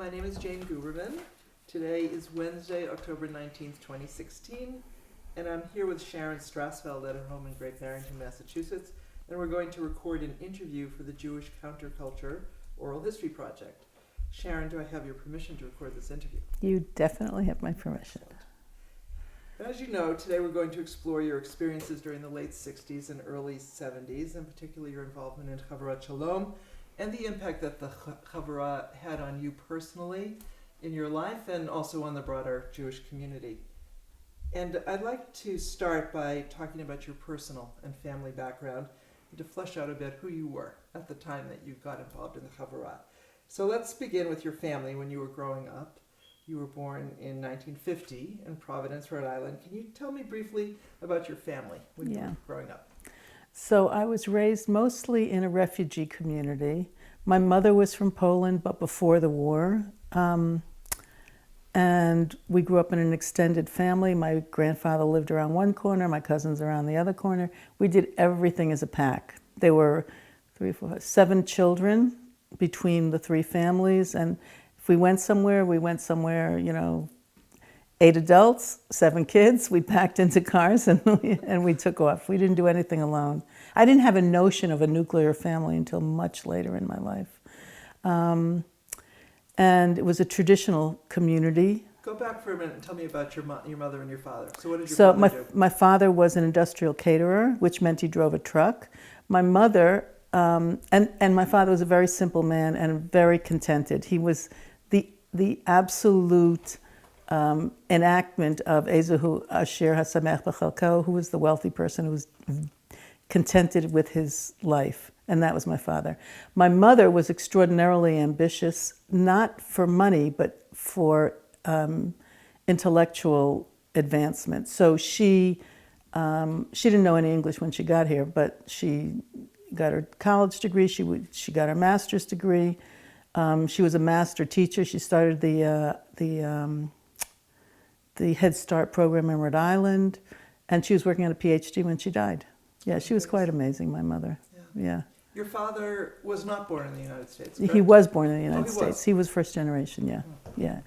My name is Jane Guberman. Today is Wednesday, October 19th, 2016, and I'm here with Sharon Strassfeld at her home in Great Barrington, Massachusetts, and we're going to record an interview for the Jewish Counterculture Oral History Project. Sharon, do I have your permission to record this interview? You definitely have my permission. As you know, today we're going to explore your experiences during the late 60s and early 70s, and particularly your involvement in Havurat Shalom, and the impact that the Havurat had on you personally in your life and also on the broader Jewish community. And I'd like to start by talking about your personal and family background and to flesh out a bit who you were at the time that you got involved in the Havurat. So let's begin with your family when you were growing up. You were born in 1950 in Providence, Rhode Island. Can you tell me briefly about your family when you were growing up? So I was raised mostly in a refugee community. My mother was from Poland, but before the war. And we grew up in an extended family. My grandfather lived around one corner, my cousins around the other corner. We did everything as a pack. There were 7 children between the 3 families, and if we went somewhere, 8 adults, 7 kids. We packed into cars and we took off. We didn't do anything alone. I didn't have a notion of a nuclear family until much later in my life. And it was a traditional community. Go back for a minute and tell me about your mother and your father. So what did your father do? My father was an industrial caterer, which meant he drove a truck. My mother, and my father was a very simple man and very contented. He was the absolute enactment of Ezehu Asher Hasamech B'Chalko, who was the wealthy person who was contented with his life. And that was my father. My mother was extraordinarily ambitious, not for money, but for intellectual advancement. So she didn't know any English when she got here, but she got her college degree. She got her master's degree. She was a master teacher. She started the Head Start program in Rhode Island, and she was working on a PhD when she died. Yeah, she was quite amazing, my mother. Yeah. Your father was not born in the United States, correct? He was born in the United States. Was? He was first generation, yeah. Yeah.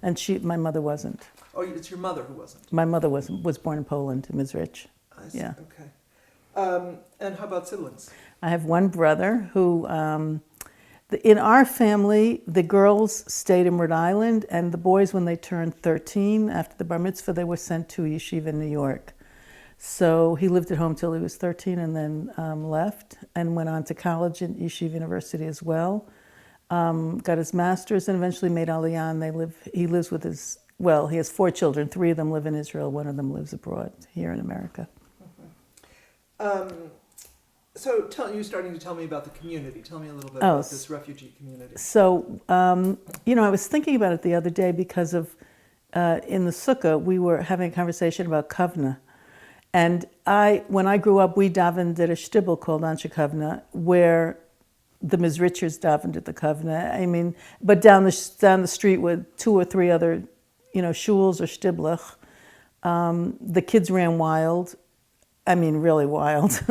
And my mother wasn't. Oh, it's your mother who wasn't? My mother was born in Poland, in Mizrich. I see, yeah. Okay. And how about siblings? I have one brother who, in our family, the girls stayed in Rhode Island, and the boys, when they turned 13, after the bar mitzvah, they were sent to yeshiva in New York. So he lived at home till he was 13 and then left and went on to college at Yeshiva University as well. Got his master's and eventually made Aliyah, and he lives with he has 4 children. 3 of them live in Israel, 1 of them lives abroad, here in America. So you're starting to tell me about the community. Tell me a little bit about this refugee community. So, I was thinking about it the other day because of, in the sukkah, we were having a conversation about kavna. And when I grew up, we davened at a shtibel called Anshe Kavna, where the Mizrichers davened at the Kavna. I mean, but down the street were 2 or 3 other, shuls or shtiblach. The kids ran wild. I mean, really wild,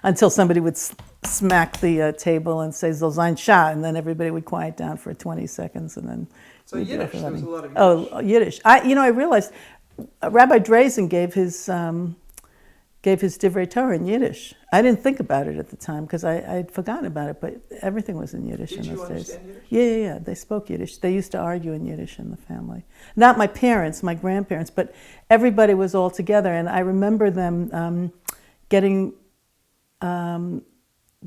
until somebody would smack the table and say "Zol zayin shah," and then everybody would quiet down for 20 seconds, and then. So Yiddish. There was a lot of Yiddish. Oh, Yiddish. I realized Rabbi Drazen gave his Divrei Torah in Yiddish. I didn't think about it at the time because I'd forgotten about it, but everything was in Yiddish in those days. Did you understand Yiddish? Yeah. They spoke Yiddish. They used to argue in Yiddish in the family. Not my parents, my grandparents, but everybody was all together. And I remember them getting the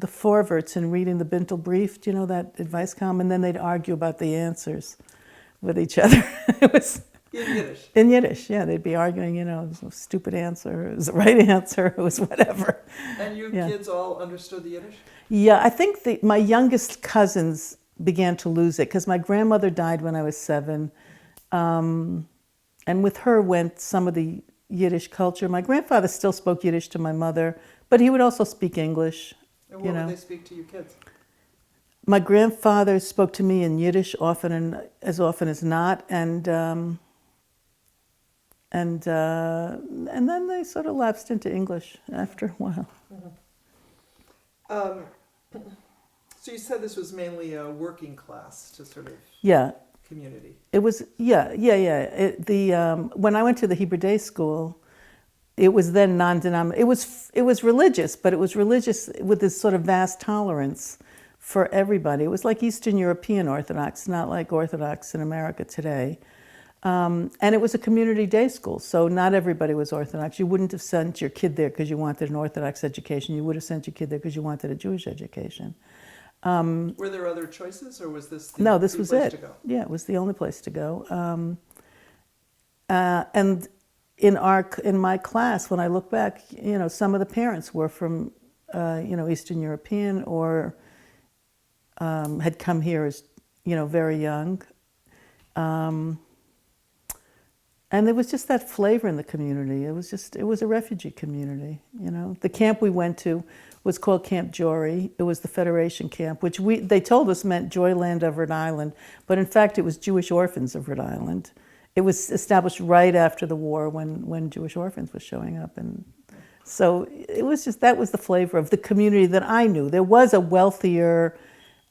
Forverts and reading the Bintel Brief, that advice column, and then they'd argue about the answers with each other. It was... In Yiddish? In Yiddish, yeah. They'd be arguing, it was a stupid answer, it was the right answer, it was whatever. And you kids all understood the Yiddish? Yeah, I think my youngest cousins began to lose it because my grandmother died when I was 7. And with her went some of the Yiddish culture. My grandfather still spoke Yiddish to my mother, but he would also speak English. And what would they speak to you kids? My grandfather spoke to me in Yiddish as often as not, and then they sort of lapsed into English after a while. So you said this was mainly a working class to sort of community. It was, yeah. When I went to the Hebrew Day School, it was then non-denominational. It was religious, but it was religious with this sort of vast tolerance for everybody. It was like Eastern European Orthodox, not like Orthodox in America today. And it was a community day school, so not everybody was Orthodox. You wouldn't have sent your kid there because you wanted an Orthodox education. You would have sent your kid there because you wanted a Jewish education. Were there other choices, or was this the No, this was place it. to go? Yeah, it was the only place to go. And in my class, when I look back, some of the parents were from, Eastern European or had come here as, very young. And there was just that flavor in the community. It was a refugee community, The camp we went to was called Camp Jory. It was the Federation camp, which they told us meant Joyland of Rhode Island, but in fact it was Jewish Orphans of Rhode Island. It was established right after the war when Jewish Orphans was showing up. And so that was the flavor of the community that I knew. There was a wealthier,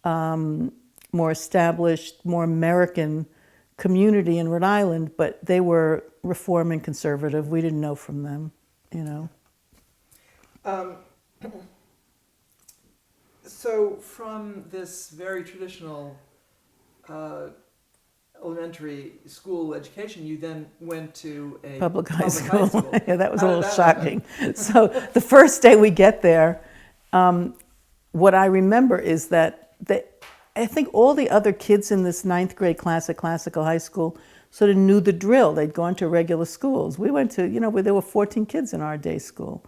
more established, more American community in Rhode Island, but they were reform and conservative. We didn't know from them, So from this very traditional elementary school education, you then went to a public high school. Yeah, that was How a did little that shocking. So the first day we get there, what I remember is that I think all the other kids in this 9th grade class at Classical High School sort of knew the drill. They'd gone to regular schools. We went to, where there were 14 kids in our day school.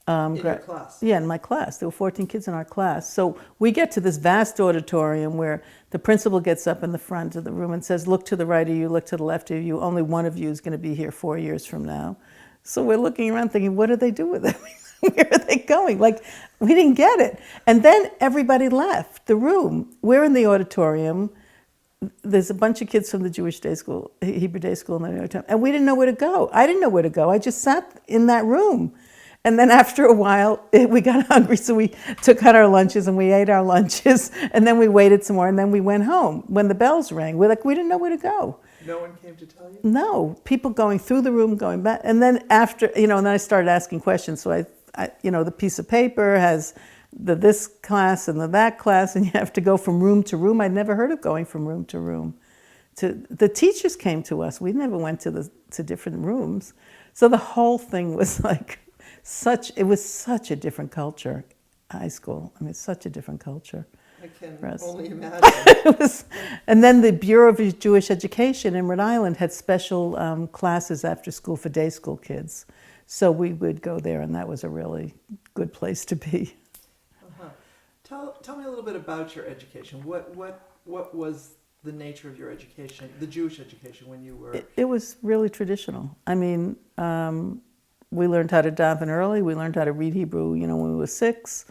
in your class? Yeah, in my class. There were 14 kids in our class. So we get to this vast auditorium where the principal gets up in the front of the room and says, look to the right of you, look to the left of you. Only one of you is going to be here 4 years from now. So we're looking around thinking, what do they do with them? Where are they going? Like, we didn't get it. And then everybody left the room. We're in the auditorium. There's a bunch of kids from the Jewish day school, Hebrew day school in the auditorium, and we didn't know where to go. I didn't know where to go. I just sat in that room. And then after a while, we got hungry, so we took out our lunches and we ate our lunches, and then we waited some more, and then we went home. When the bells rang, we didn't know where to go. No one came to tell you? No, people going through the room, going back, and then after, and then I started asking questions. So I the piece of paper has this class and that class, and you have to go from room to room. I'd never heard of going from room to room. The teachers came to us. We never went to different rooms. So the whole thing was like it was such a different culture, high school. I mean, such a different culture. I can for us. only imagine. And then the Bureau of Jewish Education in Rhode Island had special classes after school for day school kids. So we would go there, and that was a really good place to be. Uh-huh. Tell me a little bit about your education. What was the nature of your education, the Jewish education, when you were? It was really traditional. I mean, we learned how to daven early. We learned how to read Hebrew, when we were 6.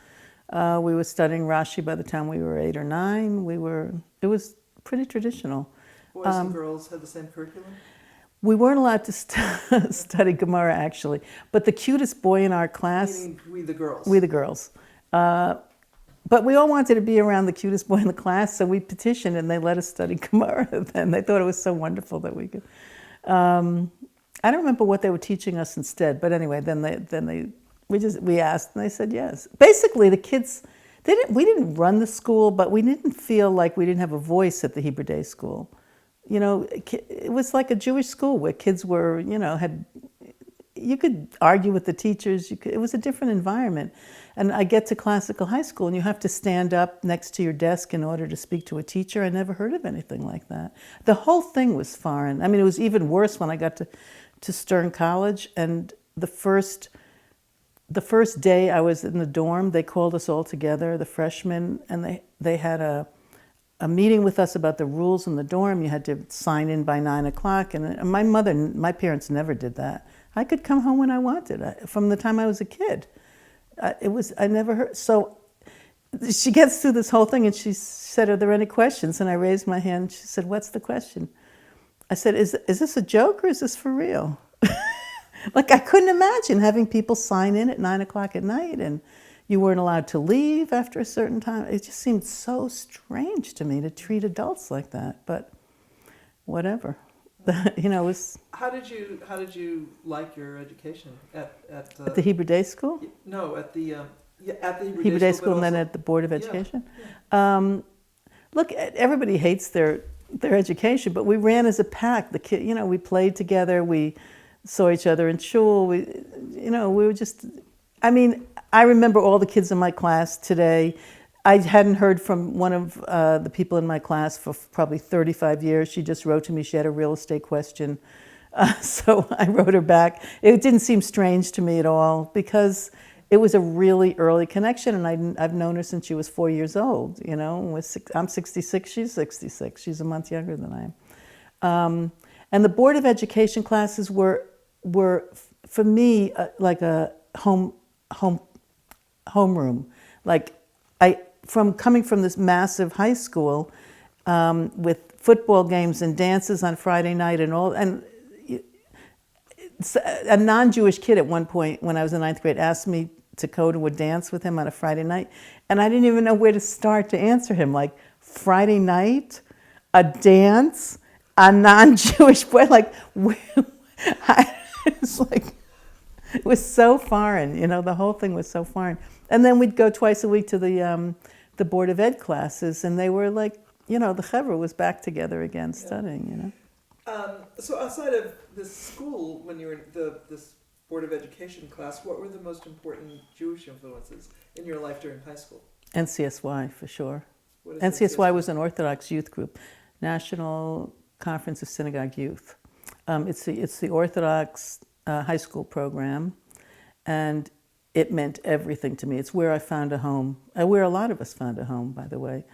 We were studying Rashi by the time we were 8 or 9. It was pretty traditional. Boys and girls had the same curriculum? We weren't allowed to study Gemara, actually. But the cutest boy in our class... Meaning we the girls? We the girls. But we all wanted to be around the cutest boy in the class, so we petitioned, and they let us study Gemara then. They thought it was so wonderful that we could... I don't remember what they were teaching us instead, but anyway, we asked, and they said yes. Basically, the kids... we didn't run the school, but we didn't feel like we didn't have a voice at the Hebrew Day School. It was like a Jewish school where kids were, you could argue with the teachers. It was a different environment. And I get to Classical High School, and you have to stand up next to your desk in order to speak to a teacher. I never heard of anything like that. The whole thing was foreign. I mean, it was even worse when I got to Stern College, and the first day I was in the dorm, they called us all together, the freshmen, and they had a meeting with us about the rules in the dorm. You had to sign in by 9 o'clock, and my parents never did that. I could come home when I wanted, from the time I was a kid. I never heard. So she gets through this whole thing, and she said, are there any questions? And I raised my hand. She said, what's the question? I said, is this a joke, or is this for real? Like, I couldn't imagine having people sign in at 9 o'clock at night, and you weren't allowed to leave after a certain time. It just seemed so strange to me to treat adults like that. But whatever. You know, it was How did you like your education at at the Hebrew Day School, no at the at the Hebrew Day School, but and then also, at the Board of yeah, Education. yeah. Look, everybody hates their education, but we ran as a pack. The kid, you know, we played together. We saw each other in shul. We were just. I mean, I remember all the kids in my class today. I hadn't heard from one of the people in my class for probably 35 years. She just wrote to me. She had a real estate question. So I wrote her back. It didn't seem strange to me at all because it was a really early connection, and I've known her since she was 4 years old. You know, I'm 66, she's 66. She's a month younger than I am. And the Board of Education classes were for me like a homeroom. Like coming from this massive high school with football games and dances on Friday night and all, and a non-Jewish kid at one point when I was in ninth grade asked me to go to a dance with him on a Friday night, and I didn't even know where to start to answer him. Like, Friday night, a dance, a non-Jewish boy, like, it's like, it was so foreign, you know, the whole thing was so foreign. And then we'd go twice a week to the Board of Ed classes, and they were like, you know, the chevra was back together again studying, you know. So outside of this school, when you were in this Board of Education class, what were the most important Jewish influences in your life during high school? NCSY, for sure. What is NCSY was an Orthodox youth group, National Conference of Synagogue Youth. It's the Orthodox high school program, and it meant everything to me. It's where I found a home, where a lot of us found a home, by the way,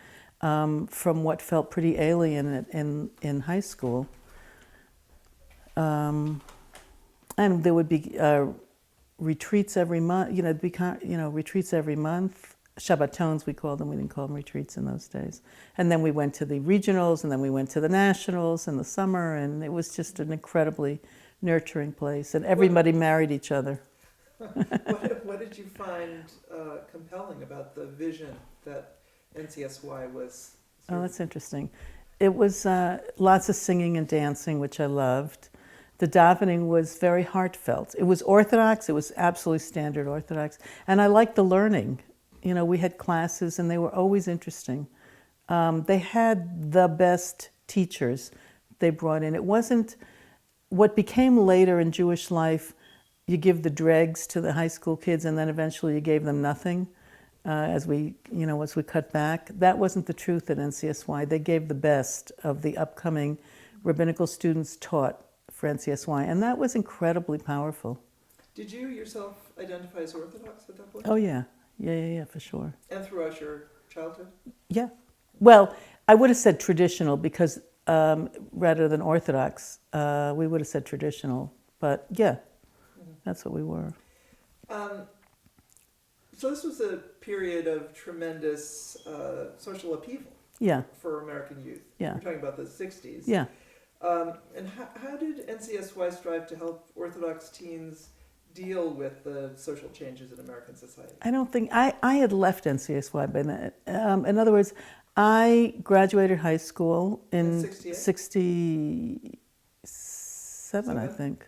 from what felt pretty alien in high school. And there would be retreats every month. You know, retreats every month. Shabbatons, we called them. We didn't call them retreats in those days. And then we went to the regionals, and then we went to the nationals in the summer, and it was just an incredibly nurturing place. And everybody married each other. What did you find compelling about the vision that NCSY was? Oh, that's interesting. It was lots of singing and dancing, which I loved. The davening was very heartfelt. It was Orthodox. It was absolutely standard Orthodox. And I liked the learning. You know, we had classes, and they were always interesting. They had the best teachers they brought in. It wasn't what became later in Jewish life. You give the dregs to the high school kids, and then eventually you gave them nothing as we cut back. That wasn't the truth at NCSY. They gave the best of the upcoming rabbinical students taught for NCSY, and that was incredibly powerful. Did you yourself identify as Orthodox at that point? Oh, yeah, for sure. And throughout your childhood? Yeah. Well, I would have said traditional because rather than Orthodox, we would have said traditional. But yeah, that's what we were. So this was a period of tremendous social upheaval for American youth. Yeah. We're talking about the 60s. Yeah. And how did NCSY strive to help Orthodox teens deal with the social changes in American society? I don't think I had left NCSY by then. In other words, I graduated high school in 67, I think.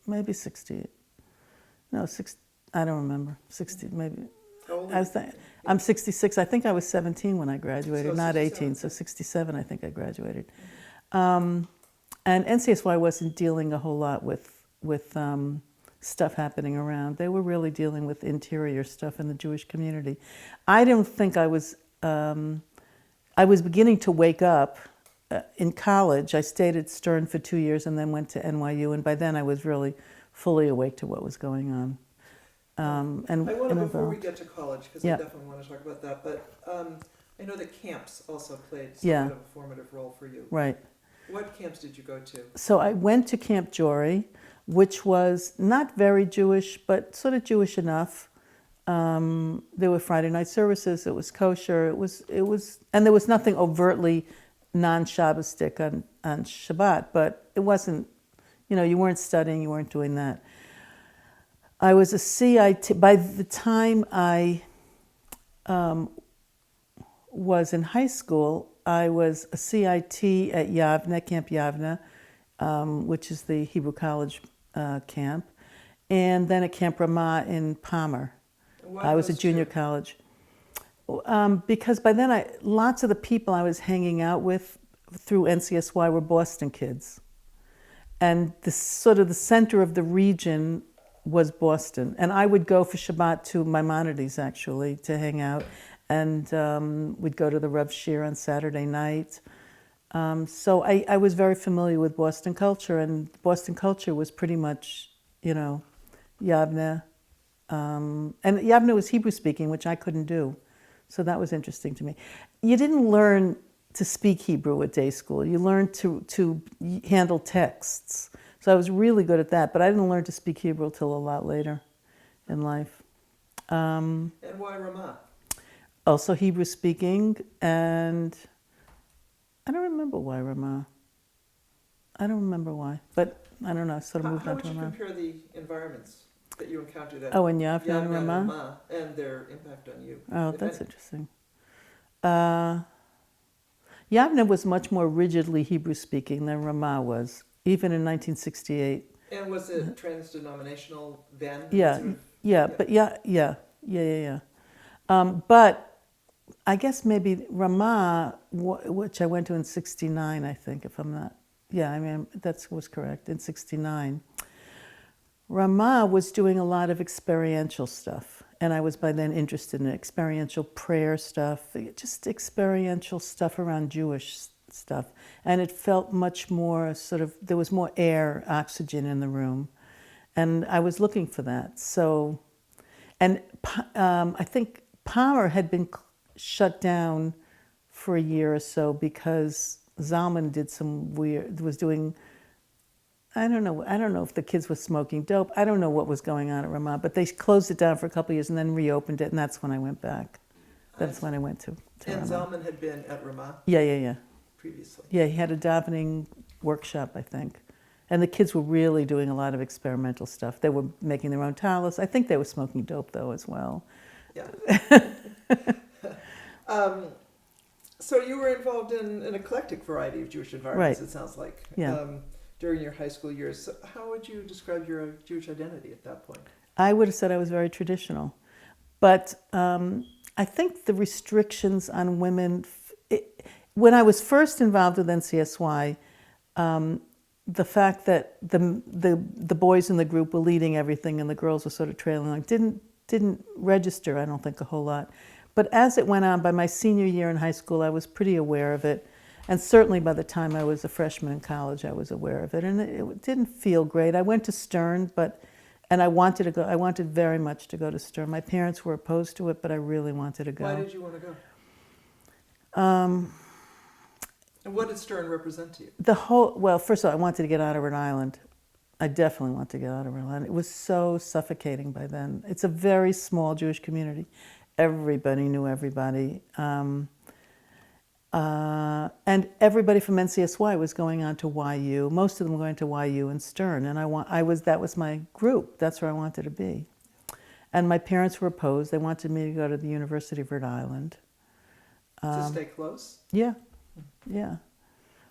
Maybe 68. No, I don't remember. 60, maybe. How old I'm 66. I think I was 17 when I graduated, So not 67. 18. So 67, I think I graduated. And NCSY wasn't dealing a whole lot with stuff happening around. They were really dealing with interior stuff in the Jewish community. I don't think I was beginning to wake up in college. I stayed at Stern for 2 years and then went to NYU, and by then I was really fully awake to what was going on. And I want to, before we get to college, because Yeah. I definitely want to talk about that, but I know that camps also played Yeah. somewhat of a formative role for you. Right. What camps did you go to? So I went to Camp Jory, which was not very Jewish, but sort of Jewish enough. There were Friday night services. It was kosher. It was, and there was nothing overtly non-Shabbostic on Shabbat. But it wasn't, you weren't studying. You weren't doing that. I was a CIT. By the time I was in high school, I was a CIT at Yavne, Camp Yavne, which is the Hebrew College camp, and then at Camp Ramah in Palmer. Why I was a those junior two? college. Because by then, lots of the people I was hanging out with through NCSY were Boston kids. And the sort of the center of the region was Boston. And I would go for Shabbat to Maimonides, actually, to hang out. And we'd go to the Rav Shir on Saturday night. So I was very familiar with Boston culture, and Boston culture was pretty much, Yavne. And Yavne was Hebrew speaking, which I couldn't do. So that was interesting to me. You didn't learn to speak Hebrew at day school. You learned to handle texts. So I was really good at that, but I didn't learn to speak Hebrew till a lot later in life. And why Ramah? Also Hebrew speaking, and I don't remember why Ramah. I don't remember why, but I don't know. I sort of moved How on would to you Ramah. compare the environments that you encountered at Oh, in Yavne and and Ramah? and their impact on you? Oh, if that's any? interesting. Yavne was much more rigidly Hebrew speaking than Ramah was, even in 1968. And was it trans-denominational then? Yeah, Sort of- yeah, but yeah. But I guess maybe Ramah, which I went to in '69, I think, if I'm not. Yeah, I mean that was correct in '69. Ramah was doing a lot of experiential stuff, and I was by then interested in experiential prayer stuff, just experiential stuff around Jewish stuff. And it felt much more sort of, there was more air, oxygen in the room. And I was looking for that. So, and I think Palmer had been shut down for a year or so because Zalman did was doing, I don't know if the kids were smoking dope. I don't know what was going on at Ramah, but they closed it down for a couple of years and then reopened it, and that's when I went back. That's when I went to And Ramah. Zalman had been at Ramah Yeah. previously. Yeah, he had a davening workshop, I think. And the kids were really doing a lot of experimental stuff. They were making their own talis. I think they were smoking dope, though, as well. Yeah. So you were involved in an eclectic variety of Jewish environments, Right. it sounds like, Yeah. during your high school years. So how would you describe your Jewish identity at that point? I would have said I was very traditional. But I think the restrictions on women, when I was first involved with NCSY, the fact that the boys in the group were leading everything and the girls were sort of trailing along didn't register, I don't think, a whole lot. But as it went on, by my senior year in high school, I was pretty aware of it. And certainly by the time I was a freshman in college, I was aware of it. And it didn't feel great. I went to Stern, and I wanted to go. I wanted very much to go to Stern. My parents were opposed to it, but I really wanted to go. Why did you want to go? And what did Stern represent to you? Well, first of all, I wanted to get out of Rhode Island. I definitely wanted to get out of Rhode Island. It was so suffocating by then. It's a very small Jewish community. Everybody knew everybody. And everybody from NCSY was going on to YU. Most of them were going to YU and Stern. And that was my group. That's where I wanted to be. And my parents were opposed. They wanted me to go to the University of Rhode Island. To stay close? Yeah.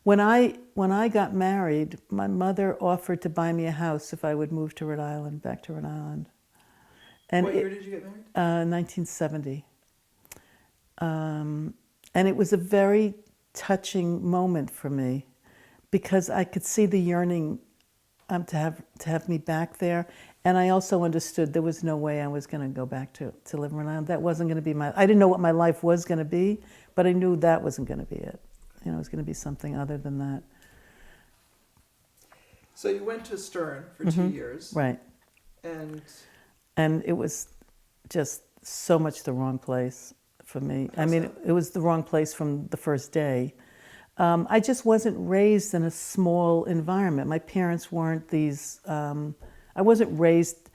When I got married, my mother offered to buy me a house if I would move to Rhode Island, back to Rhode Island. And What year did you get married? 1970. And it was a very touching moment for me because I could see the yearning to have me back there. And I also understood there was no way I was going to go back to live in Rhode Island. That wasn't going to be I didn't know what my life was going to be, but I knew that wasn't going to be it. It was going to be something other than that. So you went to Stern for 2 years. Right. And it was just so much the wrong place for me. How's that? It was the wrong place from the first day. I just wasn't raised in a small environment. My parents weren't these, I wasn't raised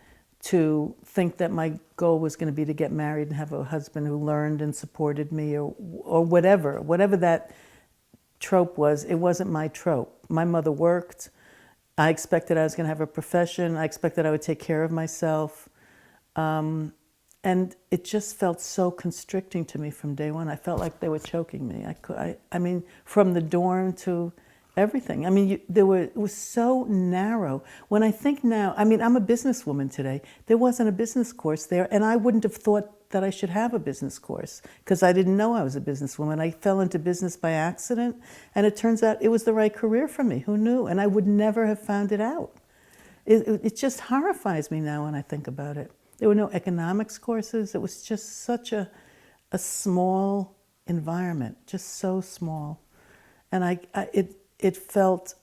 to think that my goal was going to be to get married and have a husband who learned and supported me or whatever that trope was. It wasn't my trope. My mother worked. I expected I was going to have a profession. I expected I would take care of myself. and it just felt so constricting to me from day one. I felt like they were choking me. I mean, from the dorm to everything. I mean, it was so narrow. When I think now, I mean, I'm a businesswoman today. There wasn't a business course there, and I wouldn't have thought that I should have a business course because I didn't know I was a businesswoman. I fell into business by accident, and it turns out it was the right career for me. Who knew? And I would never have found it out. It just horrifies me now when I think about it. There were no economics courses. It was just such a small environment, just so small. And it felt,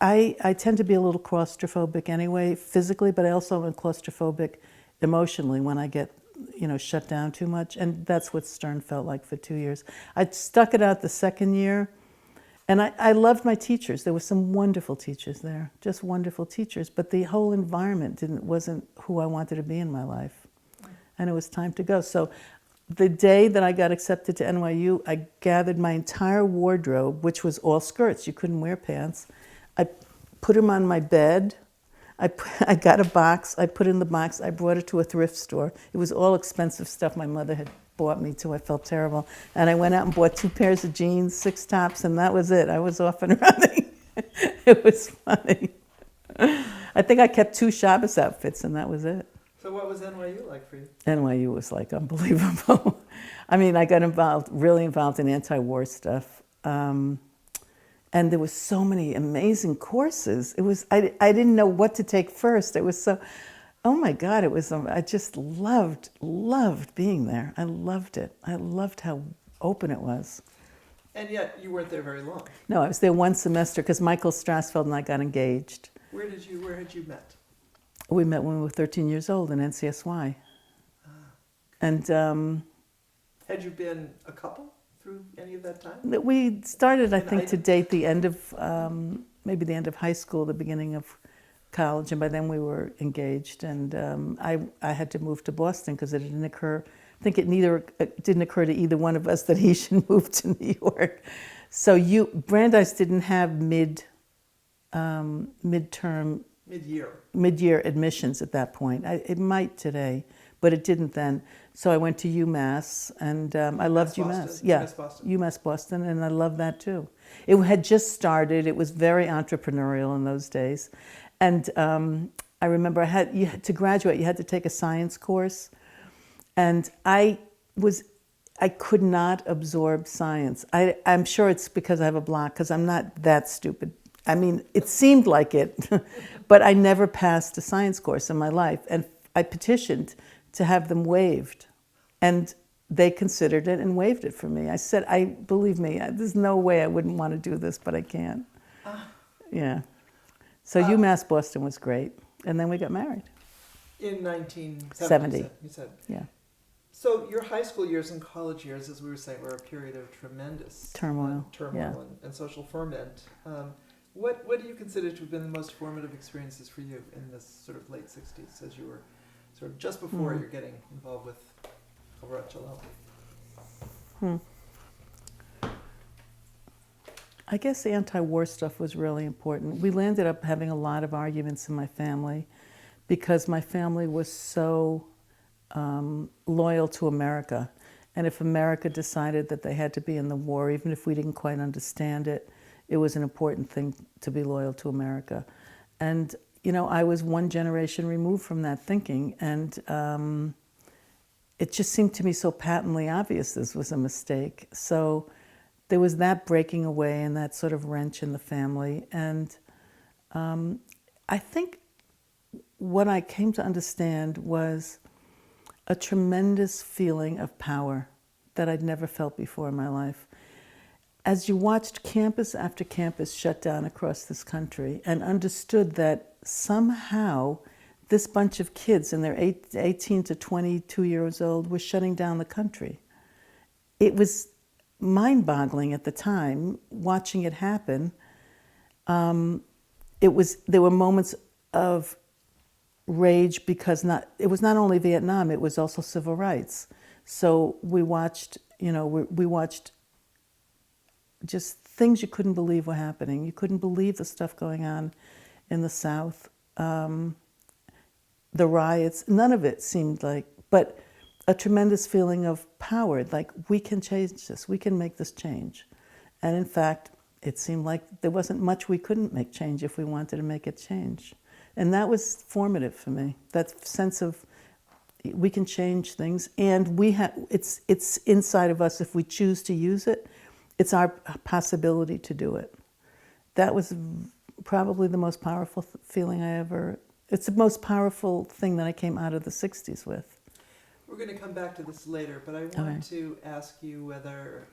I tend to be a little claustrophobic anyway, physically, but I also am claustrophobic emotionally when I get, shut down too much. And that's what Stern felt like for 2 years. I stuck it out the second year, and I loved my teachers. There were some wonderful teachers there, just wonderful teachers. But the whole environment wasn't who I wanted to be in my life. And it was time to go. So the day that I got accepted to NYU, I gathered my entire wardrobe, which was all skirts. You couldn't wear pants. I put them on my bed. I got a box. I put it in the box. I brought it to a thrift store. It was all expensive stuff my mother had bought me too. I felt terrible. And I went out and bought 2 pairs of jeans, 6 tops, and that was it. I was off and running. It was funny. I think I kept 2 Shabbos outfits, and that was it. So what was NYU like for you? NYU was like unbelievable. I mean, I got really involved in anti-war stuff. And there was so many amazing courses. I didn't know what to take first. It was so, oh my God, I just loved being there. I loved it. I loved how open it was. And yet you weren't there very long. No, I was there 1 semester because Michael Strassfeld and I got engaged. Where had you met? We met when we were 13 years old in NCSY. And had you been a couple through any of that time? we started, I think, to date the end of, maybe the end of high school, the beginning of college, and by then we were engaged. And I had to move to Boston because it didn't occur, I think it didn't occur to either one of us that he should move to New York. So Brandeis didn't have mid-year admissions at that point. It might today, but it didn't then. So I went to UMass, and I loved UMass. Yeah, UMass Boston, and I loved that too. It had just started. It was very entrepreneurial in those days. And I remember to graduate, you had to take a science course. And I could not absorb science. I'm sure it's because I have a block, because I'm not that stupid. I mean, it seemed like it, but I never passed a science course in my life. And I petitioned to have them waived. And they considered it and waived it for me. I said, believe me, there's no way I wouldn't want to do this, but I can't. Yeah. So UMass Boston was great. And then we got married. In 1970, you said. Yeah. So your high school years and college years, as we were saying, were a period of tremendous turmoil yeah. and social ferment. What do you consider to have been the most formative experiences for you in this sort of late 60s, as you were sort of just before you're getting involved with Havurat Shalom? I guess the anti-war stuff was really important. We landed up having a lot of arguments in my family because my family was so loyal to America. And if America decided that they had to be in the war, even if we didn't quite understand it, it was an important thing to be loyal to America. And, I was 1 generation removed from that thinking. And it just seemed to me so patently obvious this was a mistake. So there was that breaking away and that sort of wrench in the family. And I think what I came to understand was a tremendous feeling of power that I'd never felt before in my life. As you watched campus after campus shut down across this country and understood that somehow this bunch of kids in their 18 to 22 years old were shutting down the country. It was mind-boggling at the time, watching it happen. There were moments of rage because it was not only Vietnam, it was also civil rights. So we watched, we watched just things you couldn't believe were happening. You couldn't believe the stuff going on in the South. The riots, none of it seemed like, but a tremendous feeling of power, like we can change this, we can make this change. And in fact, it seemed like there wasn't much we couldn't make change if we wanted to make it change. And that was formative for me, that sense of we can change things, and it's inside of us if we choose to use it. It's our possibility to do it. That was probably the most powerful feeling it's the most powerful thing that I came out of the 60s with. We're going to come back to this later, but I want to ask you whether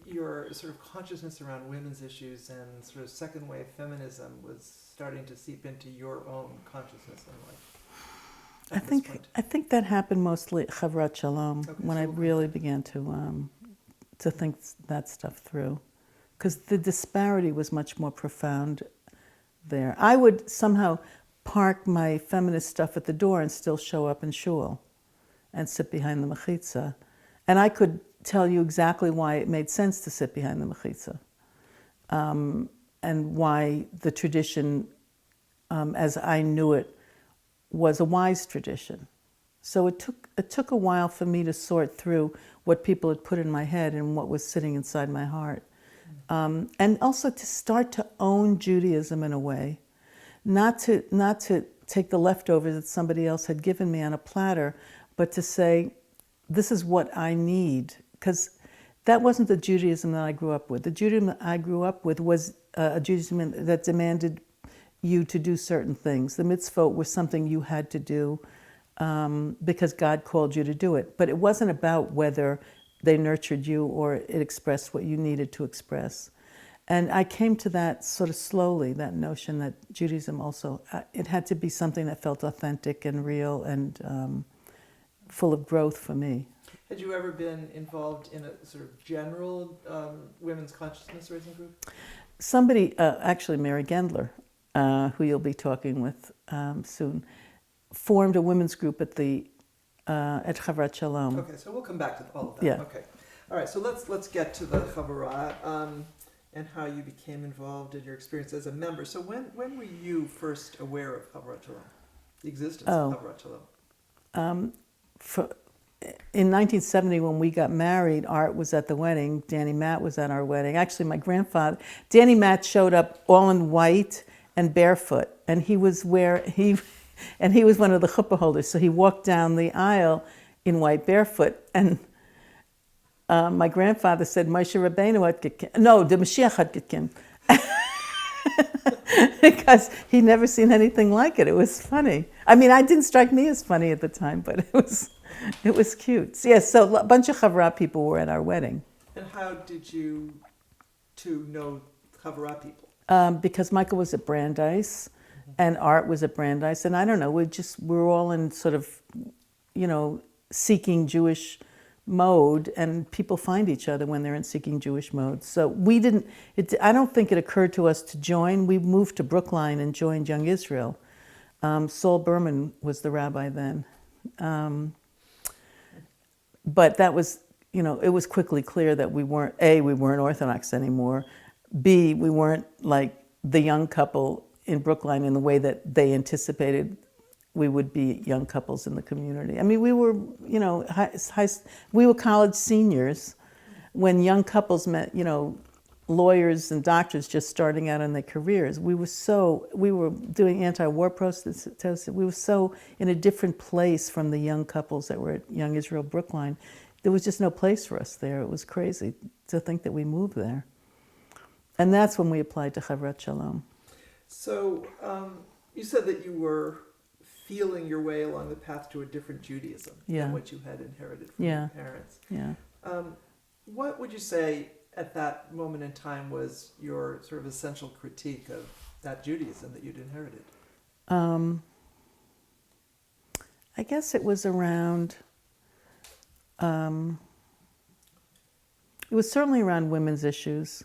your sort of consciousness around women's issues and sort of second wave feminism was starting to seep into your own consciousness in life. I think that happened mostly at Havurat Shalom, when I really began to think that stuff through, because the disparity was much more profound there. I would somehow park my feminist stuff at the door and still show up in shul and sit behind the mechitza, and I could tell you exactly why it made sense to sit behind the mechitza, and why the tradition, as I knew it, was a wise tradition. So it took a while for me to sort through what people had put in my head and what was sitting inside my heart. And also to start to own Judaism in a way, not to take the leftovers that somebody else had given me on a platter, but to say, this is what I need. Because that wasn't the Judaism that I grew up with. The Judaism that I grew up with was a Judaism that demanded you to do certain things. The mitzvot was something you had to do because God called you to do it. But it wasn't about whether they nurtured you or it expressed what you needed to express. And I came to that sort of slowly, that notion that Judaism also, it had to be something that felt authentic and real and full of growth for me. Had you ever been involved in a sort of general women's consciousness raising group? Somebody, actually Mary Gendler, who you'll be talking with soon, formed a women's group at Havurat Shalom. Okay, so we'll come back to all of that. Yeah. Okay. All right, so let's get to the Havurat and how you became involved in your experience as a member. So when were you first aware of Havurat Shalom, the existence of Havurat Shalom? In 1970, when we got married, Art was at the wedding. Danny Matt was at our wedding. Actually, my grandfather, Danny Matt, showed up all in white and barefoot, and he was one of the chuppah holders. So he walked down the aisle in white, barefoot, and my grandfather said, "Moshe Rabbeinu had getkin." No, the Mashiach had getkin. Because he'd never seen anything like it. It was funny. I mean, it didn't strike me as funny at the time, but it was cute. So, yes, so a bunch of Havurat people were at our wedding. And how did you two know Havurat people? Because Michael was at Brandeis, and Art was at Brandeis, and I don't know, we were all in sort of, seeking Jewish mode, and people find each other when they're in seeking Jewish mode. So I don't think it occurred to us to join. We moved to Brookline and joined Young Israel. Saul Berman was the rabbi then. But that was, it was quickly clear that we weren't Orthodox anymore. B, we weren't like the young couple in Brookline in the way that they anticipated we would be young couples in the community. I mean, we were, we were college seniors when young couples met, lawyers and doctors just starting out in their careers. We were doing anti-war protests. We were so in a different place from the young couples that were at Young Israel Brookline. There was just no place for us there. It was crazy to think that we moved there. And that's when we applied to Havurat Shalom. So you said that you were feeling your way along the path to a different Judaism than what you had inherited from your parents. Yeah. What would you say at that moment in time was your sort of essential critique of that Judaism that you'd inherited? I guess it was around, it was certainly around women's issues.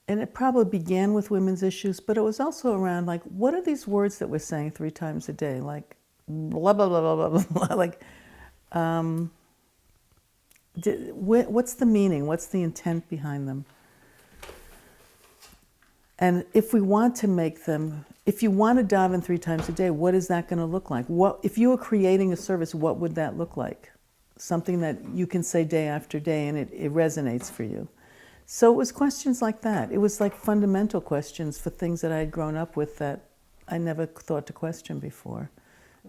And it probably began with women's issues, but it was also around, like, what are these words that we're saying 3 times a day? Like, blah, blah, blah, blah, blah, blah. Like, what's the meaning? What's the intent behind them? And if we want to make them if you want to daven 3 times a day, what is that going to look like? What if you were creating a service? What would that look like? Something that you can say day after day, and it resonates for you. So it was questions like that. It was like fundamental questions for things that I had grown up with that I never thought to question before.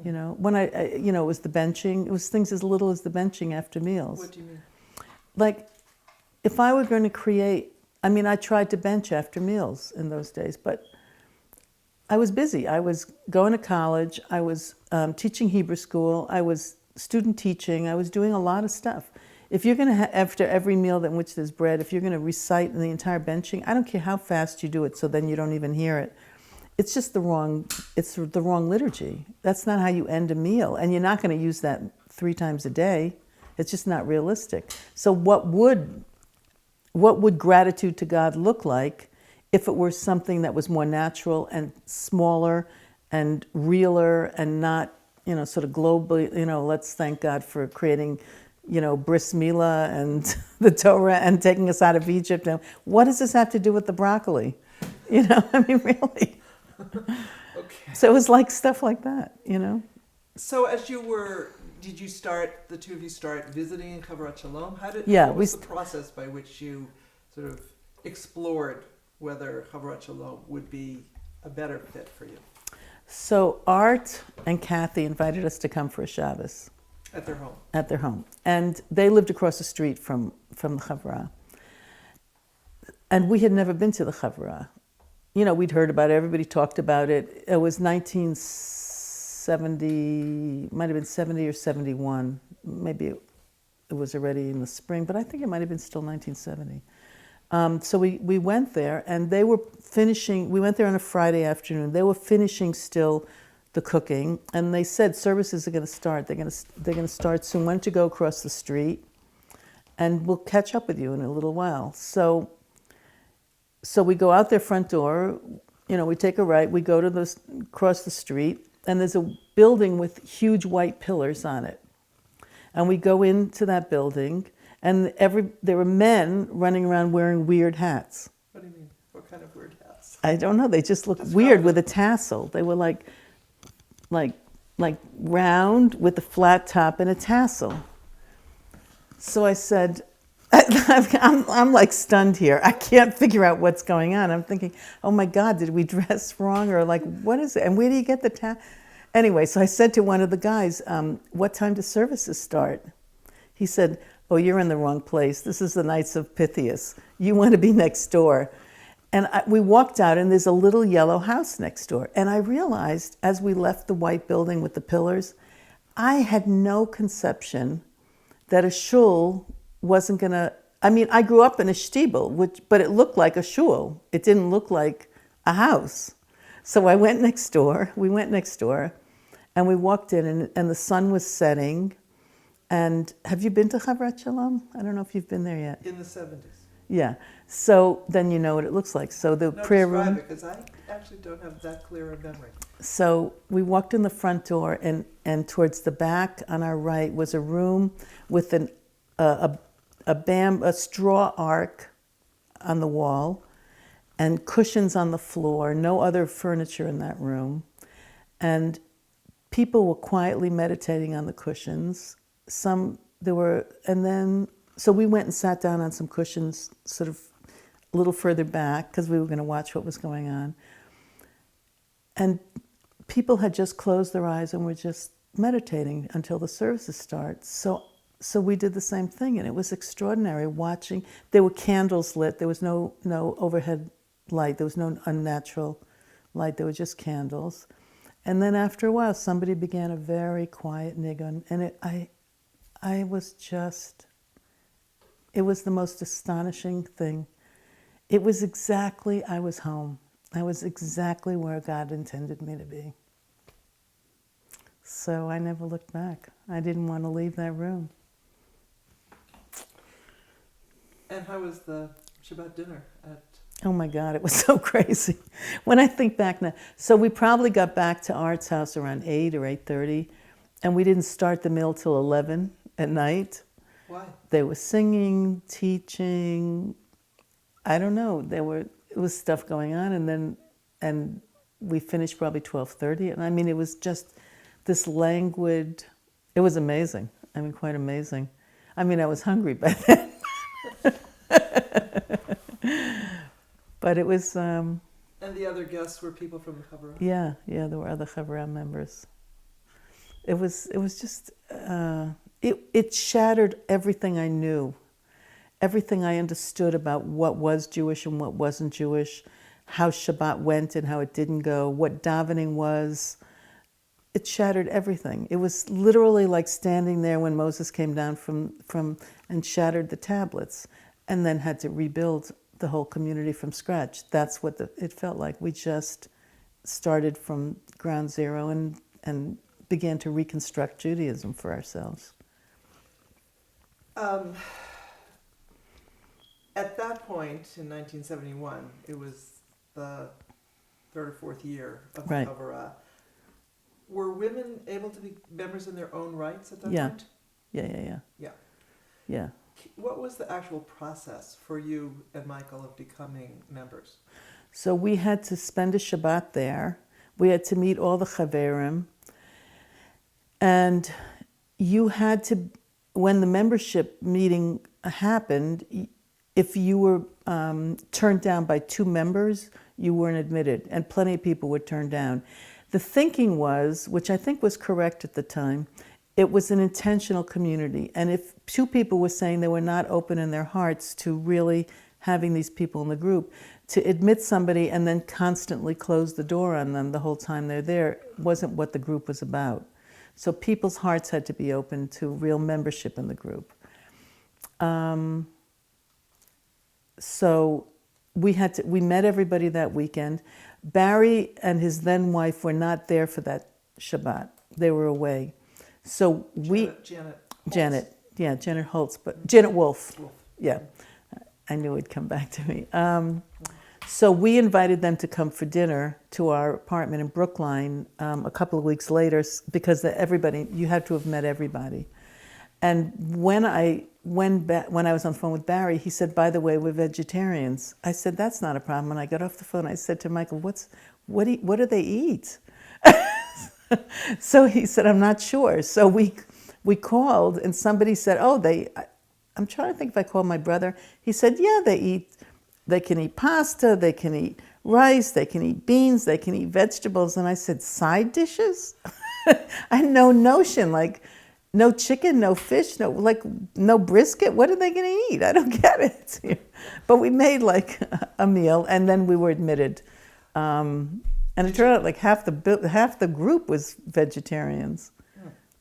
You know, when it was the benching. It was things as little as the benching after meals. What do you mean? Like, if I were going to create, I tried to bench after meals in those days, but I was busy. I was going to college. I was teaching Hebrew school. I was student teaching. I was doing a lot of stuff. If you're going to, after every meal in which there's bread, if you're going to recite the entire benching, I don't care how fast you do it, so then you don't even hear it. It's just the wrong liturgy. That's not how you end a meal. And you're not going to use that 3 times a day. It's just not realistic. So what would gratitude to God look like if it were something that was more natural and smaller and realer and not, sort of globally, let's thank God for creating, bris milah and the Torah and taking us out of Egypt. And what does this have to do with the broccoli? Really. Okay. So it was like stuff like that, So as did you start, the two of you start visiting in Havurat Shalom? What was the process by which you sort of explored whether Havurat Shalom would be a better fit for you? So Art and Kathy invited us to come for a Shabbos. At their home? At their home. And they lived across the street from the Havurat. And we had never been to the Havurat. We'd heard about it, everybody talked about it. It was 1970, might have been 70 or 71. Maybe it was already in the spring, but I think it might have been still 1970. So we went there, and they were finishing, we went there on a Friday afternoon. They were finishing still the cooking, and they said services are going to start. They're going to start soon. Why don't you go across the street, and we'll catch up with you in a little while. So we go out their front door, we take a right, we go to across the street, and there's a building with huge white pillars on it. And we go into that building, and there were men running around wearing weird hats. What do you mean? What kind of weird hats? I don't know. They just looked weird with a tassel. They were like round with a flat top and a tassel. So I said, I'm like stunned here. I can't figure out what's going on. I'm thinking, oh my God, did we dress wrong? Or like, what is it? And where do you get the Anyway, so I said to one of the guys, what time do services start? He said, oh, you're in the wrong place. This is the Knights of Pythias. You want to be next door. And we walked out, and there's a little yellow house next door. And I realized as we left the white building with the pillars, I had no conception that a shul wasn't going to, I grew up in a shtibel, but it looked like a shul. It didn't look like a house. So we went next door, and we walked in, and the sun was setting. And have you been to Havurat Shalom? I don't know if you've been there yet. In the 70s. Yeah. So then you know what it looks like. So the prayer room. Because I actually don't have that clear a memory. So we walked in the front door, and towards the back on our right was a room with a straw ark on the wall and cushions on the floor, no other furniture in that room. And people were quietly meditating on the cushions. So we went and sat down on some cushions sort of a little further back because we were going to watch what was going on. And people had just closed their eyes and were just meditating until the services start. So we did the same thing, and it was extraordinary watching. There were candles lit. There was no overhead light. There was no unnatural light. There were just candles. And then after a while, somebody began a very quiet nigun, and it was the most astonishing thing. It was exactly, I was home. I was exactly where God intended me to be. So I never looked back. I didn't want to leave that room. And how was the Shabbat dinner at? Oh my God, it was so crazy. When I think back now, so we probably got back to Art's house around 8 or 8:30, and we didn't start the meal till 11 at night. Why? They were singing, teaching. I don't know. It was stuff going on, and we finished probably 12:30, and I mean, it was just this languid. It was amazing. I mean, quite amazing. I mean, I was hungry by then, but it was. And the other guests were people from the Havurat? Yeah, there were other Havurat members. It was just. It shattered everything I knew, everything I understood about what was Jewish and what wasn't Jewish, how Shabbat went and how it didn't go, what davening was. It shattered everything. It was literally like standing there when Moses came down from and shattered the tablets and then had to rebuild the whole community from scratch. That's what it felt like. We just started from ground zero and began to reconstruct Judaism for ourselves. At that point, in 1971, it was the third or fourth year of the Right. Havurat. Were women able to be members in their own rights at that Yeah. point? Yeah. What was the actual process for you and Michael of becoming members? So we had to spend a Shabbat there. We had to meet all the Chaverim. And you had to, when the membership meeting happened, if you were turned down by 2 members, you weren't admitted. And plenty of people were turned down. The thinking was, which I think was correct at the time, it was an intentional community. And if 2 people were saying they were not open in their hearts to really having these people in the group, to admit somebody and then constantly close the door on them the whole time they're there wasn't what the group was about. So people's hearts had to be open to real membership in the group. So we met everybody that weekend. Barry and his then wife were not there for that Shabbat. They were away. So Janet Holtz, but Janet Wolf. Yeah, I knew it'd come back to me. So we invited them to come for dinner to our apartment in Brookline a couple of weeks later because you had to have met everybody. And when I was on the phone with Barry, he said, "By the way, we're vegetarians." I said, "That's not a problem." And I got off the phone. I said to Michael, "What do they eat?" So he said, "I'm not sure." So we called, and somebody said, I'm trying to think if I called my brother. He said, "Yeah, they can eat pasta, they can eat rice, they can eat beans, they can eat vegetables." And I said, "Side dishes?" I had no notion, like no chicken, no fish, no brisket. What are they going to eat? I don't get it. But we made like a meal, and then we were admitted. And it turned out like half the group was vegetarians.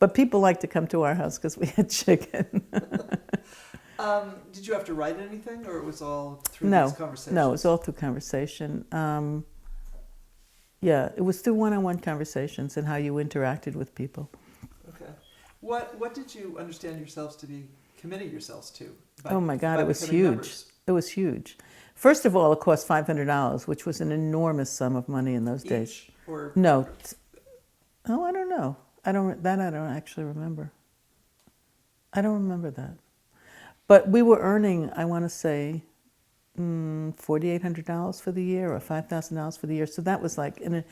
But people liked to come to our house because we had chicken. Did you have to write anything, or it was all through these conversations? No, it was all through conversation. It was through one-on-one conversations and how you interacted with people. Okay. What did you understand yourselves to be committing yourselves to? Oh my God, it was huge. Members? It was huge. First of all, it cost $500, which was an enormous sum of money in those days. Or no. I don't know. I don't actually remember. I don't remember that. But we were earning, I want to say, $4,800 for the year or $5,000 for the year. So that was like a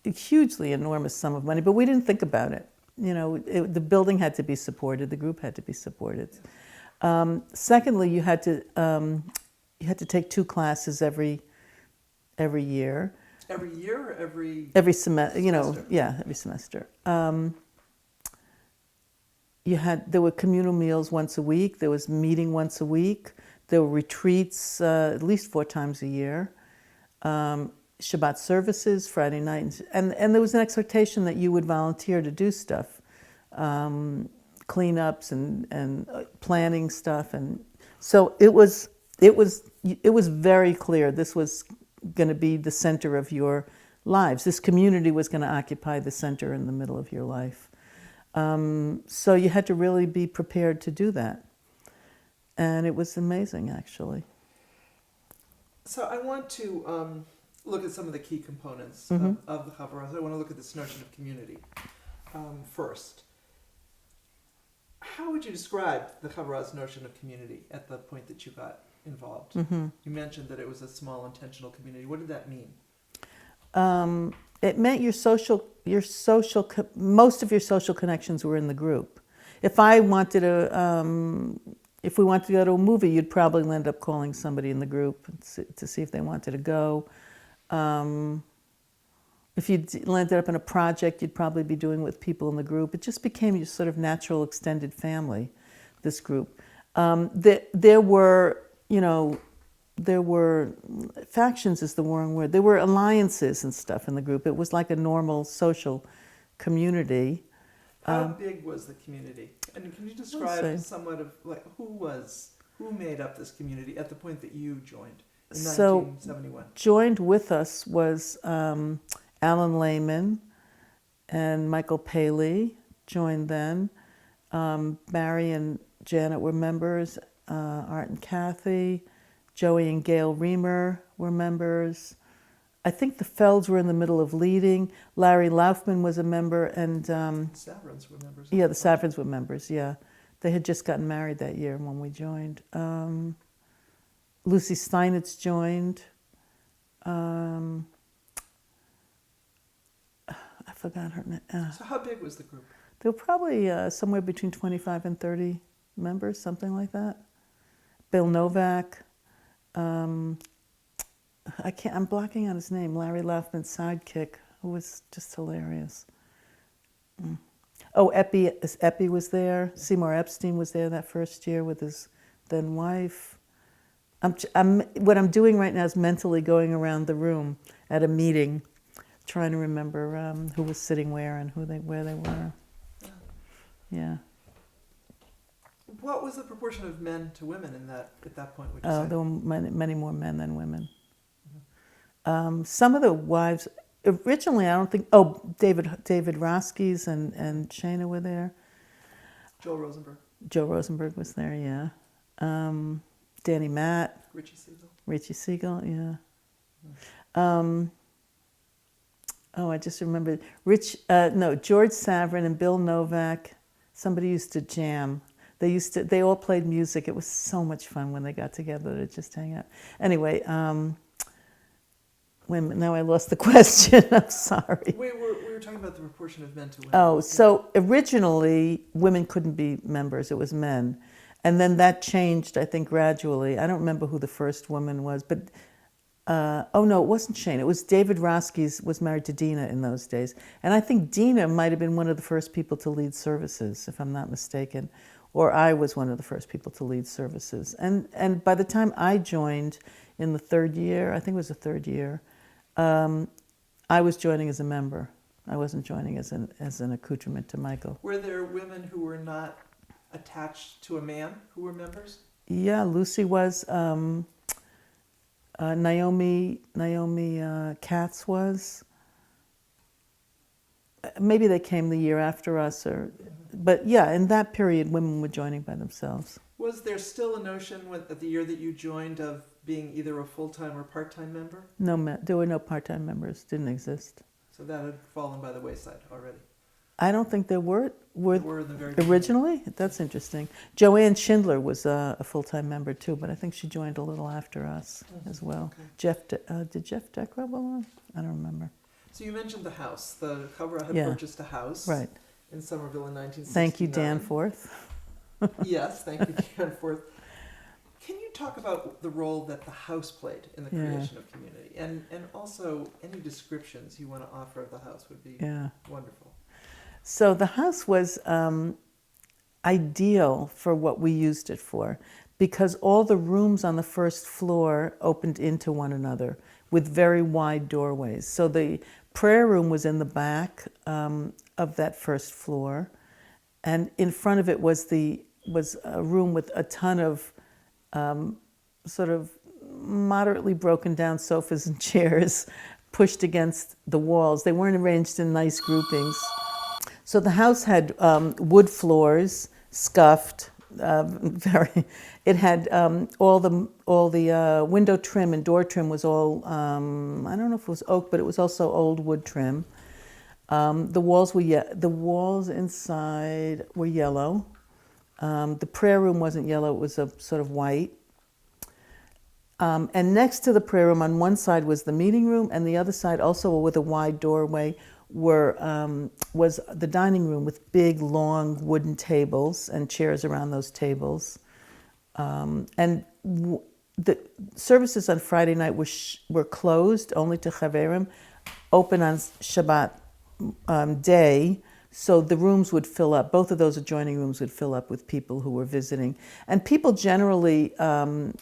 hugely enormous sum of money. But we didn't think about it. The building had to be supported. The group had to be supported. Secondly, you had to take 2 classes every year. Every year or every semester? Every semester. There were communal meals once a week. There was meeting once a week. There were retreats at least 4 times a year. Shabbat services, Friday night. And there was an expectation that you would volunteer to do stuff. Cleanups and planning stuff. And so it was very clear this was going to be the center of your lives. This community was going to occupy the center in the middle of your life. So you had to really be prepared to do that. And it was amazing, actually. So I want to look at some of the key components of the Havurat. I want to look at this notion of community first. How would you describe the Havurat's notion of community at the point that you got involved? You mentioned that it was a small intentional community. What did that mean? It meant most of your social connections were in the group. If we wanted to go to a movie, you'd probably end up calling somebody in the group to see if they wanted to go. If you landed up in a project, you'd probably be doing it with people in the group. It just became your sort of natural extended family, this group. There were, there were factions is the wrong word. There were alliances and stuff in the group. It was like a normal social community. How big was the community? And can you describe somewhat of like who made up this community at the point that you joined in 1971? Joined with us was Alan Lehman and Michael Paley joined then. Barry and Janet were members. Art and Kathy. Joey and Gail Reamer were members. I think the Felds were in the middle of leading. Larry Laufman was a member, and Savrins were members. Yeah, the Savrins were members. Yeah, they had just gotten married that year when we joined. Lucy Steinitz joined. I forgot her name. So how big was the group? There were probably somewhere between 25 and 30 members, something like that. Bill Novak. I'm blocking out his name. Larry Laufman's sidekick, who was just hilarious. Oh, Epi was there. Seymour Epstein was there that first year with his then wife. What I'm doing right now is mentally going around the room at a meeting, trying to remember who was sitting where and where they were. Yeah. What was the proportion of men to women at that point? Would you say? There were many more men than women. Mm-hmm. Some of the wives originally, I don't think. Oh, David Roskis and Shana were there. Joe Rosenberg. Joe Rosenberg was there. Yeah. Danny Matt. Richie Siegel. Yeah. I just remembered George Savrin and Bill Novak. Somebody used to jam. They all played music. It was so much fun when they got together to just hang out. Anyway, now I lost the question. I'm sorry. We were talking about the proportion of men to women. Oh, so originally women couldn't be members. It was men. And then that changed, I think, gradually. I don't remember who the first woman was, but it wasn't Shane. It was David Roskis was married to Dina in those days. And I think Dina might have been one of the first people to lead services, if I'm not mistaken. Or I was one of the first people to lead services. And by the time I joined in the third year, I think it was the third year, I was joining as a member. I wasn't joining as an accoutrement to Michael. Were there women who were not attached to a man who were members? Yeah, Lucy was. Naomi Katz was. Maybe they came the year after us, but yeah, in that period, women were joining by themselves. Was there still a notion at the year that you joined of being either a full-time or part-time member? No, there were no part-time members. Didn't exist. So that had fallen by the wayside already. I don't think there were. Were in the very originally? That's interesting. Joanne Schindler was a full-time member too, but I think she joined a little after us as well. Okay. Did Jeff Deckrow belong? I don't remember. So you mentioned the house. The Havurat had purchased a house in Somerville in 1969. Thank you, Danforth. Yes, thank you, Danforth. Can you talk about the role that the house played in the creation of community? And also, any descriptions you want to offer of the house would be wonderful. So the house was ideal for what we used it for, because all the rooms on the first floor opened into one another with very wide doorways. So the prayer room was in the back of that first floor, and in front of it was a room with a ton of sort of moderately broken down sofas and chairs pushed against the walls. They weren't arranged in nice groupings. So the house had wood floors, scuffed, It had all the window trim and door trim was all I don't know if it was oak, but it was also old wood trim. The walls inside were yellow. The prayer room wasn't yellow; it was a sort of white. And next to the prayer room, on one side was the meeting room, and the other side, also with a wide doorway, was the dining room with big, long wooden tables and chairs around those tables. The services on Friday night were closed only to Chaverim, open on Shabbat day, so the rooms would fill up. Both of those adjoining rooms would fill up with people who were visiting. And people generally, the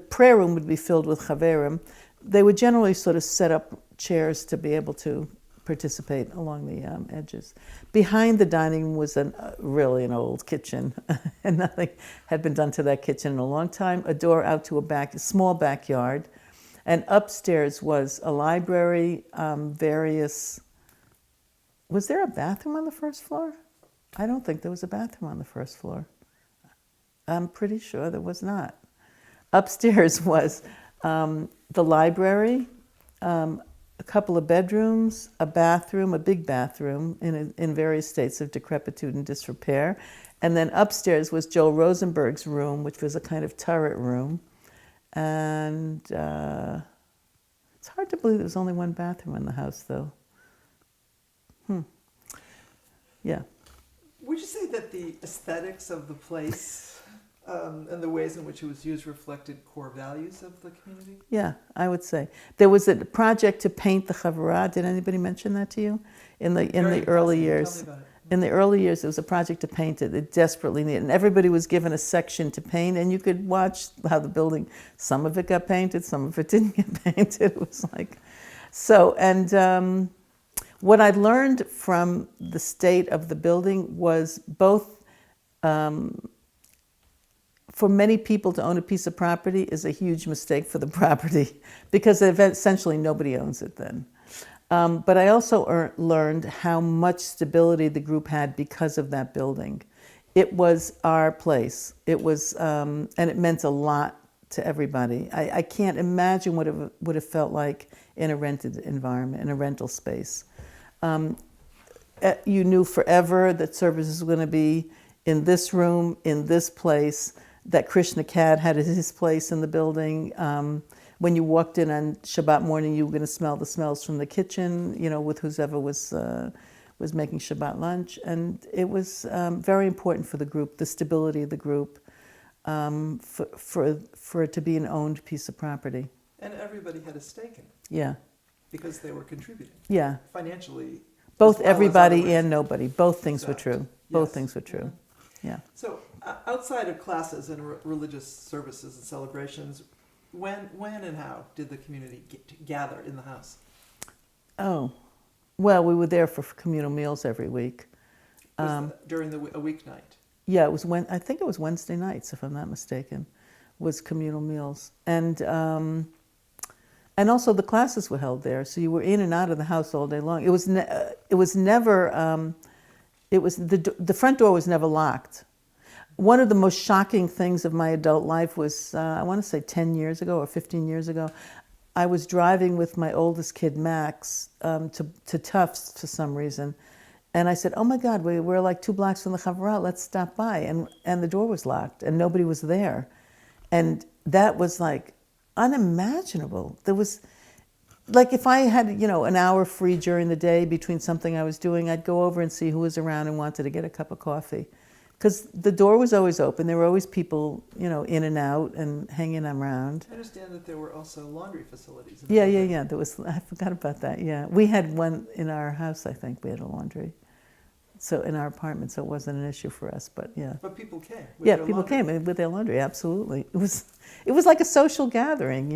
prayer room would be filled with Chaverim. They would generally sort of set up chairs to be able to participate along the edges. Behind the dining room was really an old kitchen, and nothing had been done to that kitchen in a long time. A door out to a small backyard, and upstairs was a library, various. Was there a bathroom on the first floor? I don't think there was a bathroom on the first floor. I'm pretty sure there was not. Upstairs was the library, a couple of bedrooms, a bathroom, a big bathroom in various states of decrepitude and disrepair. And then upstairs was Joel Rosenberg's room, which was a kind of turret room. And it's hard to believe there was only one bathroom in the house, though. Yeah. Would you say that the aesthetics of the place and the ways in which it was used reflected core values of the community? Yeah, I would say. There was a project to paint the Havurat. Did anybody mention that to you? In the early years. Tell me about it. In the early years, there was a project to paint it. It desperately needed, and everybody was given a section to paint, and you could watch how the building, some of it got painted, some of it didn't get painted. It was like, so, and what I learned from the state of the building was both, for many people to own a piece of property is a huge mistake for the property because essentially nobody owns it then. But I also learned how much stability the group had because of that building. It was our place. It was, and it meant a lot to everybody. I can't imagine what it would have felt like in a rented environment, in a rental space. You knew forever that services were going to be in this room, in this place, that Krishna Kat had his place in the building. When you walked in on Shabbat morning, you were going to smell the smells from the kitchen, with whoever was making Shabbat lunch. And it was very important for the group, the stability of the group, for it to be an owned piece of property. And everybody had a stake in it. Yeah. Because they were contributing. Yeah. Financially. Both everybody and nobody. Both things were Exactly. true. Both Yes. things were true. Yeah. So outside of classes and religious services and celebrations, when and how did the community gather in the house? Oh, well, we were there for communal meals every week. Was that during a weeknight? Yeah, it was I think it was Wednesday nights, if I'm not mistaken, was communal meals, and also the classes were held there, so you were in and out of the house all day long. It was never. The front door was never locked. One of the most shocking things of my adult life was, I want to say 10 years ago or 15 years ago, I was driving with my oldest kid, Max, to Tufts for some reason. And I said, oh my God, we're like 2 blocks from the Havurat, let's stop by. And the door was locked and nobody was there. And that was like unimaginable. There was, like if I had, an hour free during the day between something I was doing, I'd go over and see who was around and wanted to get a cup of coffee. Because the door was always open. There were always people, in and out and hanging around. I understand that there were also laundry facilities. Yeah. There was. I forgot about that. Yeah, we had one in our house. I think we had a laundry. So in our apartment, so it wasn't an issue for us. But yeah. But people came. People came with their laundry. Absolutely, it was like a social gathering.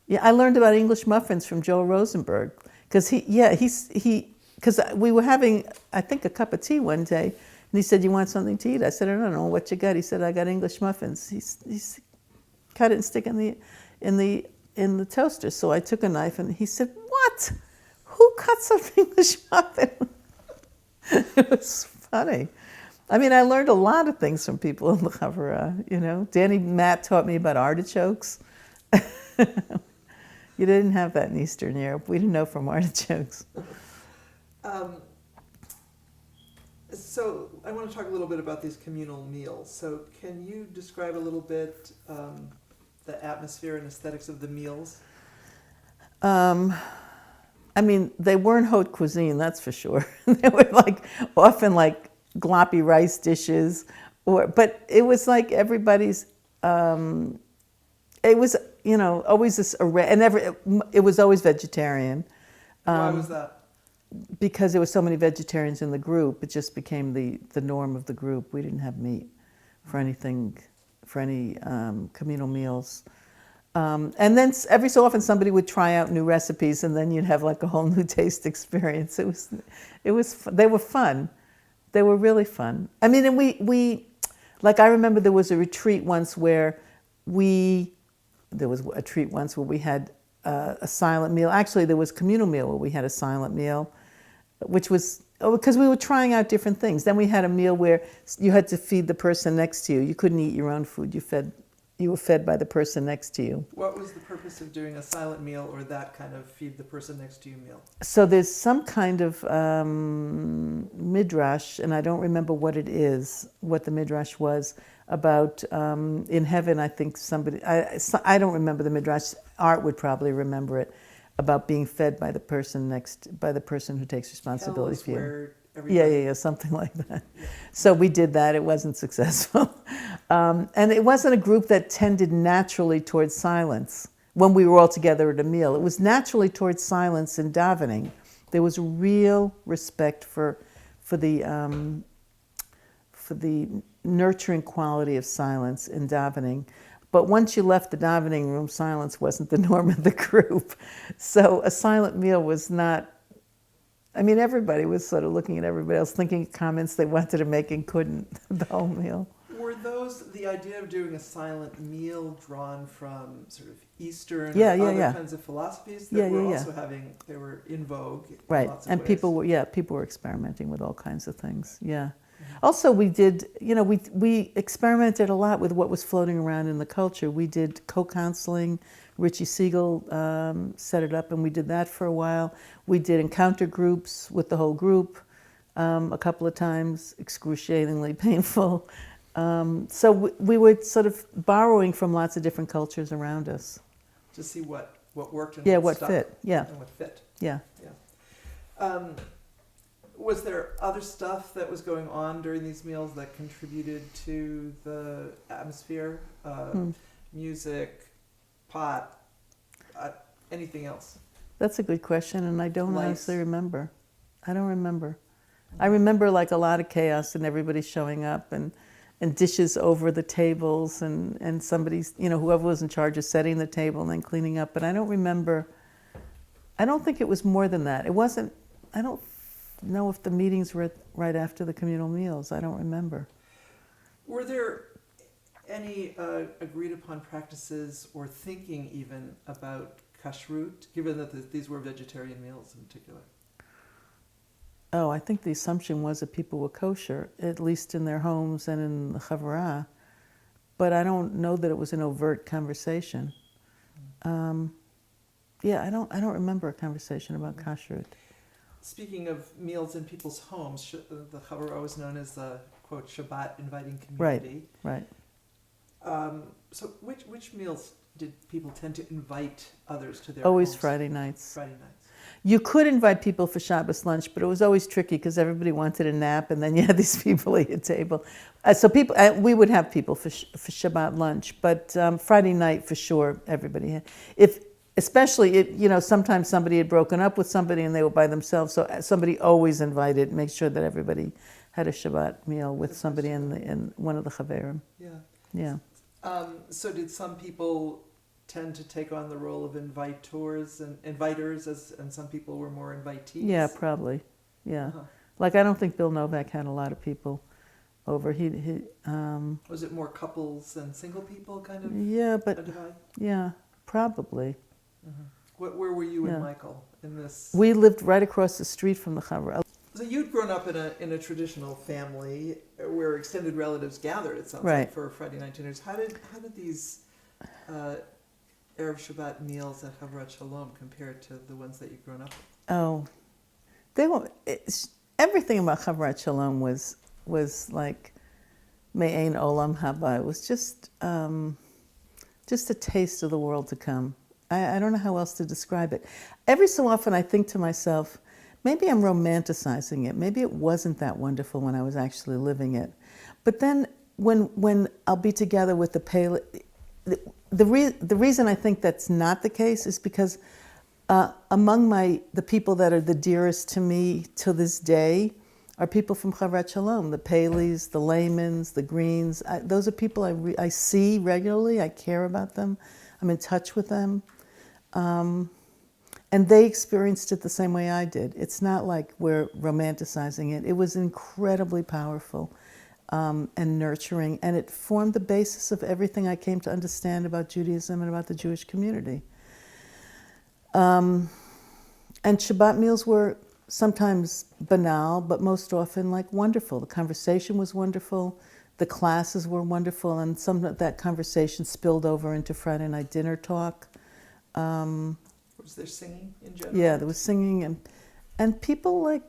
Yeah, I learned about English muffins from Joel Rosenberg because because we were having, I think, a cup of tea one day. And he said, you want something to eat? I said, I don't know what you got. He said, I got English muffins. He's cut it and stick it in the toaster. So I took a knife and he said, what? Who cuts up English muffin? It was funny. I mean, I learned a lot of things from people in the Havurat, Danny Matt taught me about artichokes. You didn't have that in Eastern Europe. We didn't know from artichokes. So I want to talk a little bit about these communal meals. So can you describe a little bit the atmosphere and aesthetics of the meals? I mean, they weren't haute cuisine, that's for sure. They were like often like gloppy rice dishes, but it was like everybody's. It was, you know, always this array, and it was always vegetarian. Why was that? Because there were so many vegetarians in the group, it just became the norm of the group. We didn't have meat for anything, for any communal meals. And then every so often somebody would try out new recipes, and then you'd have like a whole new taste experience. They were fun. They were really fun. I mean, and we like, I remember there was a retreat once where we had a silent meal. Actually, there was a communal meal where we had a silent meal, which was because we were trying out different things. Then we had a meal where you had to feed the person next to you. You couldn't eat your own food. You were fed by the person next to you. What was the purpose of doing a silent meal or that kind of feed the person next to you meal? So there's some kind of midrash, and I don't remember what it is, what the midrash was, about in heaven. I think I don't remember the midrash. Art would probably remember it, about being fed by the person who takes responsibility for you. Yeah, something like that. Yeah. So we did that. It wasn't successful. And it wasn't a group that tended naturally towards silence when we were all together at a meal. It was naturally towards silence in davening. There was real respect for the nurturing quality of silence in davening. But once you left the davening room, silence wasn't the norm of the group. So a silent meal was not. I mean, everybody was sort of looking at everybody else, thinking comments they wanted to make and couldn't the whole meal. Were the idea of doing a silent meal drawn from sort of Eastern other kinds of philosophies that were also they were in vogue in lots of and ways? People were experimenting with all kinds of things, yeah. Mm-hmm. Also, we did, we experimented a lot with what was floating around in the culture. We did co-counseling. Richie Siegel set it up, and we did that for a while. We did encounter groups with the whole group a couple of times, excruciatingly painful. So we were sort of borrowing from lots of different cultures around us. To see what worked and what stuck, fit. Yeah. And what fit. Yeah. Was there other stuff that was going on during these meals that contributed to the atmosphere? Music, pot, anything else? That's a good question, and I don't honestly remember. I don't remember. Mm-hmm. I remember like a lot of chaos and everybody showing up and dishes over the tables and somebody's, whoever was in charge of setting the table and then cleaning up. But I don't remember. I don't think it was more than that. It wasn't. I don't know if the meetings were right after the communal meals. I don't remember. Were there any agreed upon practices or thinking even about kashrut, given that these were vegetarian meals in particular? Oh, I think the assumption was that people were kosher, at least in their homes and in the Havurat. But I don't know that it was an overt conversation. I don't remember a conversation about kashrut. Speaking of meals in people's homes, the Havurat was known as the, quote, Shabbat inviting community. Right. So which meals did people tend to invite others to their Always homes? Friday nights. Friday nights. You could invite people for Shabbos lunch, but it was always tricky because everybody wanted a nap, and then you had these people at your table. We would have people for Shabbat lunch, but Friday night for sure everybody had. Especially sometimes somebody had broken up with somebody and they were by themselves, so somebody always invited, make sure that everybody had a Shabbat meal with somebody in one of the Chaverim. Yeah. So did some people tend to take on the role of invitors and inviters, and some people were more invitees? Yeah, probably. Yeah. Uh-huh. Like I don't think Bill Novak had a lot of people over. He was it more couples and single people kind of? Yeah, but a divide? Yeah, probably. Mm-hmm. Where were you and Michael in this? We lived right across the street from the Havurat. So you'd grown up in a traditional family where extended relatives gathered, it sounds like, for Friday night dinners. How did these Erev Shabbat meals at Havurat Shalom compare to the ones that you'd grown up with? Oh, they were. everything about Havurat Shalom was like Me'ein Olam Haba. It was just a taste of the world to come. I don't know how else to describe it. Every so often I think to myself, maybe I'm romanticizing it. Maybe it wasn't that wonderful when I was actually living it. But then when I'll be together with the Pele, the reason I think that's not the case is because among the people that are the dearest to me to this day are people from Havurat Shalom, the Pele's, the Layman's, the Greens. Those are people I see regularly. I care about them. I'm in touch with them. And they experienced it the same way I did. It's not like we're romanticizing it. It was incredibly powerful and nurturing, and it formed the basis of everything I came to understand about Judaism and about the Jewish community. And Shabbat meals were sometimes banal, but most often like wonderful. The conversation was wonderful. The classes were wonderful, and some of that conversation spilled over into Friday night dinner talk. Was there singing in general? Yeah, there was singing, and people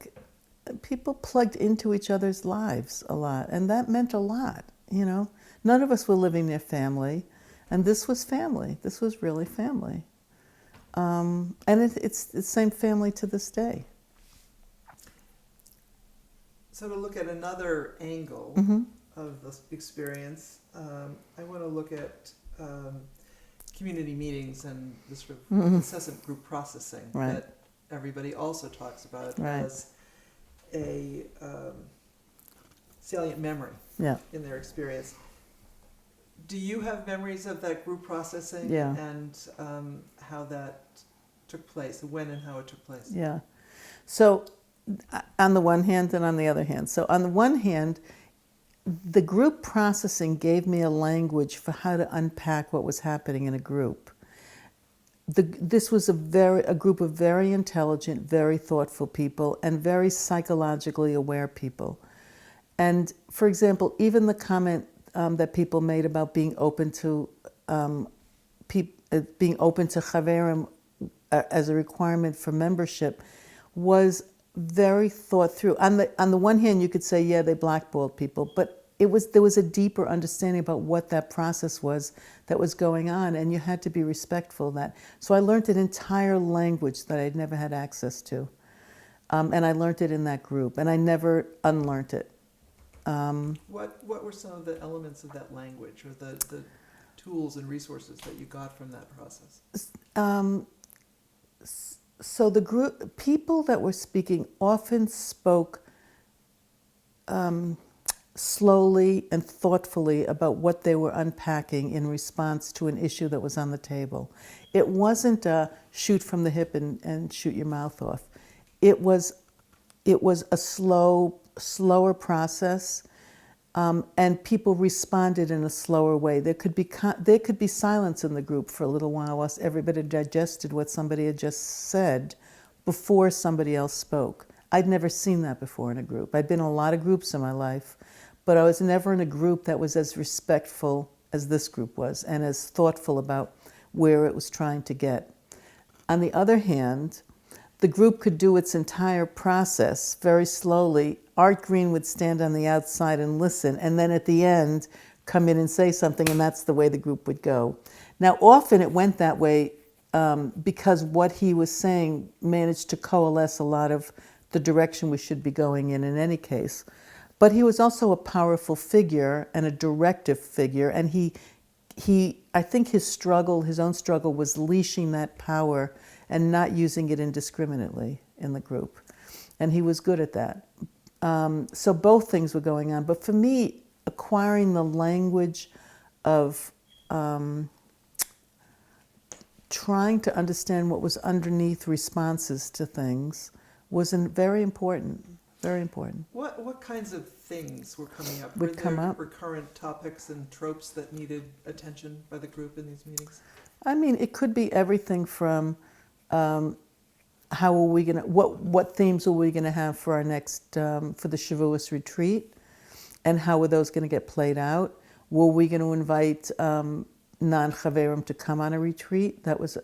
plugged into each other's lives a lot, and that meant a lot. None of us were living near family, and this was family. This was really family, and it's the same family to this day. So to look at another angle of this experience, I want to look at community meetings and the sort of incessant group processing that everybody also talks about as a salient memory in their experience. Do you have memories of that group processing and how that took place, when and how it took place? Yeah. So on the one hand and on the other hand. So on the one hand, the group processing gave me a language for how to unpack what was happening in a group. This was a group of very intelligent, very thoughtful people and very psychologically aware people. And for example, even the comment that people made about being open to chaverim as a requirement for membership was very thought through. On the one hand, you could say, yeah, they blackballed people, but there was a deeper understanding about what that process was that was going on, and you had to be respectful of that. So I learned an entire language that I'd never had access to, and I learned it in that group, and I never unlearned it. What were some of the elements of that language, or the tools and resources that you got from that process? So the group people that were speaking often spoke slowly and thoughtfully about what they were unpacking in response to an issue that was on the table. It wasn't a shoot from the hip and shoot your mouth off. It was a slower process, and people responded in a slower way. There could be silence in the group for a little while whilst everybody digested what somebody had just said before somebody else spoke. I'd never seen that before in a group. I'd been in a lot of groups in my life, but I was never in a group that was as respectful as this group was and as thoughtful about where it was trying to get. On the other hand, the group could do its entire process very slowly. Art Green would stand on the outside and listen, and then at the end come in and say something, and that's the way the group would go. Now, often it went that way because what he was saying managed to coalesce a lot of the direction we should be going in any case. But he was also a powerful figure and a directive figure, and I think his own struggle was leashing that power and not using it indiscriminately in the group. And he was good at that. So both things were going on. But for me, acquiring the language of trying to understand what was underneath responses to things was very important. Very important. What kinds of things were coming up? Would come up. Recurrent topics and tropes that needed attention by the group in these meetings? I mean, it could be everything from what themes are we gonna have for our next for the Shavuos retreat, and how are those gonna get played out? Were we gonna invite non-chaverim to come on a retreat? That was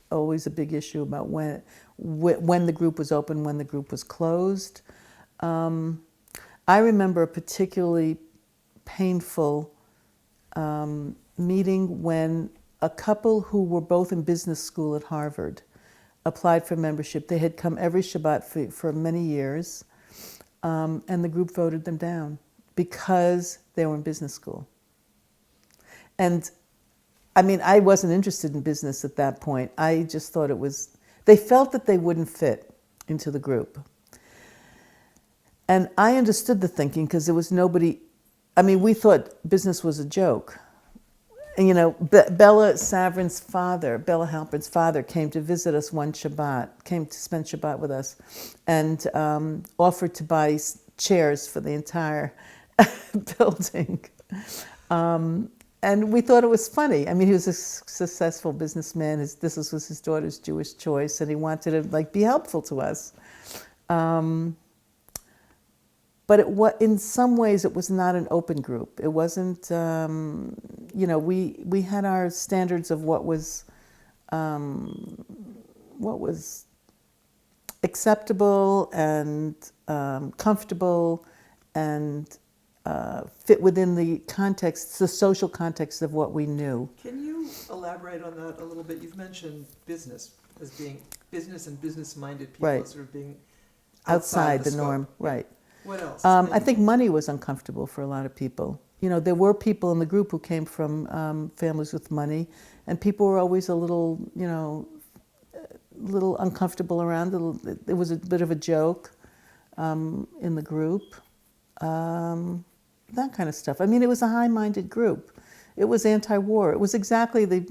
always a big issue about when the group was open, when the group was closed. I remember a particularly painful meeting when a couple who were both in business school at Harvard applied for membership. They had come every Shabbat for many years, and the group voted them down because they were in business school. And I mean, I wasn't interested in business at that point. I just thought they felt that they wouldn't fit into the group. And I understood the thinking because there was nobody, I mean, we thought business was a joke. And, you know, Bella Halpern's father came to visit us one Shabbat, came to spend Shabbat with us, and offered to buy chairs for the entire building. And we thought it was funny. I mean, he was a successful businessman. This was his daughter's Jewish choice, and he wanted to be helpful to us. But in some ways, it was not an open group. It wasn't, we had our standards of what was acceptable and comfortable and fit within the social context of what we knew. Can you elaborate on that a little bit? You've mentioned business as being business and business-minded people Right. sort of being Outside the scope. norm, right. What else? I think money was uncomfortable for a lot of people. You know, there were people in the group who came from families with money, and people were always a little uncomfortable around. It was a bit of a joke in the group. That kind of stuff. I mean, it was a high-minded group. It was anti-war. It was exactly the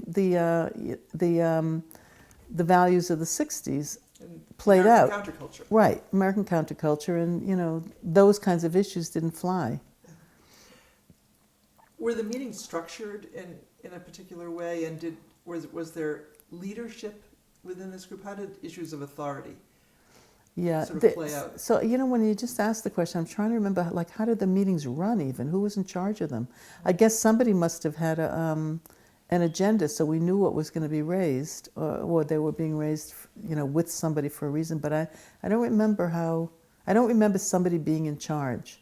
values of the '60s played out. American counterculture. Right, American counterculture, and those kinds of issues didn't fly. Were the meetings structured in a particular way, and was there leadership within this group? How did issues of authority sort of play out? So, when you just asked the question, I'm trying to remember, how did the meetings run even? Who was in charge of them? I guess somebody must have had an agenda, so we knew what was going to be raised, or they were being raised, with somebody for a reason. But I don't remember somebody being in charge.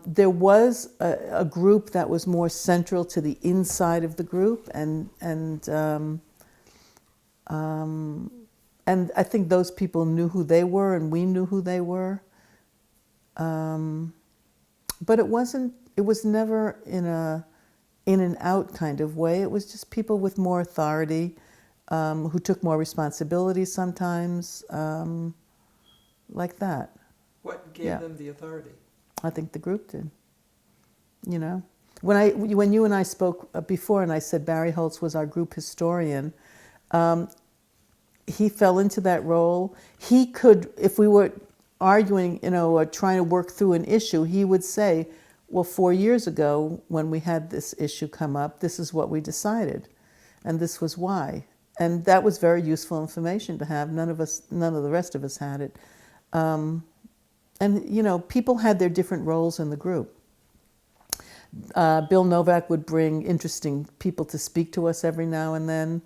There was a group that was more central to the inside of the group, and I think those people knew who they were, and we knew who they were. But it was never in and out kind of way. It was just people with more authority, who took more responsibility sometimes, like that. What gave them the authority? I think the group did. When you and I spoke before, and I said Barry Holtz was our group historian, he fell into that role. He could, if we were arguing, or trying to work through an issue, he would say, well, 4 years ago, when we had this issue come up, this is what we decided, and this was why. And that was very useful information to have. None of the rest of us had it. And people had their different roles in the group. Bill Novak would bring interesting people to speak to us every now and then.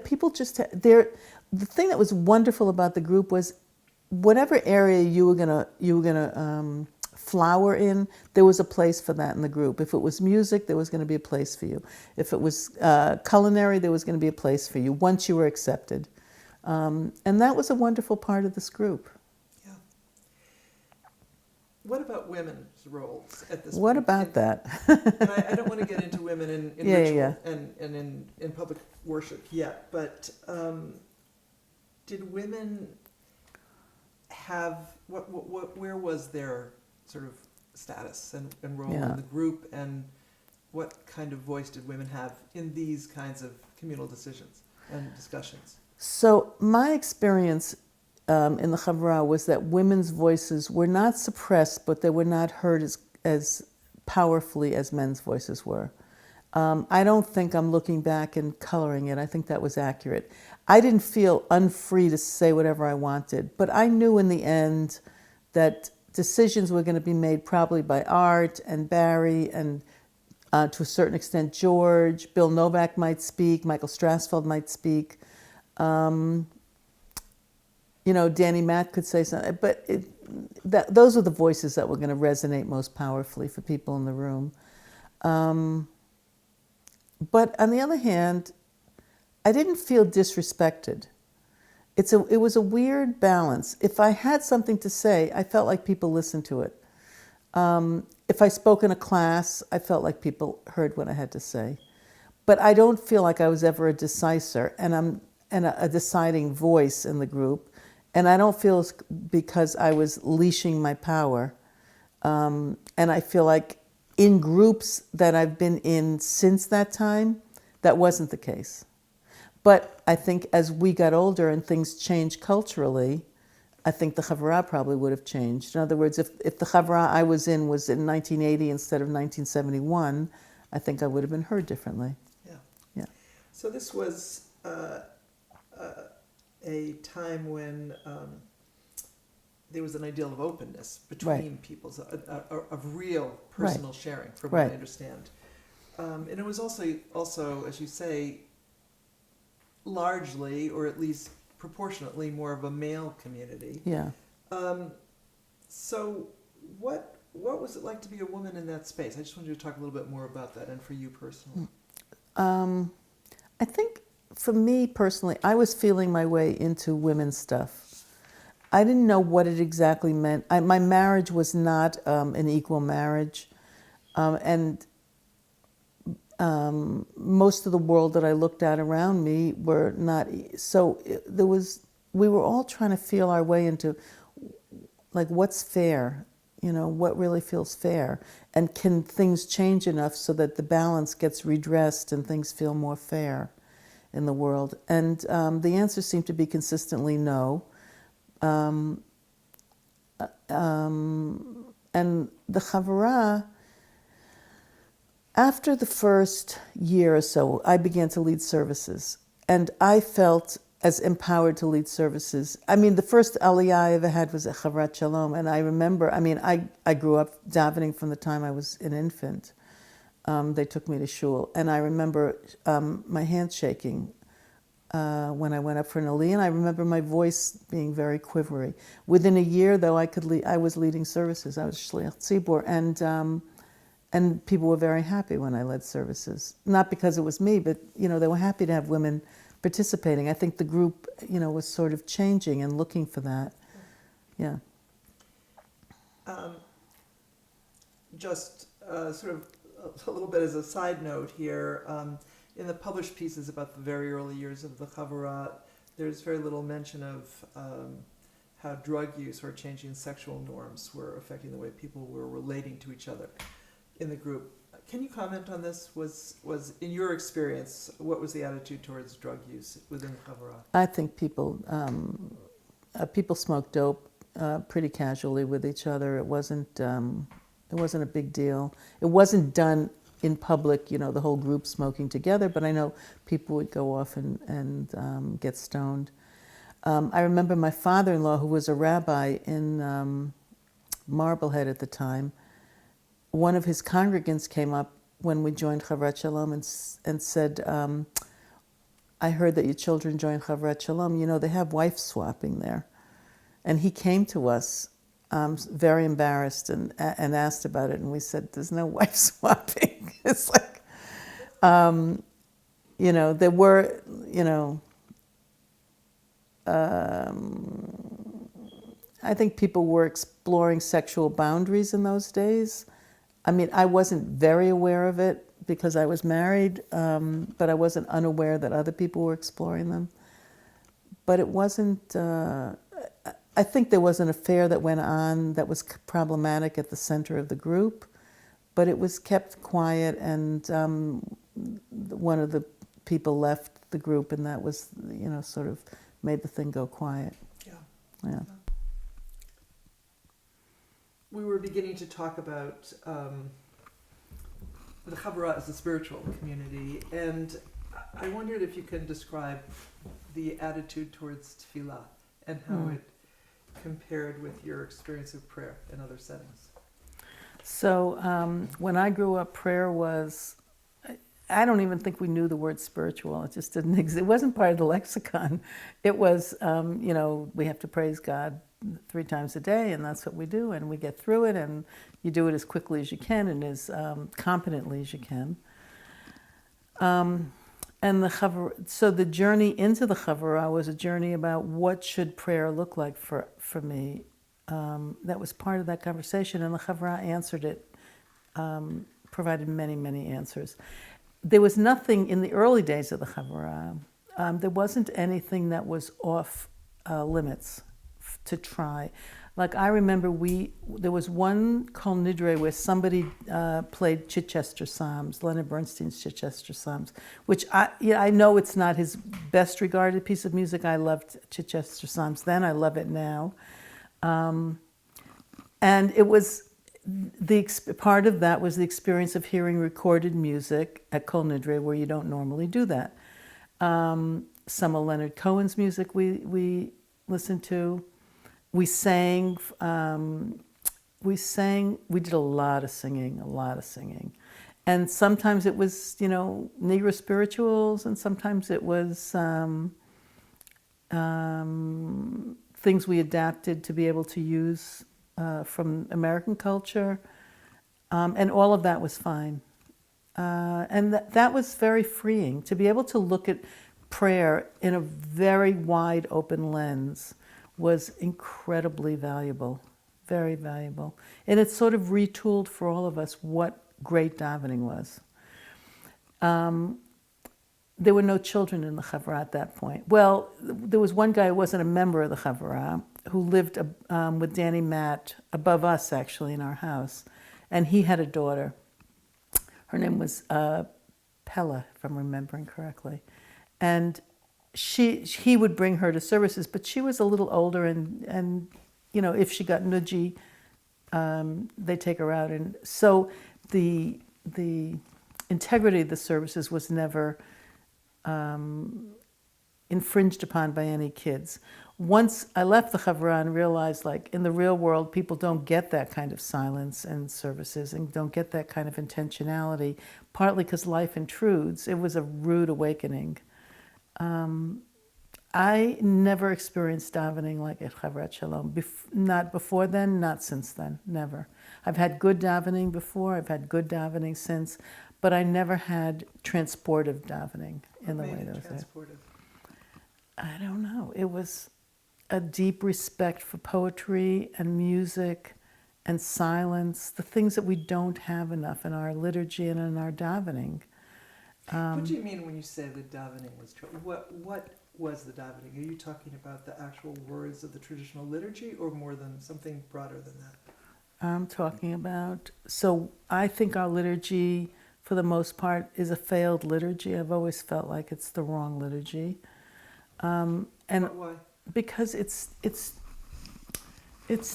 People just the thing that was wonderful about the group was whatever area you were gonna flower in, there was a place for that in the group. If it was music, there was going to be a place for you. If it was culinary, there was going to be a place for you once you were accepted. And that was a wonderful part of this group. Yeah. What about women's roles at this What point? about that? And I don't want to get into women in ritual and in public worship yet, but did women have, where was their sort of status and role in the group, and what kind of voice did women have in these kinds of communal decisions and discussions? So my experience in the Havurat was that women's voices were not suppressed, but they were not heard as powerfully as men's voices were. I don't think I'm looking back and coloring it. I think that was accurate. I didn't feel unfree to say whatever I wanted, but I knew in the end that decisions were going to be made probably by Art and Barry and to a certain extent George. Bill Novak might speak, Michael Strassfeld might speak. Danny Matt could say something, but those are the voices that were going to resonate most powerfully for people in the room. But on the other hand, I didn't feel disrespected. It was a weird balance. If I had something to say, I felt like people listened to it. If I spoke in a class, I felt like people heard what I had to say. But I don't feel like I was ever a decisor and a deciding voice in the group. And I don't feel it's because I was leashing my power. And I feel like in groups that I've been in since that time, that wasn't the case. But I think as we got older and things changed culturally, I think the Havurat probably would have changed. In other words, if the Havurat I was in 1980 instead of 1971, I think I would have been heard differently. Yeah. So this was a time when there was an ideal of openness between peoples, of real personal sharing, from what I understand. And it was also, as you say, largely, or at least proportionately, more of a male community. Yeah. So what was it like to be a woman in that space? I just wanted you to talk a little bit more about that, and for you personally. I think for me personally, I was feeling my way into women's stuff. I didn't know what it exactly meant. My marriage was not an equal marriage, and most of the world that I looked at around me were not. So we were all trying to feel our way into, like, what's fair, what really feels fair, and can things change enough so that the balance gets redressed and things feel more fair in the world. And the answer seemed to be consistently no. And the Havurat, after the first year or so, I began to lead services. And I felt as empowered to lead services. I mean, the first aliyah I ever had was at Havurat Shalom. And I remember, I grew up davening from the time I was an infant. They took me to shul. And I remember my hands shaking when I went up for an aliyah. And I remember my voice being very quivery. Within a year, though, I was leading services. I was shliach tzibur. And people were very happy when I led services. Not because it was me, but, they were happy to have women participating. I think the group, was sort of changing and looking for that. Yeah. Just sort of a little bit as a side note here, in the published pieces about the very early years of the Havurat, there's very little mention of how drug use or changing sexual norms were affecting the way people were relating to each other in the group. Can you comment on this? Was in your experience, what was the attitude towards drug use within the Havurat? I think people smoked dope pretty casually with each other. It wasn't a big deal. It wasn't done in public, the whole group smoking together, but I know people would go off and get stoned. I remember my father-in-law, who was a rabbi in Marblehead at the time. One of his congregants came up when we joined Havurat Shalom and said, I heard that your children joined Havurat Shalom. They have wife swapping there. And he came to us very embarrassed and asked about it. And we said, there's no wife swapping. It's like, there were, I think people were exploring sexual boundaries in those days. I wasn't very aware of it because I was married, but I wasn't unaware that other people were exploring them. But it wasn't, I think there was an affair that went on that was problematic at the center of the group, but it was kept quiet, and one of the people left the group, and that was, sort of made the thing go quiet. Yeah. We were beginning to talk about the Havurat as a spiritual community, and I wondered if you can describe the attitude towards tefillah and how it compared with your experience of prayer in other settings. So when I grew up, prayer was, I don't even think we knew the word spiritual. It just didn't exist. It wasn't part of the lexicon. It was, we have to praise God 3 times a day, and that's what we do, and we get through it, and you do it as quickly as you can and as competently as you can. So the journey into the Havurat was a journey about what should prayer look like for me. That was part of that conversation, and the Havurat answered it, provided many, many answers. There was nothing in the early days of the Havurat. There wasn't anything that was off limits to try. Like I remember there was one Kol Nidre where somebody played Chichester Psalms, Leonard Bernstein's Chichester Psalms, which I know it's not his best regarded piece of music. I loved Chichester Psalms then, I love it now. And it was, part of that was the experience of hearing recorded music at Kol Nidre where you don't normally do that. Some of Leonard Cohen's music we listened to. We sang, we did a lot of singing. And sometimes it was, Negro spirituals, and sometimes it was things we adapted to be able to use from American culture. And all of that was fine. And that was very freeing, to be able to look at prayer in a very wide open lens was incredibly valuable, very valuable. And it sort of retooled for all of us what great davening was. There were no children in the Havurat at that point. Well, there was one guy who wasn't a member of the Havurat who lived with Danny Matt above us, actually, in our house. And he had a daughter. Her name was Pella, if I'm remembering correctly. And he would bring her to services, but she was a little older, and if she got nudgy, they'd take her out. And so the integrity of the services was never infringed upon by any kids. Once I left the Havurat and realized, like, in the real world, people don't get that kind of silence in services and don't get that kind of intentionality, partly because life intrudes. It was a rude awakening. I never experienced davening like at Havurat Shalom. Not before then, not since then, never. I've had good davening before, I've had good davening since, but I never had transportive davening in the way that was there. I don't know. It was a deep respect for poetry and music and silence, the things that we don't have enough in our liturgy and in our davening. What do you mean when you say the davening was what was the davening? Are you talking about the actual words of the traditional liturgy, or more than something broader than that? I'm talking about, so I think our liturgy, for the most part, is a failed liturgy. I've always felt like it's the wrong liturgy. And why? Because it's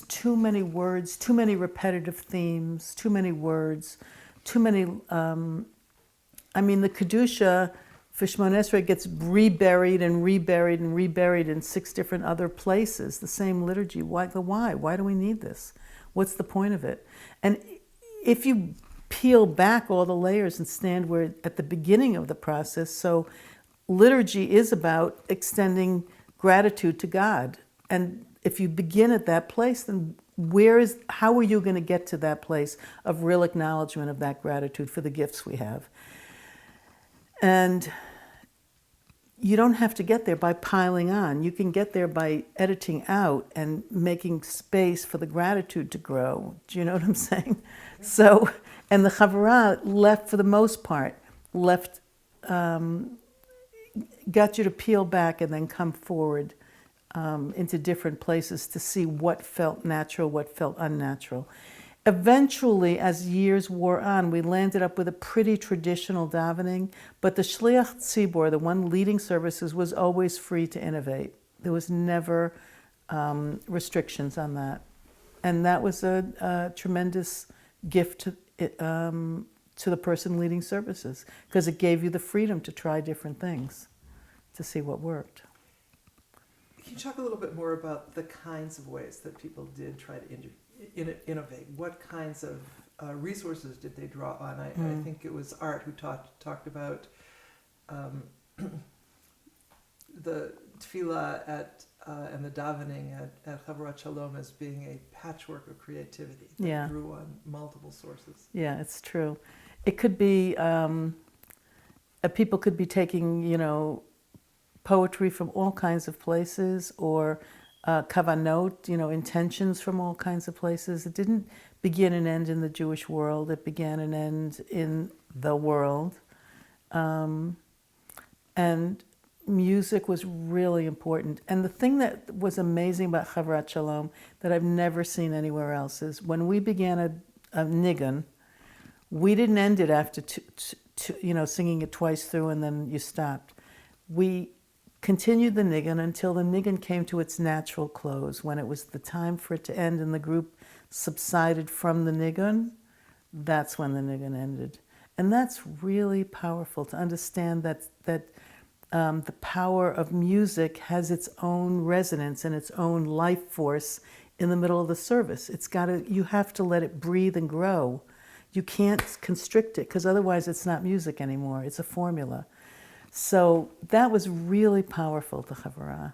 too many words, too many repetitive themes, too many words, too many. The Kedusha for Shemona Esrei gets reburied and reburied and reburied in 6 different other places. The same liturgy. Why? Why do we need this? What's the point of it? And if you peel back all the layers and stand where at the beginning of the process, so liturgy is about extending gratitude to God. And if you begin at that place, then how are you going to get to that place of real acknowledgement of that gratitude for the gifts we have? And you don't have to get there by piling on. You can get there by editing out and making space for the gratitude to grow. Do you know what I'm saying? So, and the Havurat left, for the most part, got you to peel back and then come forward into different places to see what felt natural, what felt unnatural. Eventually, as years wore on, we landed up with a pretty traditional davening, but the Shliach Tzibor, the one leading services, was always free to innovate. There was never restrictions on that. And that was a tremendous gift to the person leading services, because it gave you the freedom to try different things, to see what worked. Can you talk a little bit more about the kinds of ways that people did try to innovate? What kinds of resources did they draw on? I think it was Art who talked about the tefillah and the davening at Havurat Shalom as being a patchwork of creativity that drew on multiple sources. Yeah, it's true. It could be, people could be taking, poetry from all kinds of places, or kavanot, intentions from all kinds of places. It didn't begin and end in the Jewish world. It began and end in the world. And music was really important. And the thing that was amazing about Havurat Shalom that I've never seen anywhere else is when we began a nigun, we didn't end it after singing it twice through and then you stopped. We continued the nigun until the nigun came to its natural close. When it was the time for it to end and the group subsided from the nigun, that's when the nigun ended. And that's really powerful to understand that the power of music has its own resonance and its own life force in the middle of the service. You have to let it breathe and grow. You can't constrict it because otherwise it's not music anymore. It's a formula. So that was really powerful to Havurat.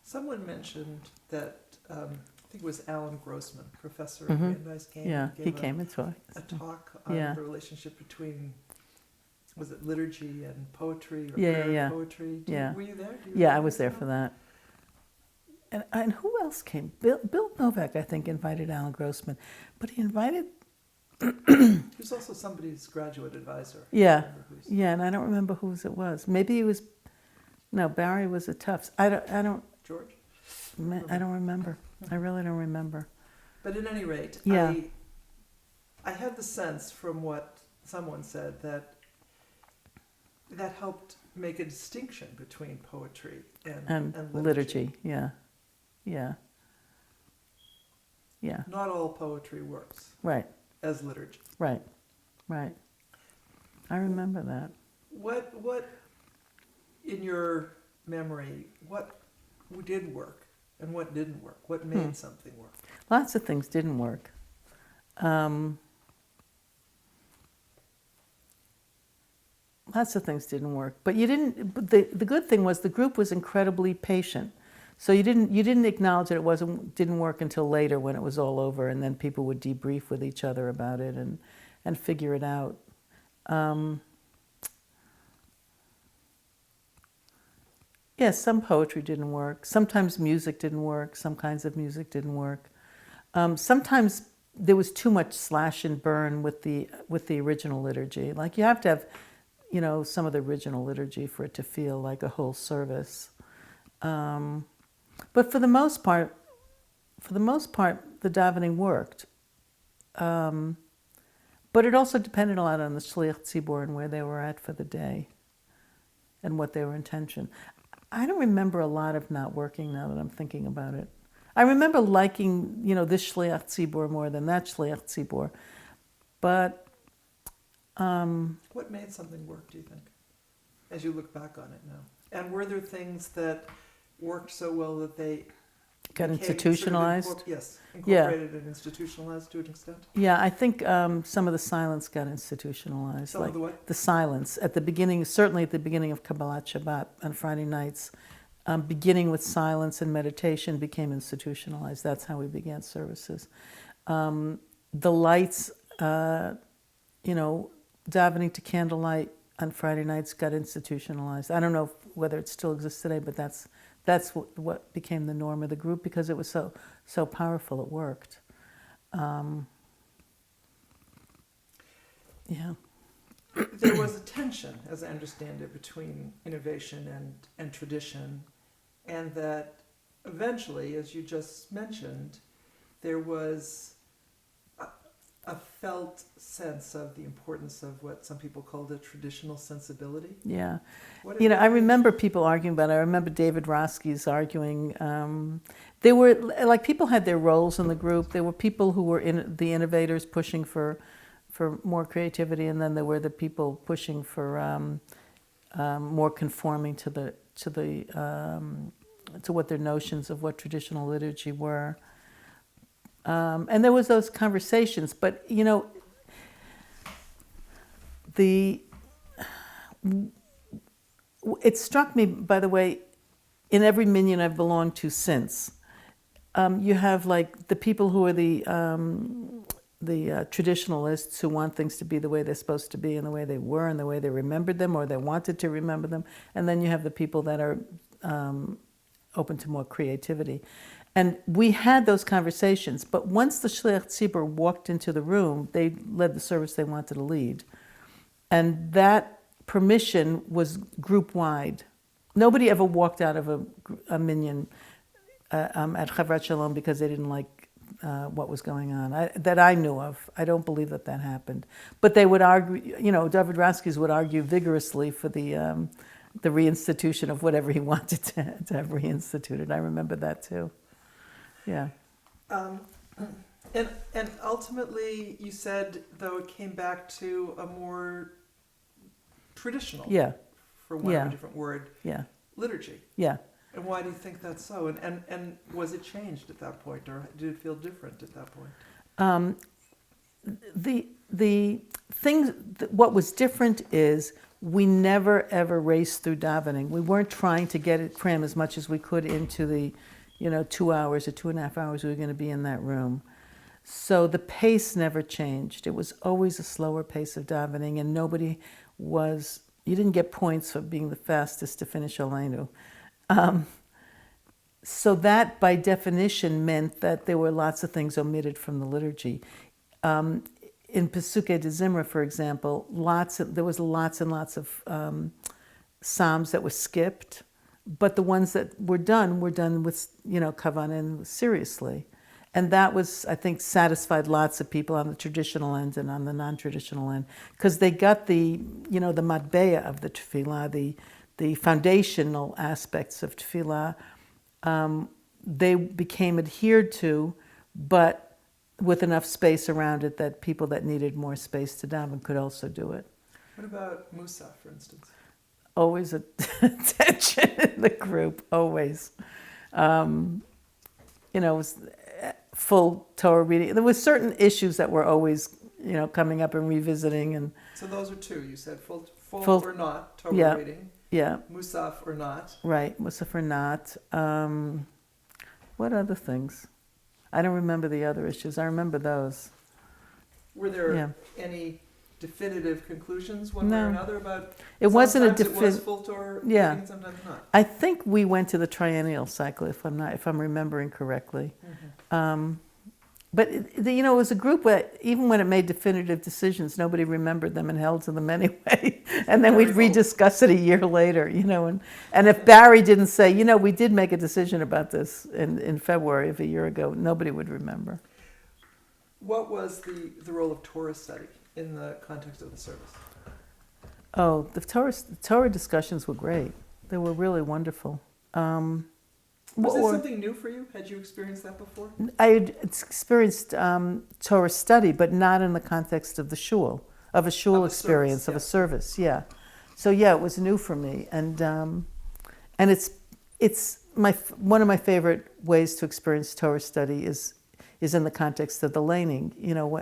Someone mentioned that, I think it was Alan Grossman, professor at Brandeis, came and gave he came and taught a talk on the relationship between, was it liturgy and poetry, or prayer poetry? Were you there? I was there for that. And who else came? Bill Novak, I think, invited Alan Grossman, but he invited. He was also somebody's graduate advisor. Yeah, and I don't remember whose it was. Maybe it was. No, Barry was a Tufts. I don't. George. I don't remember. I really don't remember. But at any rate, I had the sense from what someone said that helped make a distinction between poetry and liturgy. Yeah. Not all poetry works. Right. As liturgy. Right. I remember that. What in your memory, what did work and what didn't work? What made something work? Lots of things didn't work. Lots of things didn't work, but you didn't. But the good thing was the group was incredibly patient. So you didn't acknowledge that it didn't work until later when it was all over, and then people would debrief with each other about it and figure it out. Yes, some poetry didn't work. Sometimes music didn't work. Some kinds of music didn't work. Sometimes there was too much slash and burn with the original liturgy. Like you have to have, some of the original liturgy for it to feel like a whole service. But for the most part, the davening worked. But it also depended a lot on the shliach tzibur and where they were at for the day, and what their intention. I don't remember a lot of not working now that I'm thinking about it. I remember liking, this shliach tzibur more than that shliach tzibur. But what made something work, do you think, as you look back on it now? And were there things that worked so well that they got institutionalized? Incorporated and institutionalized to an extent? Yeah, I think some of the silence got institutionalized. Some of the what? The silence at the beginning, certainly at the beginning of Kabbalat Shabbat on Friday nights, beginning with silence and meditation became institutionalized. That's how we began services. The lights, davening to candlelight on Friday nights got institutionalized. I don't know whether it still exists today, but that's what became the norm of the group because it was so powerful. It worked. There was a tension, as I understand it, between innovation and tradition, and that eventually, as you just mentioned, there was a felt sense of the importance of what some people called a traditional sensibility. Yeah. I remember people arguing about it. I remember David Roski's arguing. They were, people had their roles in the group. There were people who were the innovators pushing for more creativity, and then there were the people pushing for more conforming to what their notions of what traditional liturgy were. And there was those conversations, but it struck me, by the way, in every minyan I've belonged to since, you have like the people who are the traditionalists who want things to be the way they're supposed to be and the way they were and the way they remembered them or they wanted to remember them. And then you have the people that are open to more creativity. And we had those conversations, but once the Shliach Tzibur walked into the room, they led the service they wanted to lead. And that permission was group-wide. Nobody ever walked out of a minyan at Havurat Shalom because they didn't like what was going on, that I knew of. I don't believe that happened. But they would argue, David Raskis would argue vigorously for the reinstitution of whatever he wanted to have reinstituted. I remember that too. Yeah. And ultimately, you said, though, it came back to a more traditional, for want of a different word, liturgy. Yeah. And why do you think that's so? And was it changed at that point, or did it feel different at that point? The things, what was different is we never ever raced through davening. We weren't trying to cram as much as we could into the 2 hours or 2.5 hours we were going to be in that room. So the pace never changed. It was always a slower pace of davening, and you didn't get points for being the fastest to finish Aleinu. So that, by definition, meant that there were lots of things omitted from the liturgy. In Pesukei de Zimra, for example, there was lots and lots of psalms that were skipped, but the ones that were done with kavanah and seriously. And that was, I think, satisfied lots of people on the traditional end and on the non-traditional end, because they got the matbeya of the tefillah, the foundational aspects of tefillah. They became adhered to, but with enough space around it that people that needed more space to daven could also do it. What about Musaf, for instance? Always a tension in the group, always. It was full Torah reading. There were certain issues that were always, coming up and revisiting. And so those are two. You said full or not Torah reading. Yeah. Musaf or not. Right, Musaf or not. What other things? I don't remember the other issues. I remember those. Were there any definitive conclusions one way or another about? It wasn't a definitive. It was full Torah reading, sometimes not. I think we went to the triennial cycle, if I'm remembering correctly. Mm-hmm. But it was a group where even when it made definitive decisions, nobody remembered them and held to them anyway. And then we'd rediscuss it a year later, And if Barry didn't say, we did make a decision about this in February of a year ago, nobody would remember. What was the role of Torah study in the context of the service? Oh, the Torah discussions were great. They were really wonderful. Was this something new for you? Had you experienced that before? I had experienced Torah study, but not in the context of the shul, of a shul experience, service, of a service. Yeah, so it was new for me, and it's one of my favorite ways to experience Torah study is in the context of the laning.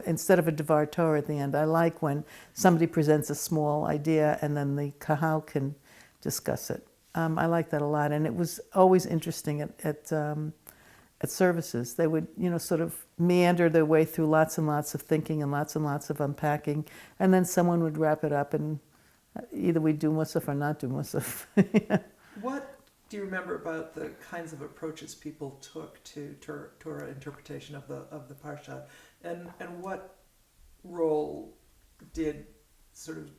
Instead of a Devar Torah at the end, I like when somebody presents a small idea and then the kahal can discuss it. I like that a lot, and it was always interesting at services. They would, sort of meander their way through lots and lots of thinking and lots of unpacking, and then someone would wrap it up, and either we'd do musaf or not do musaf. What do you remember about the kinds of approaches people took to Torah interpretation of the parsha, and what role did sort of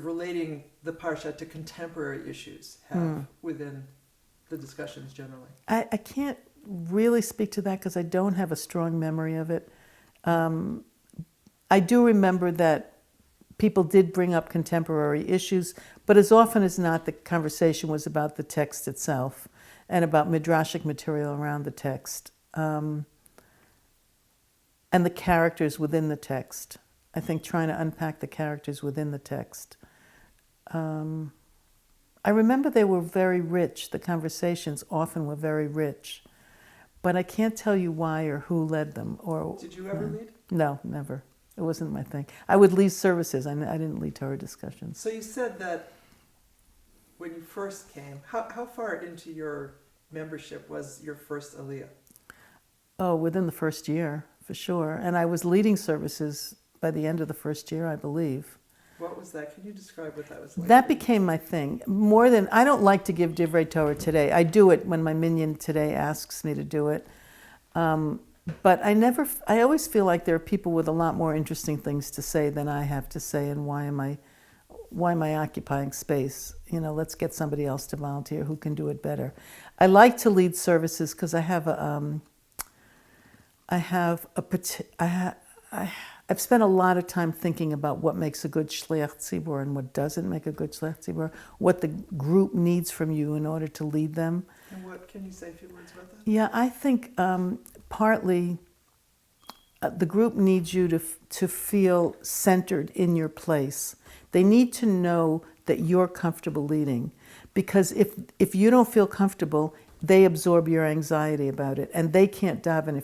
relating the parsha to contemporary issues have within the discussions generally? I can't really speak to that because I don't have a strong memory of it. I do remember that people did bring up contemporary issues, but as often as not, the conversation was about the text itself and about midrashic material around the text and the characters within the text. I think trying to unpack the characters within the text. I remember they were very rich. The conversations often were very rich. but I can't tell you why or who led them. Or Did you ever lead? No, never. It wasn't my thing. I would lead services. I didn't lead Torah discussions. So you said that when you first came, how far into your membership was your first aliyah? Oh, within the first year, for sure. And I was leading services by the end of the first year, I believe. What was that? Can you describe what that was like? That became my thing. More than, I don't like to give Divrei Torah today. I do it when my minion today asks me to do it. But I always feel like there are people with a lot more interesting things to say than I have to say, and why am I occupying space? You know, let's get somebody else to volunteer who can do it better. I like to lead services because I've spent a lot of time thinking about what makes a good shliach tzibur and what doesn't make a good shliach tzibur, what the group needs from you in order to lead them. And what can you say a few words about that? Yeah, I think partly the group needs you to feel centered in your place. They need to know that you're comfortable leading, because if you don't feel comfortable, they absorb your anxiety about it, and they can't daven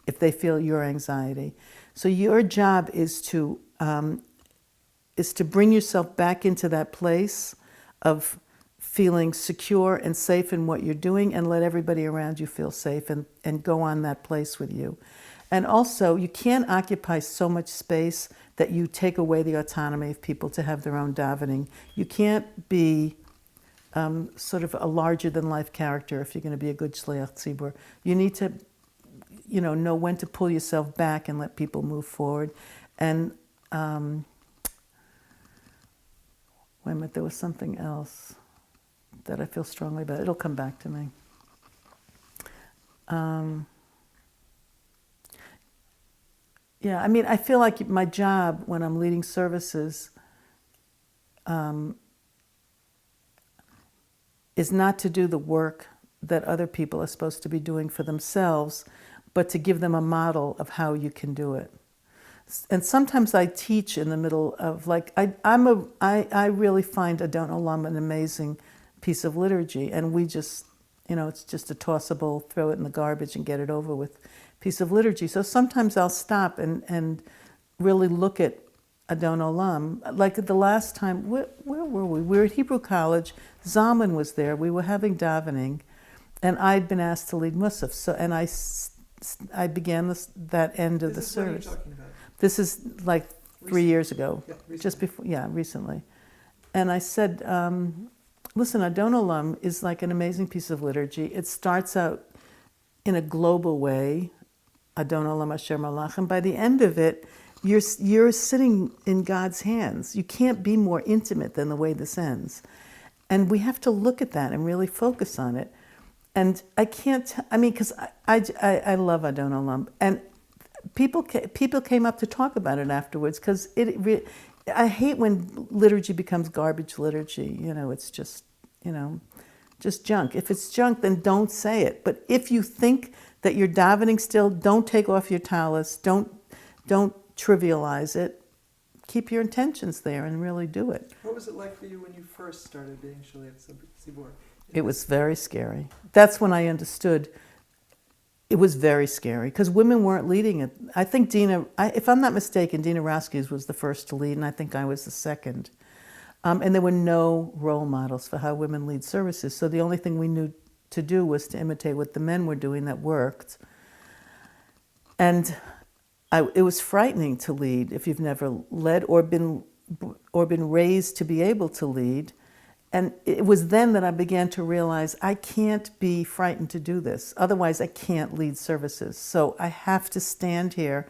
if they feel your anxiety. So your job is to bring yourself back into that place of feeling secure and safe in what you're doing, and let everybody around you feel safe and go on that place with you. And also, you can't occupy so much space that you take away the autonomy of people to have their own davening. You can't be sort of a larger-than-life character if you're going to be a good shliach tzibur. You need to, know when to pull yourself back and let people move forward. And wait a minute, there was something else that I feel strongly about. It'll come back to me. Yeah, I mean, I feel like my job when I'm leading services is not to do the work that other people are supposed to be doing for themselves, but to give them a model of how you can do it. And sometimes I teach in the middle of, like, I really find Adon Olam an amazing piece of liturgy, and we just, it's just a tossable, throw it in the garbage and get it over with piece of liturgy. So sometimes I'll stop and really look at Adon Olam. Like the last time, where were we? We were at Hebrew College. Zalman was there. We were having davening, and I'd been asked to lead Musaf. So, and I began that end of the service. What are you talking about? This is like 3 years ago, recently. just before, recently. And I said, listen, Adon Olam is like an amazing piece of liturgy. It starts out in a global way, Adon Olam Asher Malach, and by the end of it, you're sitting in God's hands. You can't be more intimate than the way this ends. And we have to look at that and really focus on it. And I can't, because I love Adon Olam. And people came up to talk about it afterwards, because I hate when liturgy becomes garbage liturgy. It's just, just junk. If it's junk, then don't say it. But if you think that you're davening still, don't take off your talis. Don't trivialize it. Keep your intentions there and really do it. What was it like for you when you first started being Shliach Tzibur? It was very scary. That's when I understood. It was very scary because women weren't leading it. I think if I'm not mistaken, Dina Raskes was the first to lead, and I think I was the second. And there were no role models for how women lead services. So the only thing we knew to do was to imitate what the men were doing that worked. And it was frightening to lead if you've never led or been raised to be able to lead. And it was then that I began to realize I can't be frightened to do this. Otherwise, I can't lead services. So I have to stand here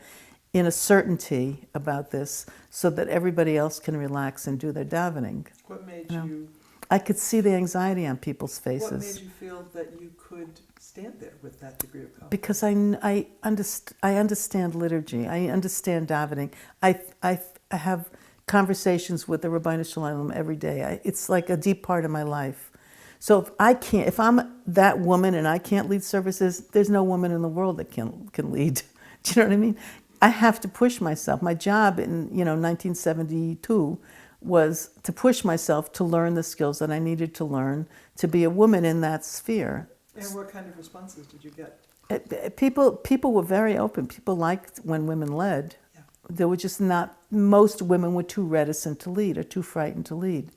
in a certainty about this so that everybody else can relax and do their davening. What made you... I could see the anxiety on people's faces. What made you feel that you could stand there with that degree of confidence? Because I understand liturgy. I understand davening. I have conversations with the Rabbeinu Shalom every day. It's like a deep part of my life. So if I'm that woman and I can't lead services, there's no woman in the world that can lead. Do you know what I mean? I have to push myself. My job in 1972 was to push myself to learn the skills that I needed to learn to be a woman in that sphere. And what kind of responses did you get? People were very open. People liked when women led. Yeah. There were just not, most women were too reticent to lead or too frightened to lead.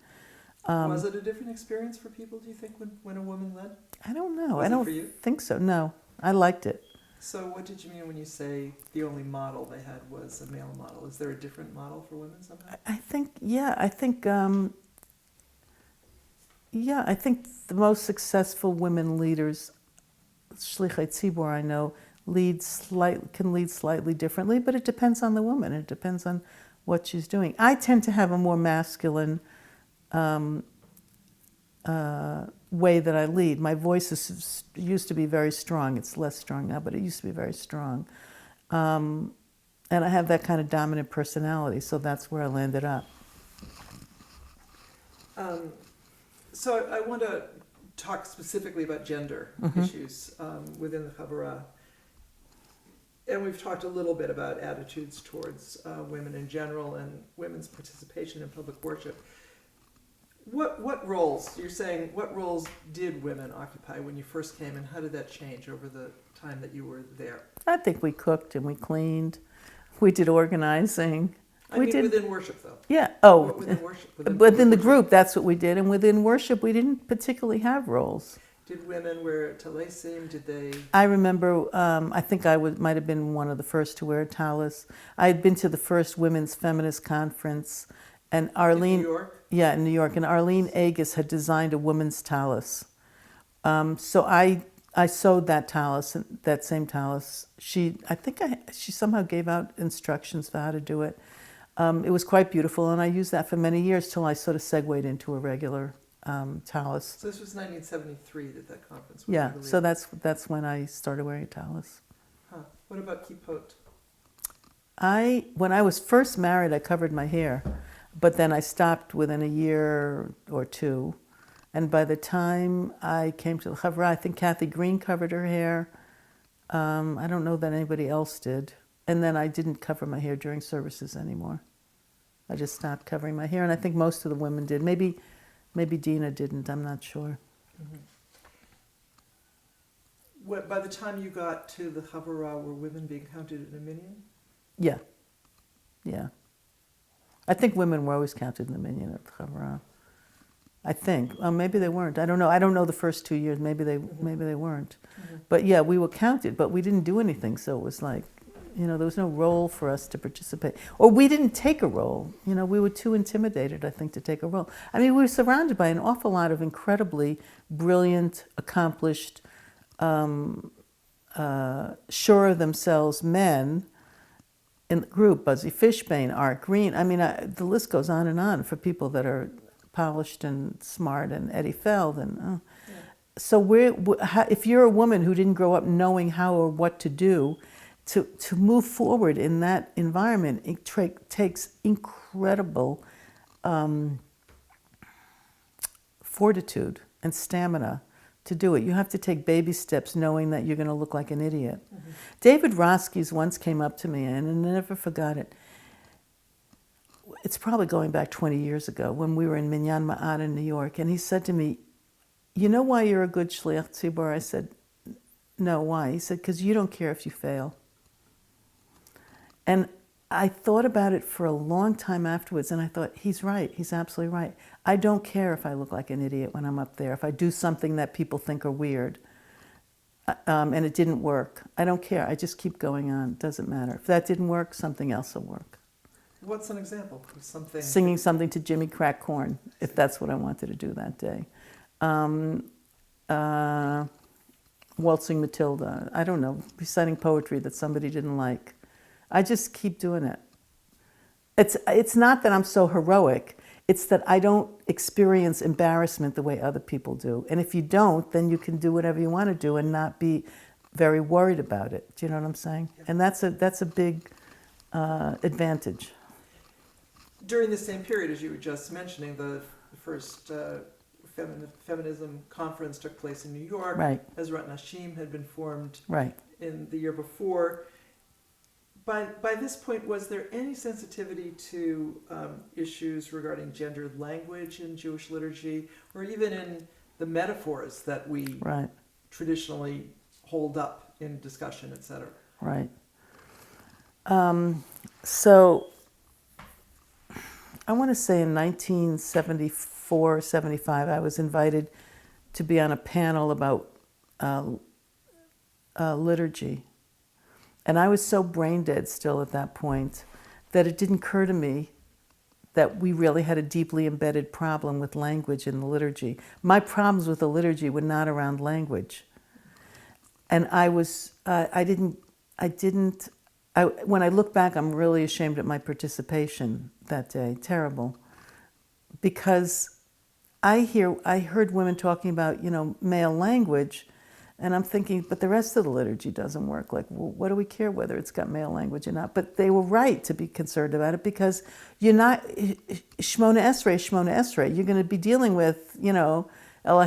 Was it a different experience for people, do you think, when a woman led? I don't know. Was I it don't for you? think so. No, I liked it. So what did you mean when you say the only model they had was a male model? Is there a different model for women somehow? I think, I think the most successful women leaders, Shlichei Tzibor, I know, can lead slightly differently, but it depends on the woman. It depends on what she's doing. I tend to have a more masculine way that I lead. My voice used to be very strong. It's less strong now, but it used to be very strong. And I have that kind of dominant personality, so that's where I landed up. So I want to talk specifically about gender issues within the Havurat. And we've talked a little bit about attitudes towards women in general and women's participation in public worship. What roles, you're saying, what roles did women occupy when you first came, and how did that change over the time that you were there? I think we cooked and we cleaned. We did organizing. Within worship, though. Yeah. Within worship. Within the group, that's what we did. And within worship, we didn't particularly have roles. Did women wear talesim? Did they? I remember, I think I might have been one of the first to wear a tallis. I had been to the first women's feminist conference. And Arlene, in New York? Yeah, in New York. And Arlene Agus had designed a women's tallis. So I sewed that tallis, that same tallis. She somehow gave out instructions for how to do it. It was quite beautiful, and I used that for many years till I sort of segued into a regular tallis. So this was 1973 that conference was, Yeah, so that's when I started wearing a tallis. Huh. What about kippot? When I was first married, I covered my hair, but then I stopped within a year or two. And by the time I came to the Havurat, I think Kathy Green covered her hair. I don't know that anybody else did. And then I didn't cover my hair during services anymore. I just stopped covering my hair, and I think most of the women did. Maybe Dina didn't, I'm not sure. Mm-hmm. By the time you got to the Havurat, were women being counted in a minyan? Yeah. I think women were always counted in the minyan at the Havurat. I think. Maybe they weren't. I don't know. I don't know the first 2 years. Maybe they weren't. Mm-hmm. But yeah, we were counted, but we didn't do anything. So it was like, there was no role for us to participate. Or we didn't take a role. We were too intimidated, I think, to take a role. I mean, we were surrounded by an awful lot of incredibly brilliant, accomplished, sure of themselves men in the group. Buzzy Fishbane, Art Green. I mean, the list goes on for people that are polished and smart, and Eddie Feld. And so if you're a woman who didn't grow up knowing how or what to do, to move forward in that environment, it takes incredible fortitude and stamina to do it. You have to take baby steps knowing that you're going to look like an idiot. Mm-hmm. David Roskies once came up to me, and I never forgot it. It's probably going back 20 years ago when we were in Minyan Ma'at in New York, and he said to me, "You know why you're a good Shliach Tzibor?" I said, "No, why?" He said, "Because you don't care if you fail." And I thought about it for a long time afterwards, and I thought, he's right. He's absolutely right. I don't care if I look like an idiot when I'm up there, if I do something that people think are weird, and it didn't work. I don't care. I just keep going on. It doesn't matter. If that didn't work, something else will work. What's an example of something? Singing something to Jimmy Crack Corn, if that's what I wanted to do that day. Waltzing Matilda. I don't know. Reciting poetry that somebody didn't like. I just keep doing it. It's not that I'm so heroic. It's that I don't experience embarrassment the way other people do. And if you don't, then you can do whatever you want to do and not be very worried about it. Do you know what I'm saying? Yeah. And that's a big advantage. During the same period, as you were just mentioning, the first feminism conference took place in New York. Right. Havurat Nashim had been formed in the year before. By this point, was there any sensitivity to issues regarding gendered language in Jewish liturgy, or even in the metaphors that we traditionally hold up in discussion, etc. Right. So I want to say in 1974, 75, I was invited to be on a panel about liturgy. And I was so brain dead still at that point that it didn't occur to me that we really had a deeply embedded problem with language in the liturgy. My problems with the liturgy were not around language. And when I look back, I'm really ashamed at my participation that day, terrible. Because I heard women talking about, male language, and I'm thinking, but the rest of the liturgy doesn't work. Like, well, what do we care whether it's got male language or not? But they were right to be concerned about it because you're not, Shmona Esrei, you're going to be dealing with, Elohe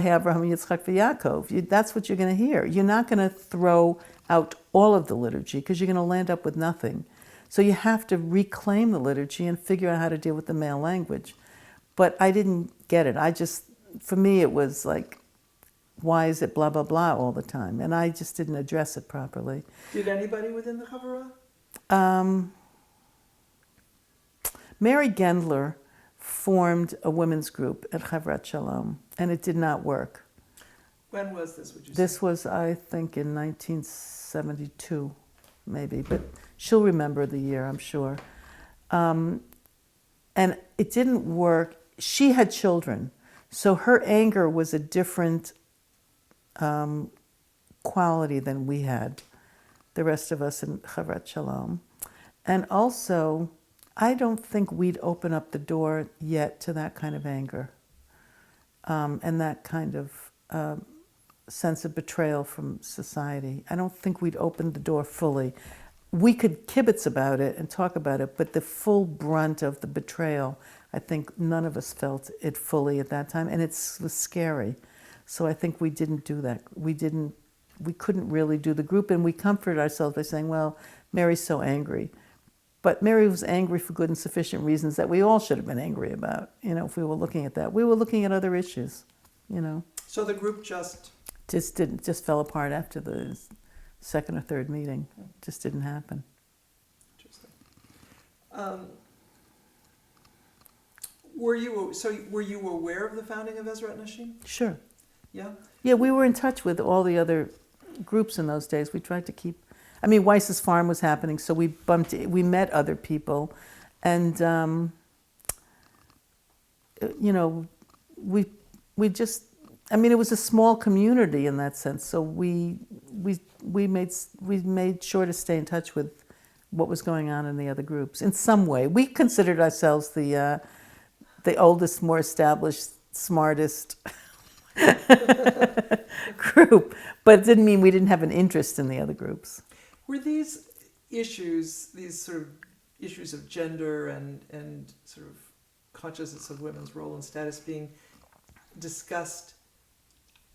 Abraham, Yitzchak, Yaakov. That's what you're going to hear. You're not going to throw out all of the liturgy because you're going to land up with nothing. So you have to reclaim the liturgy and figure out how to deal with the male language. But I didn't get it. For me, it was like, why is it blah, blah, blah all the time? And I just didn't address it properly. Did anybody within the Havurat? Mary Gendler formed a women's group at Havurat Shalom, and it did not work. When was this, would you say? This was, I think, in 1972, maybe, but she'll remember the year, I'm sure. And it didn't work. She had children, so her anger was a different quality than we had, the rest of us in Havurat Shalom. And also, I don't think we'd open up the door yet to that kind of anger and that kind of sense of betrayal from society. I don't think we'd opened the door fully. We could kibitz about it and talk about it, but the full brunt of the betrayal, I think none of us felt it fully at that time, and it was scary. So I think we didn't do that. We couldn't really do the group, and we comforted ourselves by saying, well, Mary's so angry. But Mary was angry for good and sufficient reasons that we all should have been angry about, if we were looking at that. We were looking at other issues, So the group just fell apart after the second or third meeting. Just didn't happen. Interesting. Were you aware of the founding of Ezrat Nashim? Sure. Yeah. Yeah, we were in touch with all the other groups in those days. We tried to keep. Weiss's Farm was happening, so we met other people, and we just. It was a small community in that sense, so we made sure to stay in touch with what was going on in the other groups in some way. We considered ourselves the oldest, more established, smartest group, but it didn't mean we didn't have an interest in the other groups. Were these sort of issues of gender and sort of consciousness of women's role and status being discussed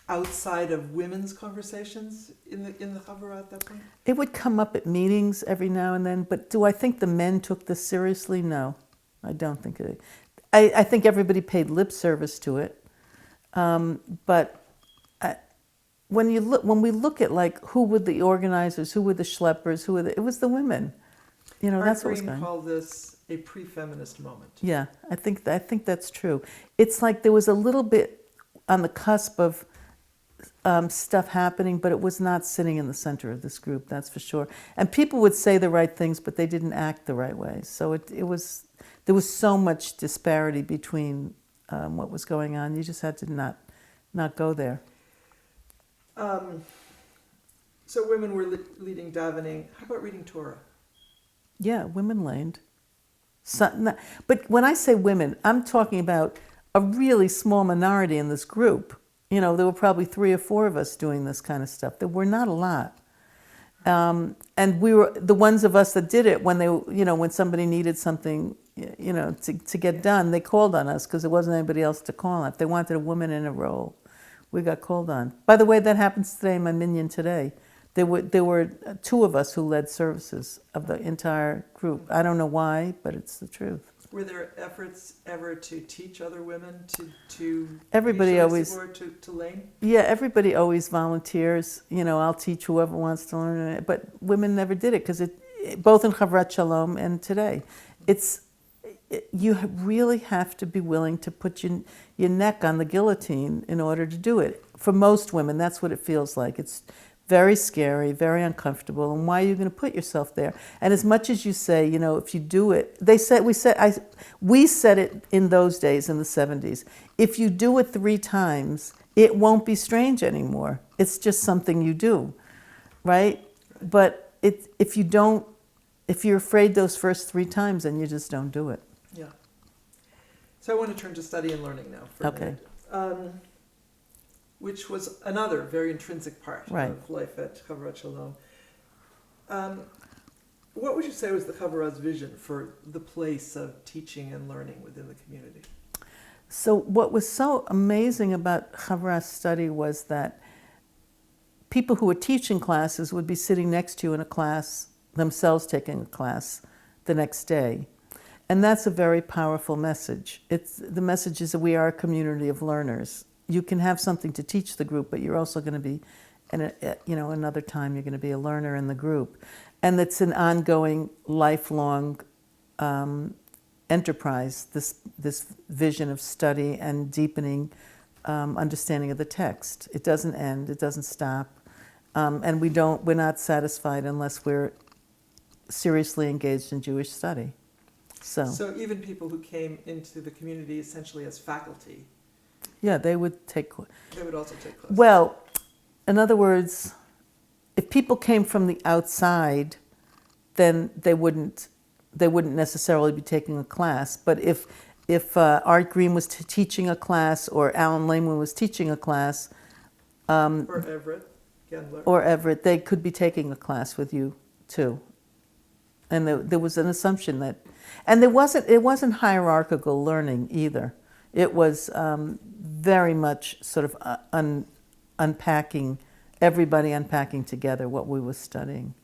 outside of women's conversations in the Havurat at that point? It would come up at meetings every now and then, but do I think the men took this seriously? No, I don't think it. I think everybody paid lip service to it, but when we look at like who were the organizers, who were the schleppers, it was the women. That's what was going on. Call this a pre-feminist moment. Yeah, I think that's true. It's like there was a little bit on the cusp of stuff happening, but it was not sitting in the center of this group, that's for sure. And people would say the right things, but they didn't act the right way. So there was so much disparity between what was going on. You just had to not go there. So women were leading davening. How about reading Torah? Yeah, women laned. But when I say women, I'm talking about a really small minority in this group. There were probably 3 or 4 of us doing this kind of stuff. There were not a lot. And we were the ones of us that did it when when somebody needed something, to get done, they called on us because there wasn't anybody else to call on. If they wanted a woman in a role, we got called on. By the way, that happens today in my minyan today. There were 2 of us who led services of the entire group. I don't know why, but it's the truth. Were there efforts ever to teach other women to Everybody be always, or to lane? yeah, everybody always volunteers. You know, I'll teach whoever wants to learn it. But women never did it because both in Havurat Shalom and today, you really have to be willing to put your neck on the guillotine in order to do it. For most women, that's what it feels like. It's very scary, very uncomfortable, and why are you going to put yourself there? And as much as you say, you know, if you do it, we said it in those days in the 70s. If you do it 3 times, it won't be strange anymore. It's just something you do, right? But if you're afraid those first 3 times, then you just don't do it. Yeah. So I want to turn to study and learning now for a minute. Which was another very intrinsic part of life at Havurat Shalom. What would you say was the Havurat's vision for the place of teaching and learning within the community? So what was so amazing about Havurat's study was that people who were teaching classes would be sitting next to you in a class, themselves taking a class the next day. And that's a very powerful message. The message is that we are a community of learners. You can have something to teach the group, but you're also going to be, another time you're going to be a learner in the group. And it's an ongoing, lifelong enterprise, this vision of study and deepening understanding of the text. It doesn't end, it doesn't stop. And we're not satisfied unless we're seriously engaged in Jewish study. So even people who came into the community essentially as faculty. Yeah, they would take. They would also take classes. Well, in other words, if people came from the outside, then they wouldn't necessarily be taking a class. But if Art Green was teaching a class, or Alan Lehman was teaching a class, or Everett Gendler, or Everett, they could be taking a class with you too. And there was an assumption that, and it wasn't hierarchical learning either. It was very much sort of unpacking, everybody unpacking together what we were studying.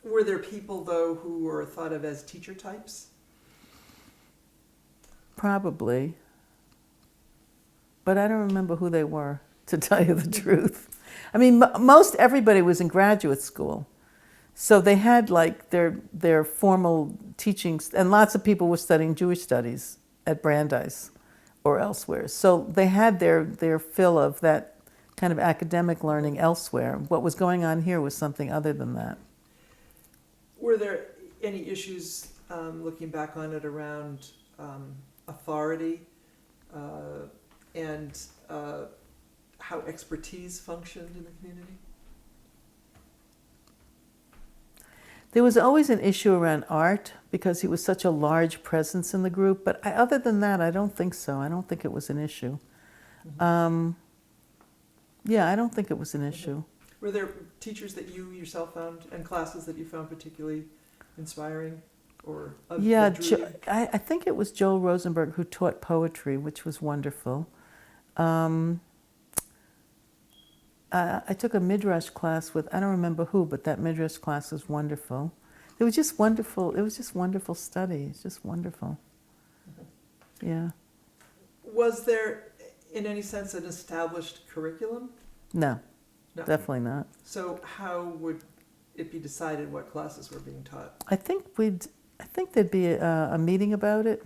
Were there people, though, who were thought of as teacher types? Probably. But I don't remember who they were, to tell you the truth. I mean, everybody was in graduate school. So they had like their formal teachings, and lots of people were studying Jewish studies at Brandeis or elsewhere. So they had their fill of that kind of academic learning elsewhere. What was going on here was something other than that. Were there any issues, looking back on it, around authority and how expertise functioned in the community? There was always an issue around Art because he was such a large presence in the group. But other than that, I don't think so. I don't think it was an issue. Mm-hmm. I don't think it was an issue. Were there teachers that you yourself found, and classes that you found particularly inspiring? Or I think it was Joel Rosenberg who taught poetry, which was wonderful. I took a midrash class with, I don't remember who, but that midrash class was wonderful. It was just wonderful. It was just wonderful study. It's just wonderful. Mm-hmm. Yeah. Was there, in any sense, an established curriculum? No, definitely not. So how would it be decided what classes were being taught? I think there'd be a meeting about it,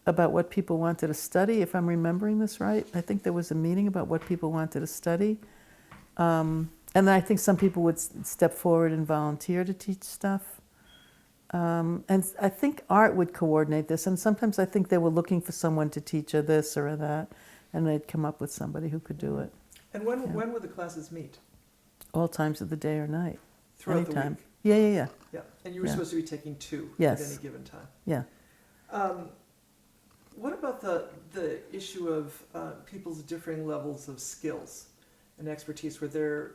about what people wanted to study, if I'm remembering this right. I think there was a meeting about what people wanted to study. And then I think some people would step forward and volunteer to teach stuff. And I think Art would coordinate this. And sometimes I think they were looking for someone to teach a this or a that, and they'd come up with somebody who could do it. And when would the classes meet? All times of the day or night. Throughout Anytime. the week? Yeah. Yeah, and you were supposed to be taking 2 Yes. at any given time. Yeah. What about the issue of people's differing levels of skills and expertise? Were there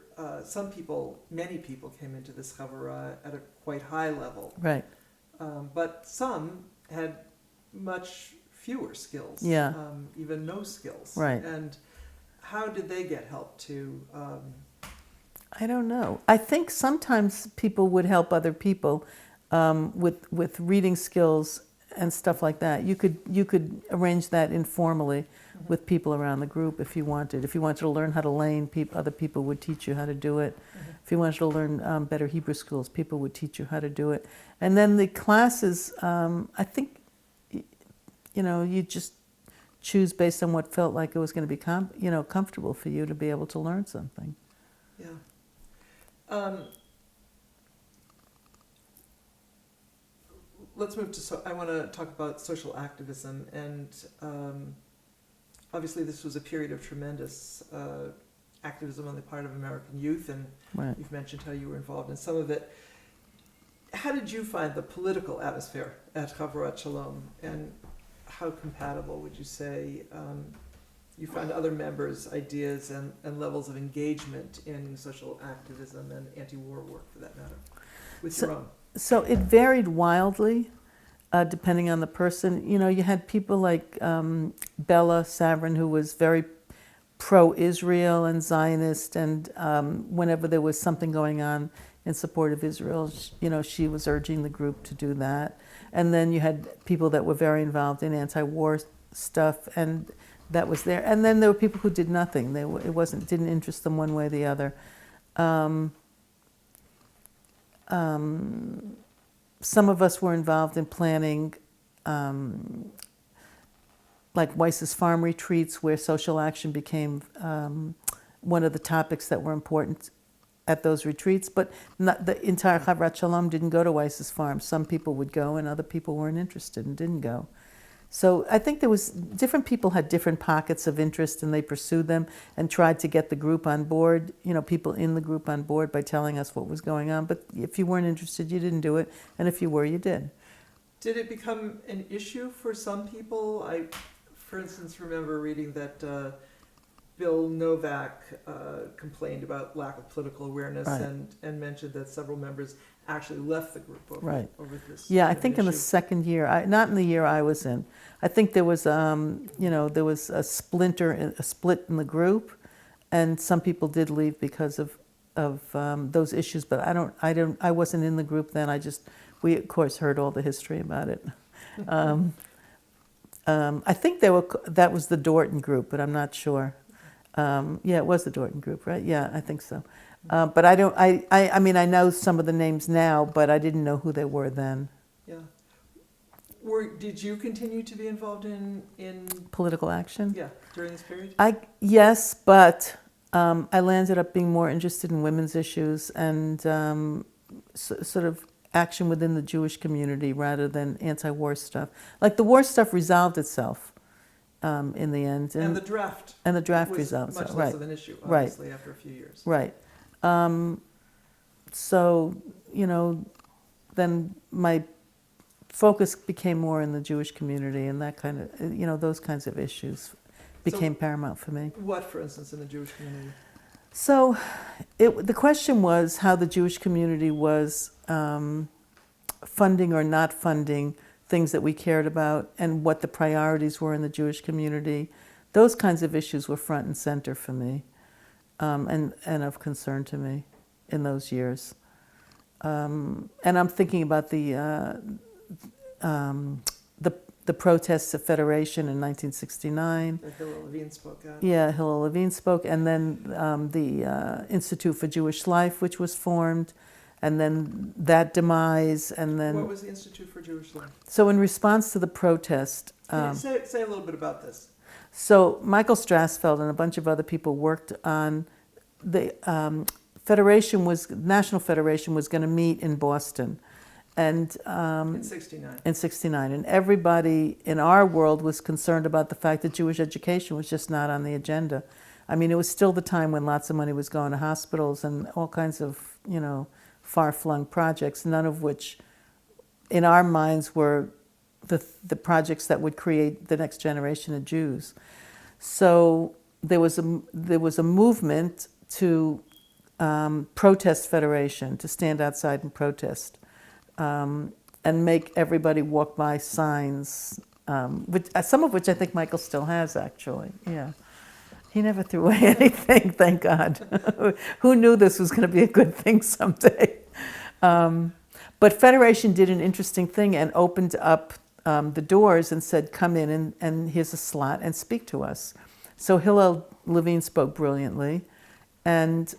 many people came into this Havurat at a quite high level. Right. But some had much fewer skills. Yeah. Even no skills. Right. And how did they get help to I don't know. I think sometimes people would help other people with reading skills and stuff like that. You could arrange that informally with people around the group if you wanted. If you wanted to learn how to lane, other people would teach you how to do it. If you wanted to learn better Hebrew schools, people would teach you how to do it. And then the classes, I think, you just choose based on what felt like it was going to be comfortable for you to be able to learn something. Yeah. Let's move to, I want to talk about social activism, and obviously this was a period of tremendous activism on the part of American youth, and Right. you've mentioned how you were involved in some of it. How did you find the political atmosphere at Havurat Shalom, and how compatible would you say you found other members' ideas and levels of engagement in social activism and anti-war work, for that matter, with your own? So it varied wildly, depending on the person. You had people like Bella Saverin, who was very pro-Israel and Zionist, and whenever there was something going on in support of Israel, she was urging the group to do that. And then you had people that were very involved in anti-war stuff, and that was there. And then there were people who did nothing. Didn't interest them one way or the other. Some of us were involved in planning like Weiss's farm retreats, where social action became one of the topics that were important at those retreats. But not the entire Havurat Shalom didn't go to Weiss's farm. Some people would go, and other people weren't interested and didn't go. So I think different people had different pockets of interest, and they pursued them and tried to get the group on board, people in the group on board by telling us what was going on. But if you weren't interested, you didn't do it. And if you were, you did. Did it become an issue for some people? I, for instance, remember reading that Bill Novak complained about lack of political awareness, Right. and mentioned that several members actually left the group over this. Yeah, I kind of think an in the issue. second year, not in the year I was in. I think there was, there was a split in the group, and some people did leave because of those issues. But I wasn't in the group then. We of course heard all the history about it. I think that was the Dorton group, but I'm not sure. Yeah, it was the Dorton group, right? Yeah, I think so. But I mean, I know some of the names now, but I didn't know who they were then. Yeah. Did you continue to be involved in Political action? Yeah, during this period? Yes, but I landed up being more interested in women's issues and sort of action within the Jewish community rather than anti-war stuff. Like the war stuff resolved itself in the end. And the draft. And the draft was resolved much itself. less Right. of an issue, obviously, after a few years. Right. So, then my focus became more in the Jewish community, and that kind of, those kinds of issues became paramount for me. What, for instance, in the Jewish community? So the question was how the Jewish community was funding or not funding things that we cared about, and what the priorities were in the Jewish community. Those kinds of issues were front and center for me, and of concern to me in those years. And I'm thinking about the protests of Federation in 1969. That Hillel Levine spoke at. Yeah, Hillel Levine spoke, and then the Institute for Jewish Life, which was formed, and then that demise, and then... What was the Institute for Jewish Life? So in response to the protest... Can you say a little bit about this? So Michael Strassfeld and a bunch of other people worked on the National Federation was going to meet in Boston, and In 69. in 69, and everybody in our world was concerned about the fact that Jewish education was just not on the agenda. I mean, it was still the time when lots of money was going to hospitals and all kinds of, far-flung projects, none of which, in our minds, were the projects that would create the next generation of Jews. So there was a movement to protest Federation, to stand outside and protest, and make everybody walk by signs, some of which I think Michael still has, actually. Yeah. He never threw away anything, thank God. Who knew this was going to be a good thing someday? But Federation did an interesting thing and opened up the doors and said, come in and here's a slot and speak to us. So Hillel Levine spoke brilliantly. And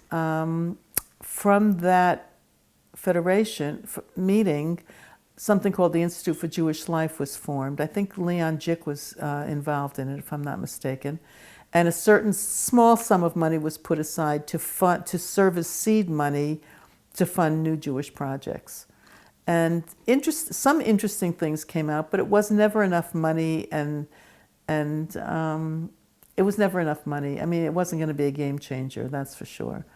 from that Federation meeting, something called the Institute for Jewish Life was formed. I think Leon Jick was involved in it, if I'm not mistaken. And a certain small sum of money was put aside to serve as seed money to fund new Jewish projects. And some interesting things came out, but it was never enough money, and it was never enough money. I mean, it wasn't going to be a game changer, that's for sure.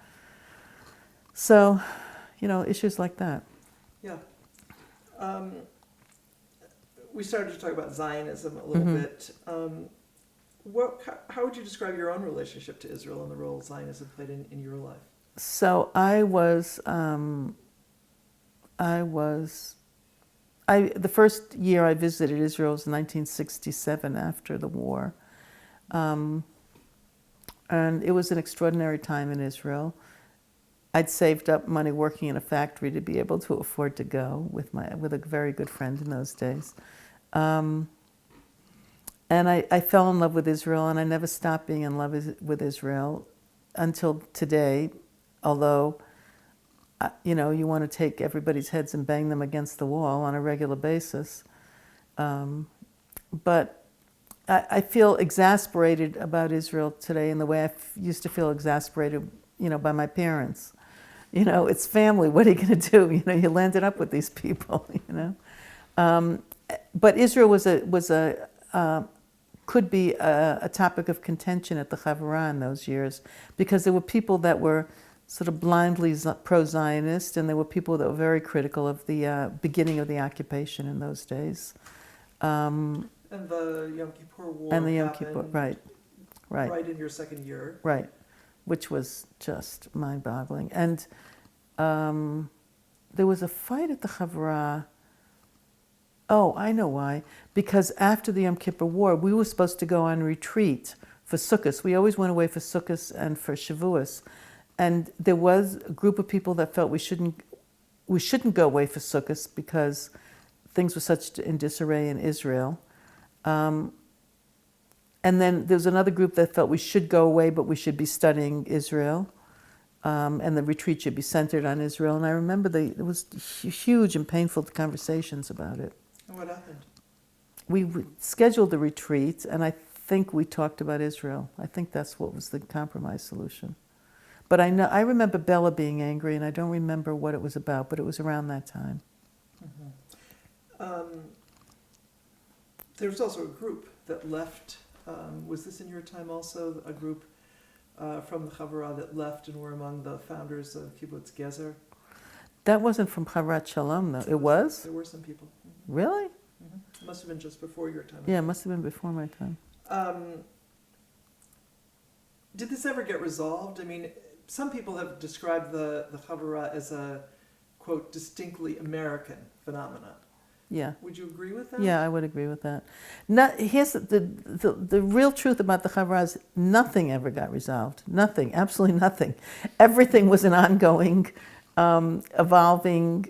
So, issues like that. Yeah. We started to talk about Zionism a little bit. How would you describe your own relationship to Israel and the role Zionism played in your life? So the first year I visited Israel was 1967 after the war. And it was an extraordinary time in Israel. I'd saved up money working in a factory to be able to afford to go with a very good friend in those days. And I fell in love with Israel, and I never stopped being in love with Israel until today, although, you want to take everybody's heads and bang them against the wall on a regular basis. But I feel exasperated about Israel today in the way I used to feel exasperated, by my parents. It's family. What are you going to do? You landed up with these people. But Israel could be a topic of contention at the Havurat in those years, because there were people that were sort of blindly pro-Zionist, and there were people that were very critical of the beginning of the occupation in those days. And the Yom Kippur War and the Yom Kippur, right. Right in your second year. Right, which was just mind-boggling. And there was a fight at the Havurat. Oh, I know why. Because after the Yom Kippur War, we were supposed to go on retreat for Sukkot. We always went away for Sukkot and for Shavuos. And there was a group of people that felt we shouldn't go away for Sukkot because things were such in disarray in Israel. And then there was another group that felt we should go away, but we should be studying Israel. And the retreat should be centered on Israel. And I remember there was huge and painful conversations about it. And what happened? We scheduled the retreat, and I think we talked about Israel. I think that's what was the compromise solution. But I remember Bella being angry, and I don't remember what it was about, but it was around that time. Mm-hmm. There was also a group that left. Was this in your time also? A group from the Havurat that left and were among the founders of Kibbutz Gezer? That wasn't from Havurat Shalom, though. It was? There were some people. Mm-hmm. Really? Mm-hmm. It must have been just before your time. Yeah, it must have been before my time. Did this ever get resolved? I mean, some people have described the Havurat as a, quote, distinctly American phenomenon. Yeah. Would you agree with that? Yeah, I would agree with that. Here's the real truth about the Havurat is nothing ever got resolved. Nothing, absolutely nothing. Everything was an ongoing, evolving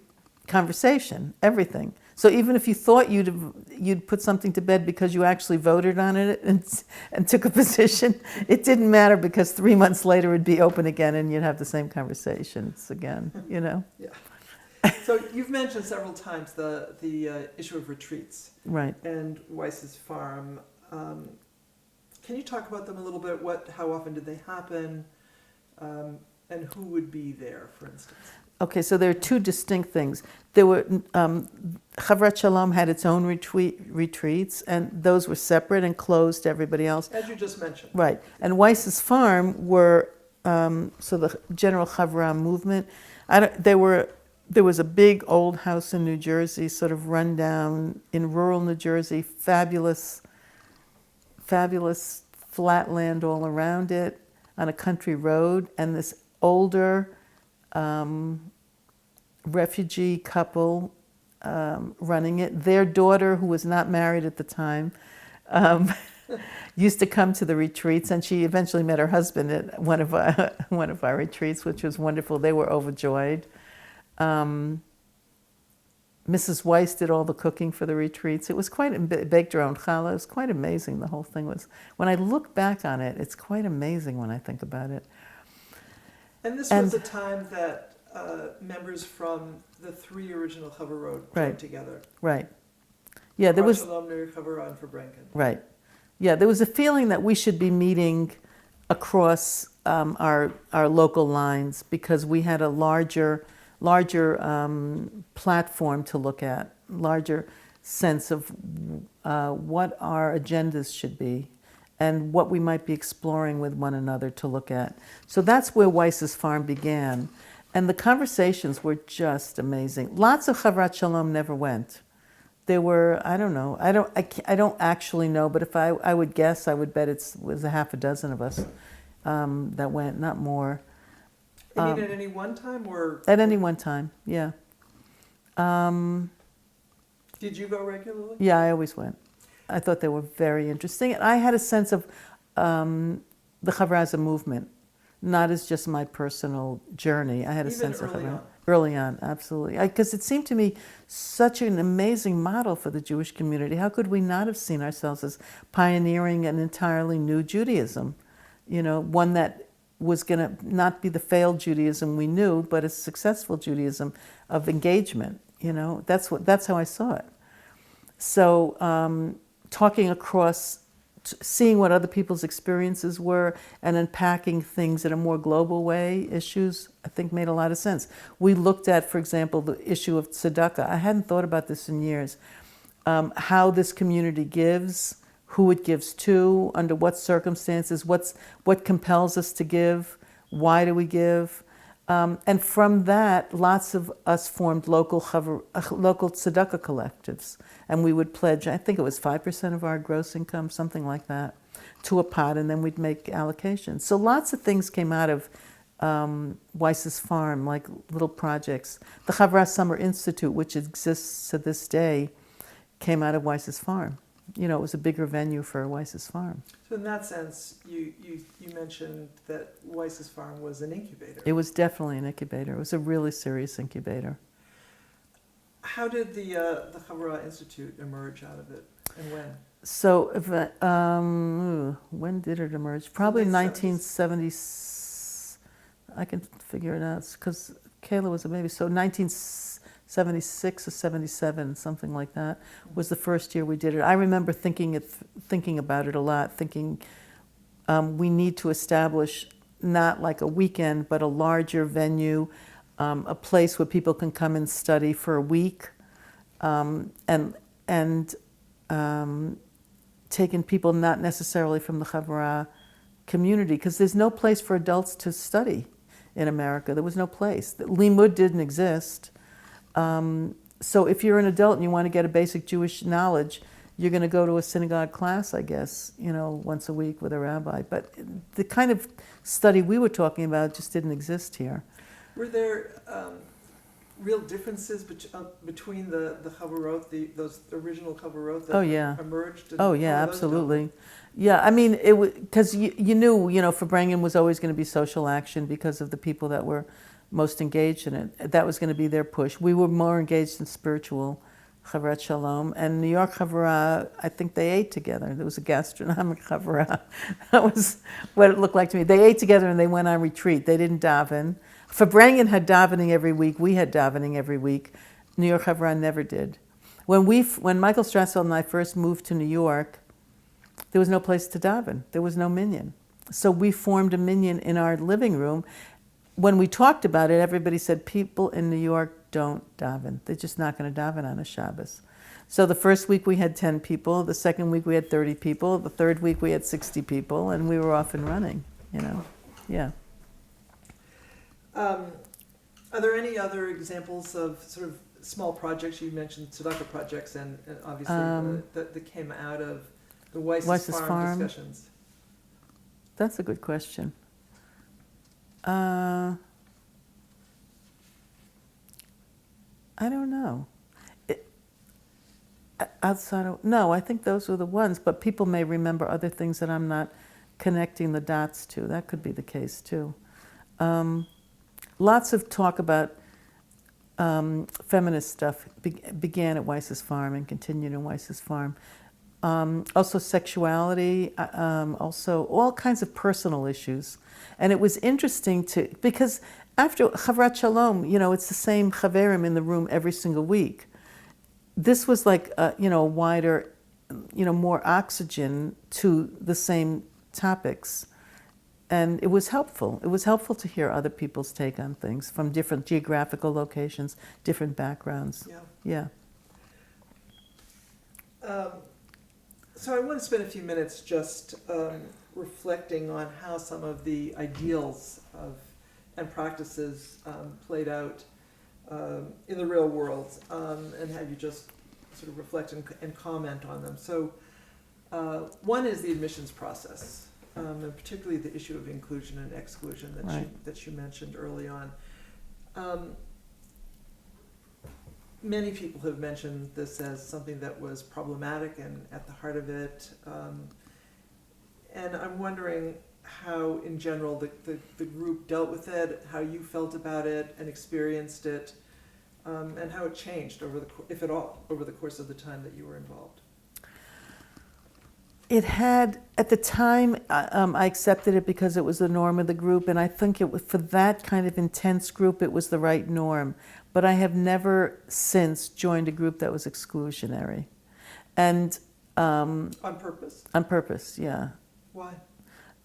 conversation, everything. So even if you thought you'd put something to bed because you actually voted on it and took a position, it didn't matter, because 3 months later it'd be open again and you'd have the same conversations again, Yeah. So you've mentioned several times the issue of retreats. Right. And Weiss's farm. Can you talk about them a little bit? How often did they happen? And who would be there, for instance? Okay, so there are two distinct things. There were Havurat Shalom had its own retreats, and those were separate and closed to everybody else. As you just mentioned. Right. And Weiss's farm were so the general Havurat movement. There was a big old house in New Jersey, sort of run down in rural New Jersey, fabulous flat land all around it on a country road, and this older refugee couple running it. Their daughter, who was not married at the time, used to come to the retreats, and she eventually met her husband at one of our retreats, which was wonderful. They were overjoyed. Mrs. Weiss did all the cooking for the retreats. It was baked her own challah. It was quite amazing. The whole thing was. When I look back on it, it's quite amazing when I think about it. And this was a time that members from the three original Havurat joined together. Right. Yeah, there was. Shalom, Havurat, and Farbrengen. Right. Yeah, there was a feeling that we should be meeting across our local lines because we had a larger platform to look at, larger sense of what our agendas should be and what we might be exploring with one another to look at. So that's where Weiss's Farm began. And the conversations were just amazing. Lots of Havurat Shalom never went. There were, I don't know, I don't actually know, but if I would guess, I would bet it was a half a dozen of us that went, not more. You mean at any one time, or? At any one time, yeah. Did you go regularly? Yeah, I always went. I thought they were very interesting. And I had a sense of the Havurat as a movement, not as just my personal journey. I had a sense of Havurat. Early on, absolutely. Because it seemed to me such an amazing model for the Jewish community. How could we not have seen ourselves as pioneering an entirely new Judaism? You know, one that was going to not be the failed Judaism we knew, but a successful Judaism of engagement. You know, that's how I saw it. So talking across, seeing what other people's experiences were and unpacking things in a more global way, issues, I think made a lot of sense. We looked at, for example, the issue of tzedakah. I hadn't thought about this in years. How this community gives, who it gives to, under what circumstances, what compels us to give, why do we give. And from that, lots of us formed local tzedakah collectives. And we would pledge, I think it was 5% of our gross income, something like that, to a pot, and then we'd make allocations. So lots of things came out of Weiss's Farm, like little projects. The Havurat Summer Institute, which exists to this day, came out of Weiss's Farm. You know, it was a bigger venue for Weiss's Farm. So in that sense, you mentioned that Weiss's Farm was an incubator. It was definitely an incubator. It was a really serious incubator. How did the Havurat Institute emerge out of it, and when? So, when did it emerge? Probably 1970. I can figure it out because Kayla was a baby. So 1976 or 77, something like that, was the first year we did it. I remember thinking about it a lot, thinking we need to establish not like a weekend, but a larger venue, a place where people can come and study for a week, and taking people not necessarily from the Havurat community, because there's no place for adults to study in America. There was no place. Limud didn't exist. So if you're an adult and you want to get a basic Jewish knowledge, you're going to go to a synagogue class, I guess, you know, once a week with a rabbi. But the kind of study we were talking about just didn't exist here. Were there real differences between the Havurat, those original Havurat that emerged? Oh yeah, absolutely. Yeah, I mean, it was because you knew, you know, Farbrengen was always going to be social action because of the people that were most engaged in it. That was going to be their push. We were more engaged in spiritual Havurat Shalom, and New York Havurat, I think they ate together. There was a gastronomic Havurat. That was what it looked like to me. They ate together and they went on retreat. They didn't daven. Farbrengen had davening every week. We had davening every week. New York Havurat never did. When Michael Strassfeld and I first moved to New York, there was no place to daven. There was no minyan. So we formed a minyan in our living room. When we talked about it, everybody said people in New York don't daven. They're just not going to daven on a Shabbos. So the first week we had 10 people. The second week we had 30 people. The third week we had 60 people, and we were off and running, you know. Yeah. Are there any other examples of sort of small projects? You mentioned tzedakah projects, and obviously that came out of the Weiss's Farm discussions. That's a good question. I don't know. Outside of, no, I think those were the ones, but people may remember other things that I'm not connecting the dots to. That could be the case too. Lots of talk about feminist stuff began at Weiss's Farm and continued in Weiss's Farm. Also sexuality, also all kinds of personal issues. And it was interesting because after Havurat Shalom, it's the same chaverim in the room every single week. This was like, a wider, more oxygen to the same topics. And it was helpful. It was helpful to hear other people's take on things from different geographical locations, different backgrounds. Yeah. So I want to spend a few minutes just reflecting on how some of the ideals and practices played out in the real world, and have you just sort of reflect and comment on them. So one is the admissions process, and particularly the issue of inclusion and exclusion that you mentioned early on. Many people have mentioned this as something that was problematic and at the heart of it. And I'm wondering how, in general, the group dealt with it, how you felt about it and experienced it, and how it changed if at all, over the course of the time that you were involved. It had, at the time, I accepted it because it was the norm of the group, and I think it was, for that kind of intense group, it was the right norm. But I have never since joined a group that was exclusionary. And on purpose? On purpose, yeah. Why?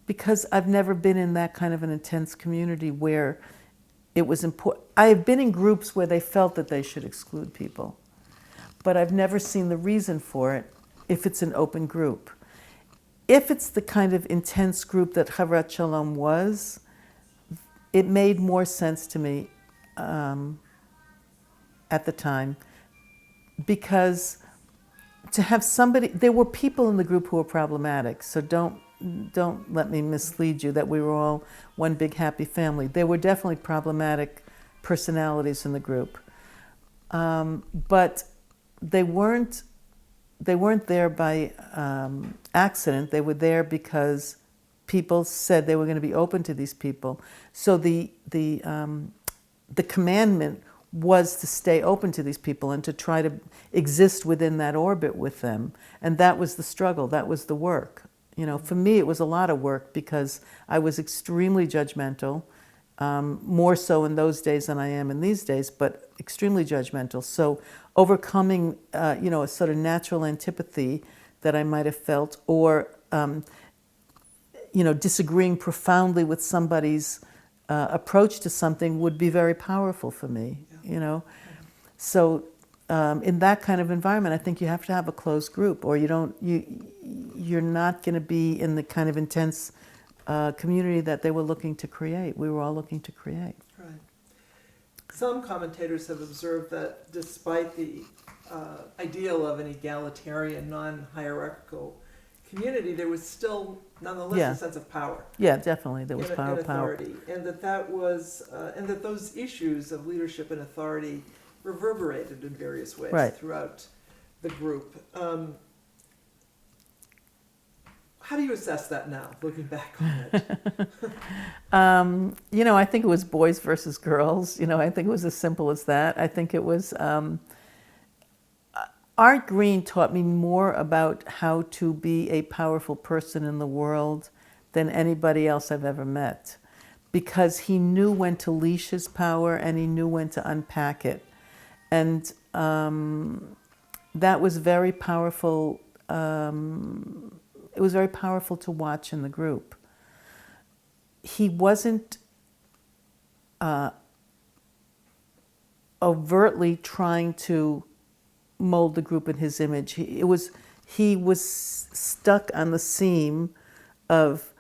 Because I've never been in that kind of an intense community where it was important. I have been in groups where they felt that they should exclude people, but I've never seen the reason for it if it's an open group. If it's the kind of intense group that Havurat Shalom was, it made more sense to me at the time, because to have somebody, there were people in the group who were problematic, so don't let me mislead you that we were all one big happy family. There were definitely problematic personalities in the group, but they weren't there by accident. They were there because people said they were going to be open to these people. So the commandment was to stay open to these people and to try to exist within that orbit with them. And that was the struggle. That was the work. For me, it was a lot of work because I was extremely judgmental, more so in those days than I am in these days, but extremely judgmental. So overcoming, a sort of natural antipathy that I might have felt, or, disagreeing profoundly with somebody's approach to something would be very powerful for me, So in that kind of environment, I think you have to have a closed group, or you're not going to be in the kind of intense community that they were looking to create. We were all looking to create. Right. Some commentators have observed that despite the ideal of an egalitarian, non-hierarchical community, there was still, nonetheless, a sense of power. Yeah, definitely, there was and authority, and that those issues of leadership and authority reverberated in various ways throughout the group. How do you assess that now, looking back on it? I think it was boys versus girls. I think it was as simple as that. I think it was... Art Green taught me more about how to be a powerful person in the world than anybody else I've ever met, because he knew when to leash his power and he knew when to unpack it. And that was very powerful. It was very powerful to watch in the group. He wasn't overtly trying to mold the group in his image. He was stuck on the seam of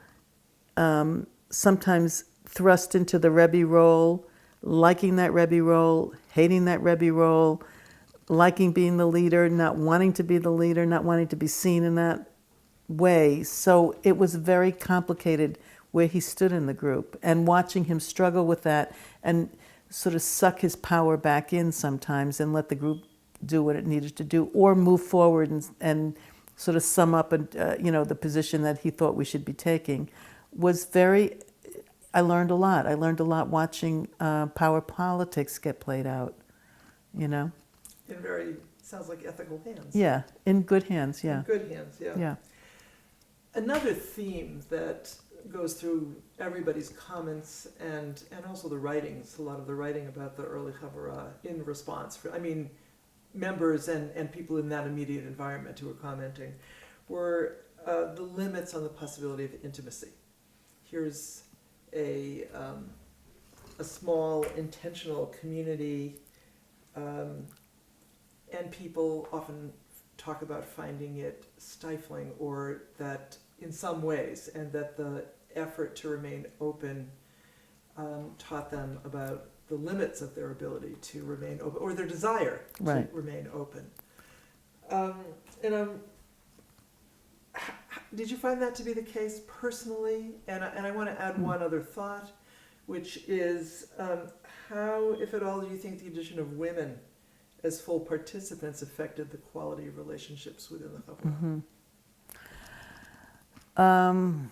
sometimes thrust into the Rebbe role, liking that Rebbe role, hating that Rebbe role, liking being the leader, not wanting to be the leader, not wanting to be seen in that way. So it was very complicated where he stood in the group, and watching him struggle with that and sort of suck his power back in sometimes and let the group do what it needed to do, or move forward and sort of sum up the position that he thought we should be taking, was very. I learned a lot. I learned a lot watching power politics get played out. In very, sounds like ethical hands. Yeah, in good hands. Yeah. In good hands. Yeah. Yeah. Another theme that goes through everybody's comments and also the writings, a lot of the writing about the early Havurat in response, members and people in that immediate environment who were commenting, were the limits on the possibility of intimacy. Here's a small intentional community, and people often talk about finding it stifling, or that in some ways, and that the effort to remain open taught them about the limits of their ability to remain open, or their desire to remain open. Did you find that to be the case personally? And I want to add one other thought, which is how, if at all, do you think the addition of women as full participants affected the quality of relationships within the Havurat?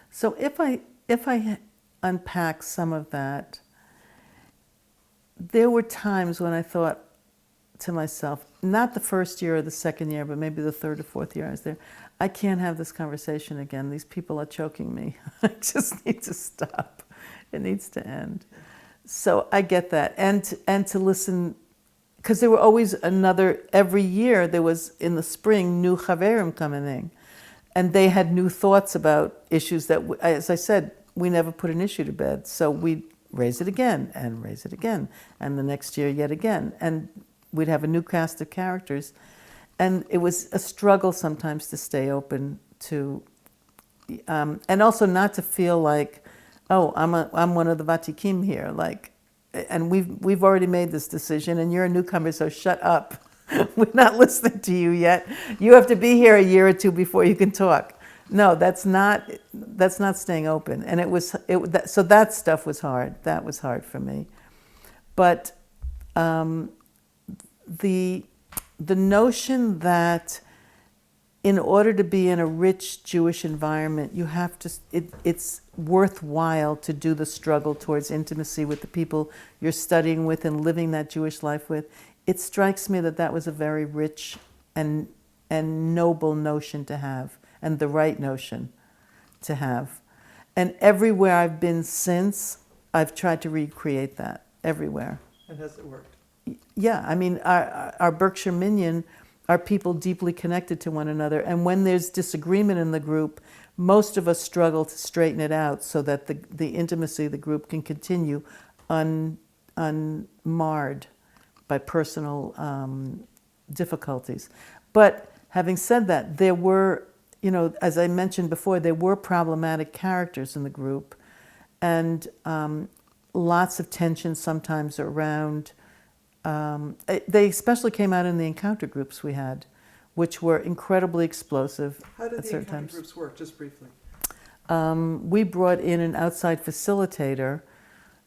So if I unpack some of that, there were times when I thought to myself, not the first year or the second year, but maybe the third or fourth year I was there, I can't have this conversation again. These people are choking me. I just need to stop. It needs to end. So I get that. And to listen, because there were always every year there was, in the spring, new Chaverim coming in. And they had new thoughts about issues that, as I said, we never put an issue to bed. So we'd raise it again, and raise it again, and the next year yet again. And we'd have a new cast of characters. And it was a struggle sometimes to stay open to, and also not to feel like, oh, I'm one of the Vatikim here, and we've already made this decision, and you're a newcomer, so shut up. We're not listening to you yet. You have to be here a year or two before you can talk. No, that's not staying open. And so that stuff was hard. That was hard for me. But the notion that in order to be in a rich Jewish environment, you have to. It's worthwhile to do the struggle towards intimacy with the people you're studying with and living that Jewish life with. It strikes me that was a very rich and noble notion to have, and the right notion to have. And everywhere I've been since, I've tried to recreate that everywhere. And has it worked? Yeah, I mean, our Berkshire Minyan are people deeply connected to one another, and when there's disagreement in the group, most of us struggle to straighten it out so that the intimacy of the group can continue unmarred by personal difficulties. But having said that, there were, as I mentioned before, there were problematic characters in the group, and lots of tension sometimes around. They especially came out in the encounter groups we had, which were incredibly explosive. How did at the certain encounter times. groups work, just briefly? We brought in an outside facilitator,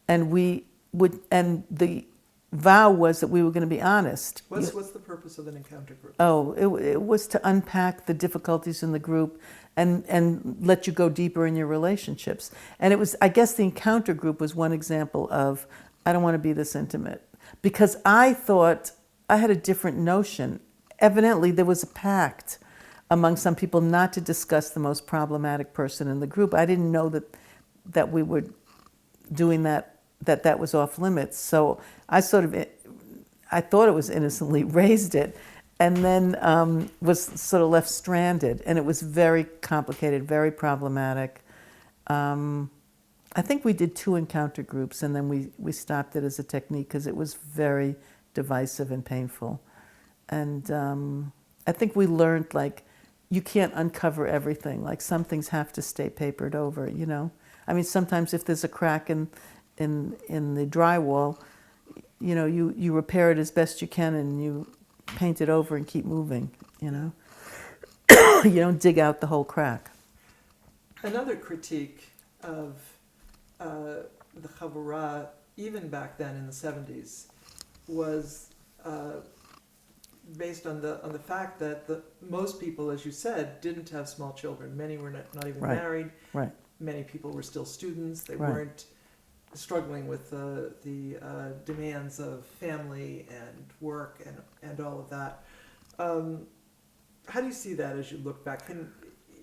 and the vow was that we were going to be honest. What's the purpose of an encounter group? Oh, it was to unpack the difficulties in the group and let you go deeper in your relationships. And it was, I guess the encounter group was one example of, I don't want to be this intimate. Because I thought, I had a different notion. Evidently, there was a pact among some people not to discuss the most problematic person in the group. I didn't know that we were doing that was off limits. So I thought it was innocently raised it, and then was sort of left stranded. And it was very complicated, very problematic. I think we did 2 encounter groups, and then we stopped it as a technique because it was very divisive and painful. And I think we learned, you can't uncover everything. Some things have to stay papered over, I mean, sometimes if there's a crack in the drywall, you repair it as best you can and you paint it over and keep moving, You don't dig out the whole crack. Another critique of the Havurat even back then in the 70s, was based on the fact that most people, as you said, didn't have small children. Many were not even Right. married. Right. Many people were still students. They Right. weren't struggling with the demands of family and work and all of that. How do you see that as you look back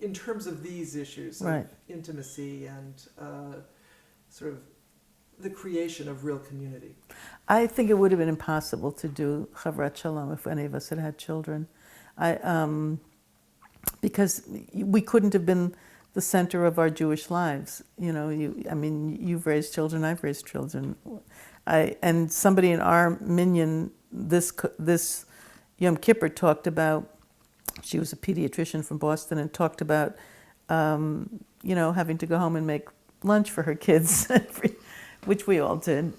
in terms of these issues of Right. intimacy and sort of the creation of real community? I think it would have been impossible to do Havurat Shalom if any of us had had children. Because we couldn't have been the center of our Jewish lives. You know, you've raised children, I've raised children. And somebody in our minyan this Yom Kippur talked about, she was a pediatrician from Boston, and talked about, having to go home and make lunch for her kids, which we all did.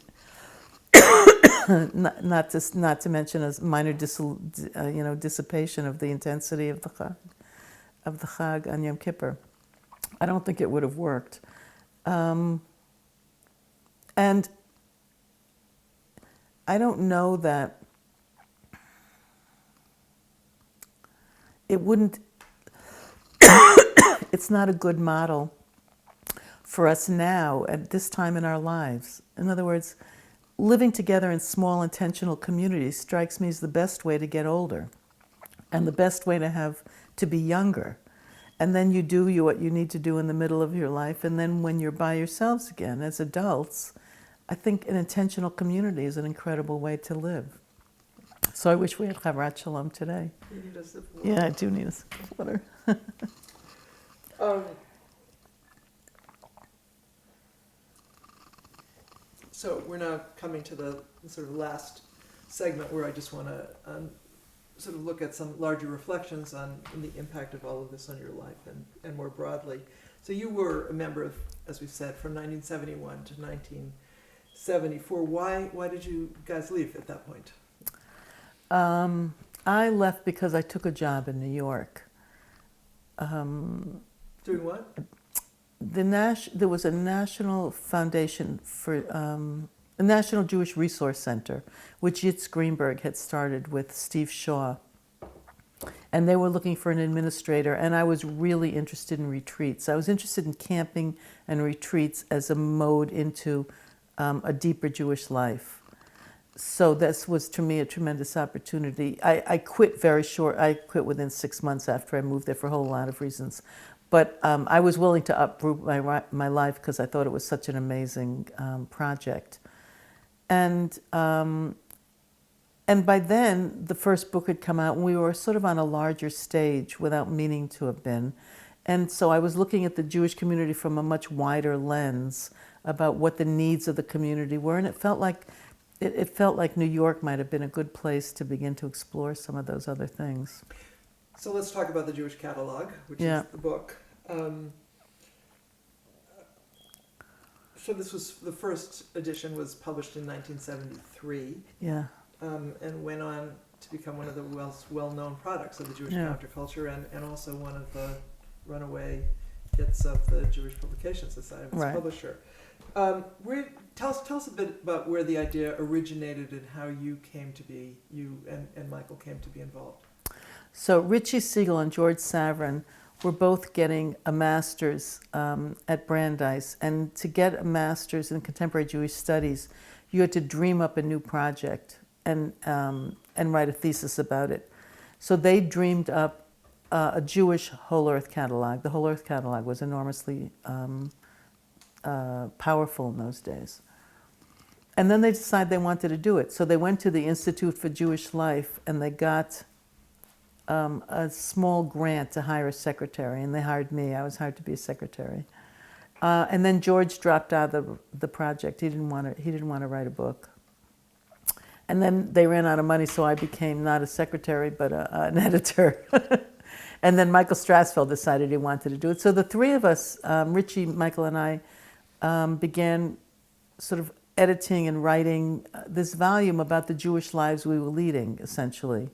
not to mention a minor dissipation of the intensity of the Chag on Yom Kippur. I don't think it would have worked. And I don't know that it wouldn't, it's not a good model for us now at this time in our lives. In other words, living together in small intentional communities strikes me as the best way to get older and the best way to be younger. And then you do what you need to do in the middle of your life. And then when you're by yourselves again as adults, I think an intentional community is an incredible way to live. So I wish we had Havurat Shalom today. You need a sip of water. Yeah, I do need a sip of water. So we're now coming to the sort of last segment where I just want to sort of look at some larger reflections on the impact of all of this on your life and more broadly. So you were a member of, as we said, from 1971 to 1974. Why did you guys leave at that point? I left because I took a job in New York. Doing what? There was a national foundation for a National Jewish Resource Center, which Yitz Greenberg had started with Steve Shaw. And they were looking for an administrator, and I was really interested in retreats. I was interested in camping and retreats as a mode into a deeper Jewish life. So this was, to me, a tremendous opportunity. I quit I quit within 6 months after I moved there for a whole lot of reasons. But I was willing to uproot my life because I thought it was such an amazing project. And by then, the first book had come out, and we were sort of on a larger stage without meaning to have been. And so I was looking at the Jewish community from a much wider lens about what the needs of the community were, and it felt like New York might have been a good place to begin to explore some of those other things. So let's talk about the Jewish Catalog, which is the book. So this was, the first edition was published in 1973. Yeah. And went on to become one of the well-known products of the Jewish counterculture and also one of the runaway hits of the Jewish Publication Society, its publisher. Tell us a bit about where the idea originated and how you and Michael came to be involved. So Richie Siegel and George Savrin were both getting a master's at Brandeis, and to get a master's in contemporary Jewish studies, you had to dream up a new project and write a thesis about it. So they dreamed up a Jewish Whole Earth Catalog. The Whole Earth Catalog was enormously powerful in those days. And then they decided they wanted to do it. So they went to the Institute for Jewish Life, and they got a small grant to hire a secretary, and they hired me. I was hired to be a secretary. And then George dropped out of the project. He didn't want to write a book. And then they ran out of money, so I became not a secretary, but an editor. And then Michael Strassfeld decided he wanted to do it. So the three of us, Richie, Michael, and I, began sort of editing and writing this volume about the Jewish lives we were leading, essentially.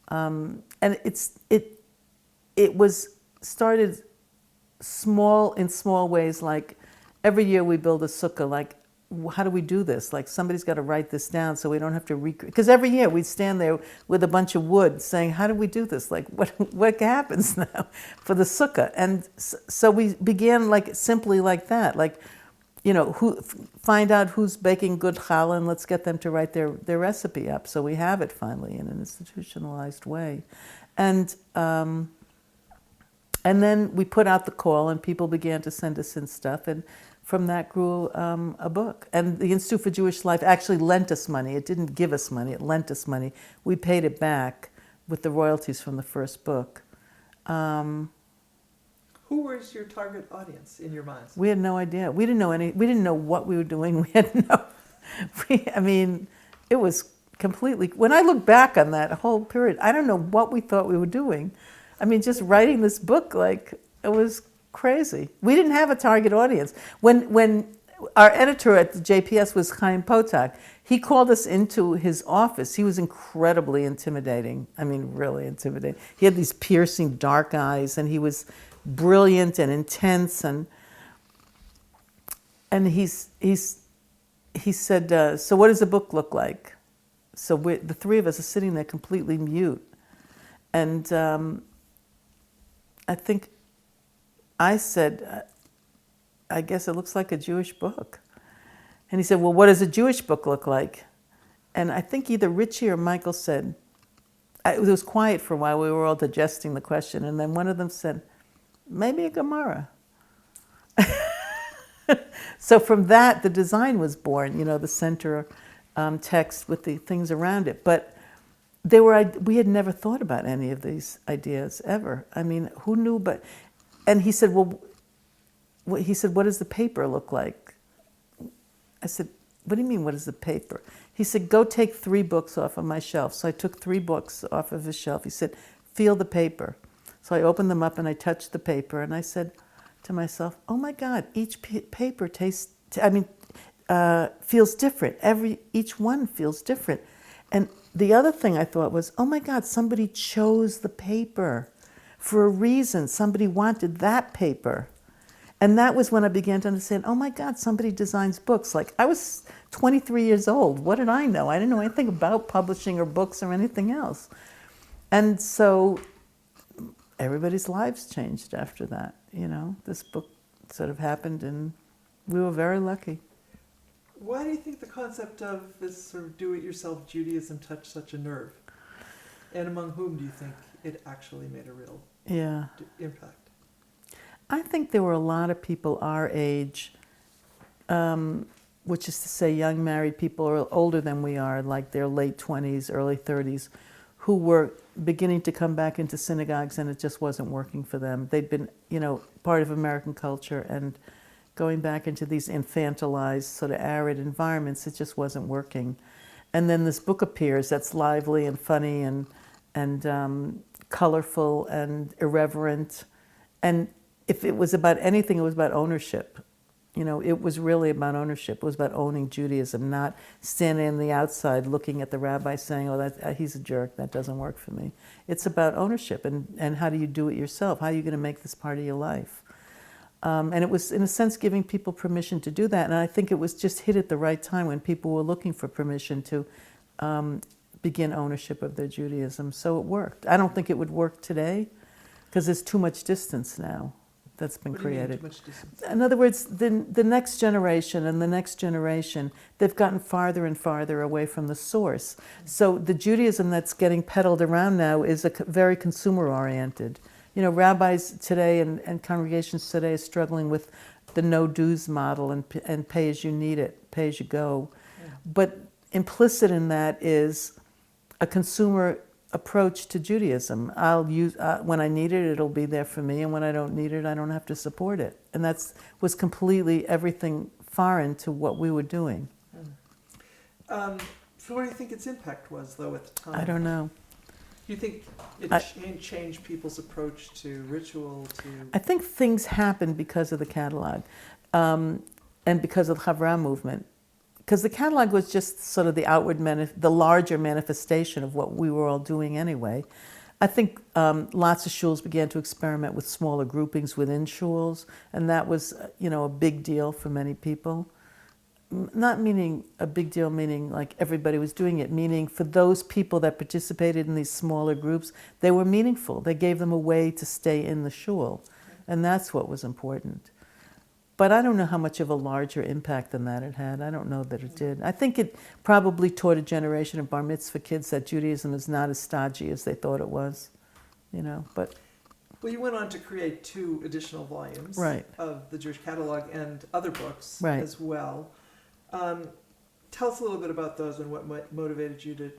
And it was started in small ways, like every year we build a sukkah. Like how do we do this? Like, somebody's got to write this down so we don't have to because every year we'd stand there with a bunch of wood saying, how do we do this? Like, what happens now for the sukkah? And so we began like simply like that, like, find out who's baking good challah and let's get them to write their recipe up so we have it finally in an institutionalized way. And then we put out the call and people began to send us in stuff, and from that grew a book. And the Institute for Jewish Life actually lent us money. It didn't give us money, it lent us money. We paid it back with the royalties from the first book. Who was your target audience in your minds? We had no idea. We didn't know we didn't know what we were doing. I mean, it was completely, when I look back on that whole period, I don't know what we thought we were doing. I mean, just writing this book, like, it was crazy. We didn't have a target audience. When our editor at the JPS was Chaim Potak, he called us into his office. He was incredibly intimidating. I mean, really intimidating. He had these piercing dark eyes, and he was brilliant and intense, and he said, so what does the book look like? So the three of us are sitting there completely mute, and I think I said, I guess it looks like a Jewish book. And he said, well, what does a Jewish book look like? And I think either Richie or Michael said, it was quiet for a while, we were all digesting the question, and then one of them said, maybe a Gemara. So from that, the design was born, the center text with the things around it. But we had never thought about any of these ideas ever. I mean, who knew? And he said, what does the paper look like? I said, what do you mean, what is the paper? He said, go take 3 books off of my shelf. So I took 3 books off of his shelf. He said, feel the paper. So I opened them up and I touched the paper and I said to myself, oh my God, each paper feels different. Each one feels different. And the other thing I thought was, oh my God, somebody chose the paper for a reason. Somebody wanted that paper. And that was when I began to understand, oh my God, somebody designs books. Like, I was 23 years old. What did I know? I didn't know anything about publishing or books or anything else. And so everybody's lives changed after that. This book sort of happened, and we were very lucky. Why do you think the concept of this sort of do-it-yourself Judaism touched such a nerve? And among whom do you think it actually made a real impact? I think there were a lot of people our age, which is to say young married people or older than we are, like their late 20s, early 30s, who were beginning to come back into synagogues, and it just wasn't working for them. They'd been, part of American culture, and going back into these infantilized, sort of arid environments, it just wasn't working. And then this book appears that's lively and funny and colorful and irreverent. And if it was about anything, it was about ownership. It was really about ownership. It was about owning Judaism, not standing on the outside looking at the rabbi saying, oh, he's a jerk, that doesn't work for me. It's about ownership and how do you do it yourself? How are you going to make this part of your life? And it was, in a sense, giving people permission to do that. And I think it was just hit at the right time when people were looking for permission to begin ownership of their Judaism. So it worked. I don't think it would work today because there's too much distance now that's been created. In other words, the next generation and the next generation, they've gotten farther and farther away from the source. So the Judaism that's getting peddled around now is very consumer-oriented. Rabbis today and congregations today are struggling with the no dues model and pay as you need it, pay as you go. Yeah. But implicit in that is a consumer approach to Judaism. I'll use when I need it, it'll be there for me, and when I don't need it, I don't have to support it. And was completely everything foreign to what we were doing. So what do you think its impact was, though, at the time? I don't know. Do you think it changed people's approach to ritual? I think things happened because of the catalog and because of the Havurat movement. Because the catalog was just sort of the the larger manifestation of what we were all doing anyway. I think lots of shuls began to experiment with smaller groupings within shuls, and that was, a big deal for many people. not meaning a big deal, meaning like everybody was doing it, meaning for those people that participated in these smaller groups, they were meaningful. They gave them a way to stay in the shul. And that's what was important. But I don't know how much of a larger impact than that it had. I don't know that it did. I think it probably taught a generation of bar mitzvah kids that Judaism is not as stodgy as they thought it was, but... Well, you went on to create 2 additional volumes Right. of the Jewish catalog and other books Right. as well. Tell us a little bit about those and what motivated you to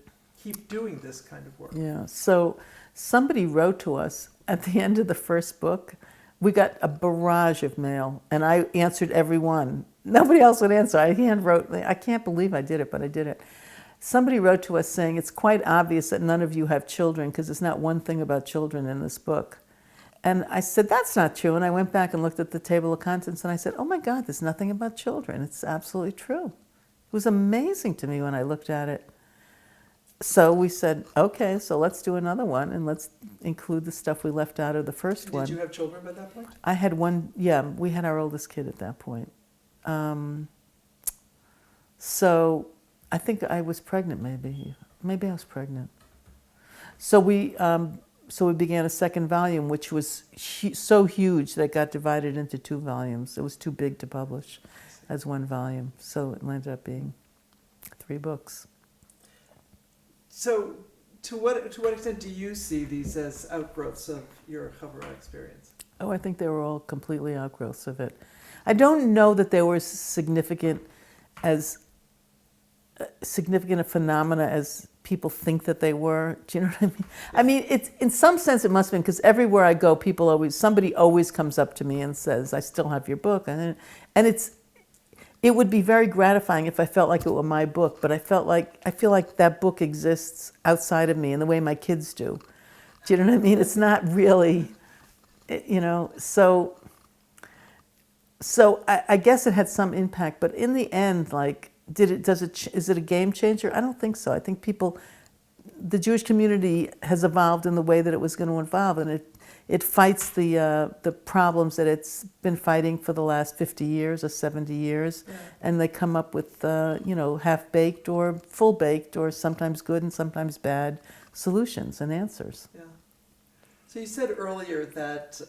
keep doing this kind of work. Yeah, so somebody wrote to us at the end of the first book. We got a barrage of mail, and I answered every one. Nobody else would answer. I can't believe I did it, but I did it. Somebody wrote to us saying, it's quite obvious that none of you have children because there's not one thing about children in this book. And I said, that's not true. And I went back and looked at the table of contents, and I said, oh my God, there's nothing about children. It's absolutely true. It was amazing to me when I looked at it. So we said, okay, so let's do another one, and let's include the stuff we left out of the first one. Did you have children by that point? I had one, yeah, we had our oldest kid at that point. So I think I was pregnant, maybe I was pregnant. So we began a second volume, which was so huge that it got divided into 2 volumes. It was too big to publish as one volume, so it ended up being 3 books. So, to what extent do you see these as outgrowths of your Havurat experience? Oh, I think they were all completely outgrowths of it. I don't know that they were as significant a phenomena as people think that they were. Do you know what I mean? I mean, it's in some sense it must have been, because everywhere I go, somebody always comes up to me and says, "I still have your book," and it would be very gratifying if I felt like it were my book, but I feel like that book exists outside of me in the way my kids do. Do you know what I mean? It's not really, so I guess it had some impact, but in the end, like, is it a game changer? I don't think so. I think the Jewish community has evolved in the way that it was going to evolve, and it fights the problems that it's been fighting for the last 50 years or 70 years, yeah. And they come up with half-baked or full-baked or sometimes good and sometimes bad solutions and answers. Yeah. So you said earlier that,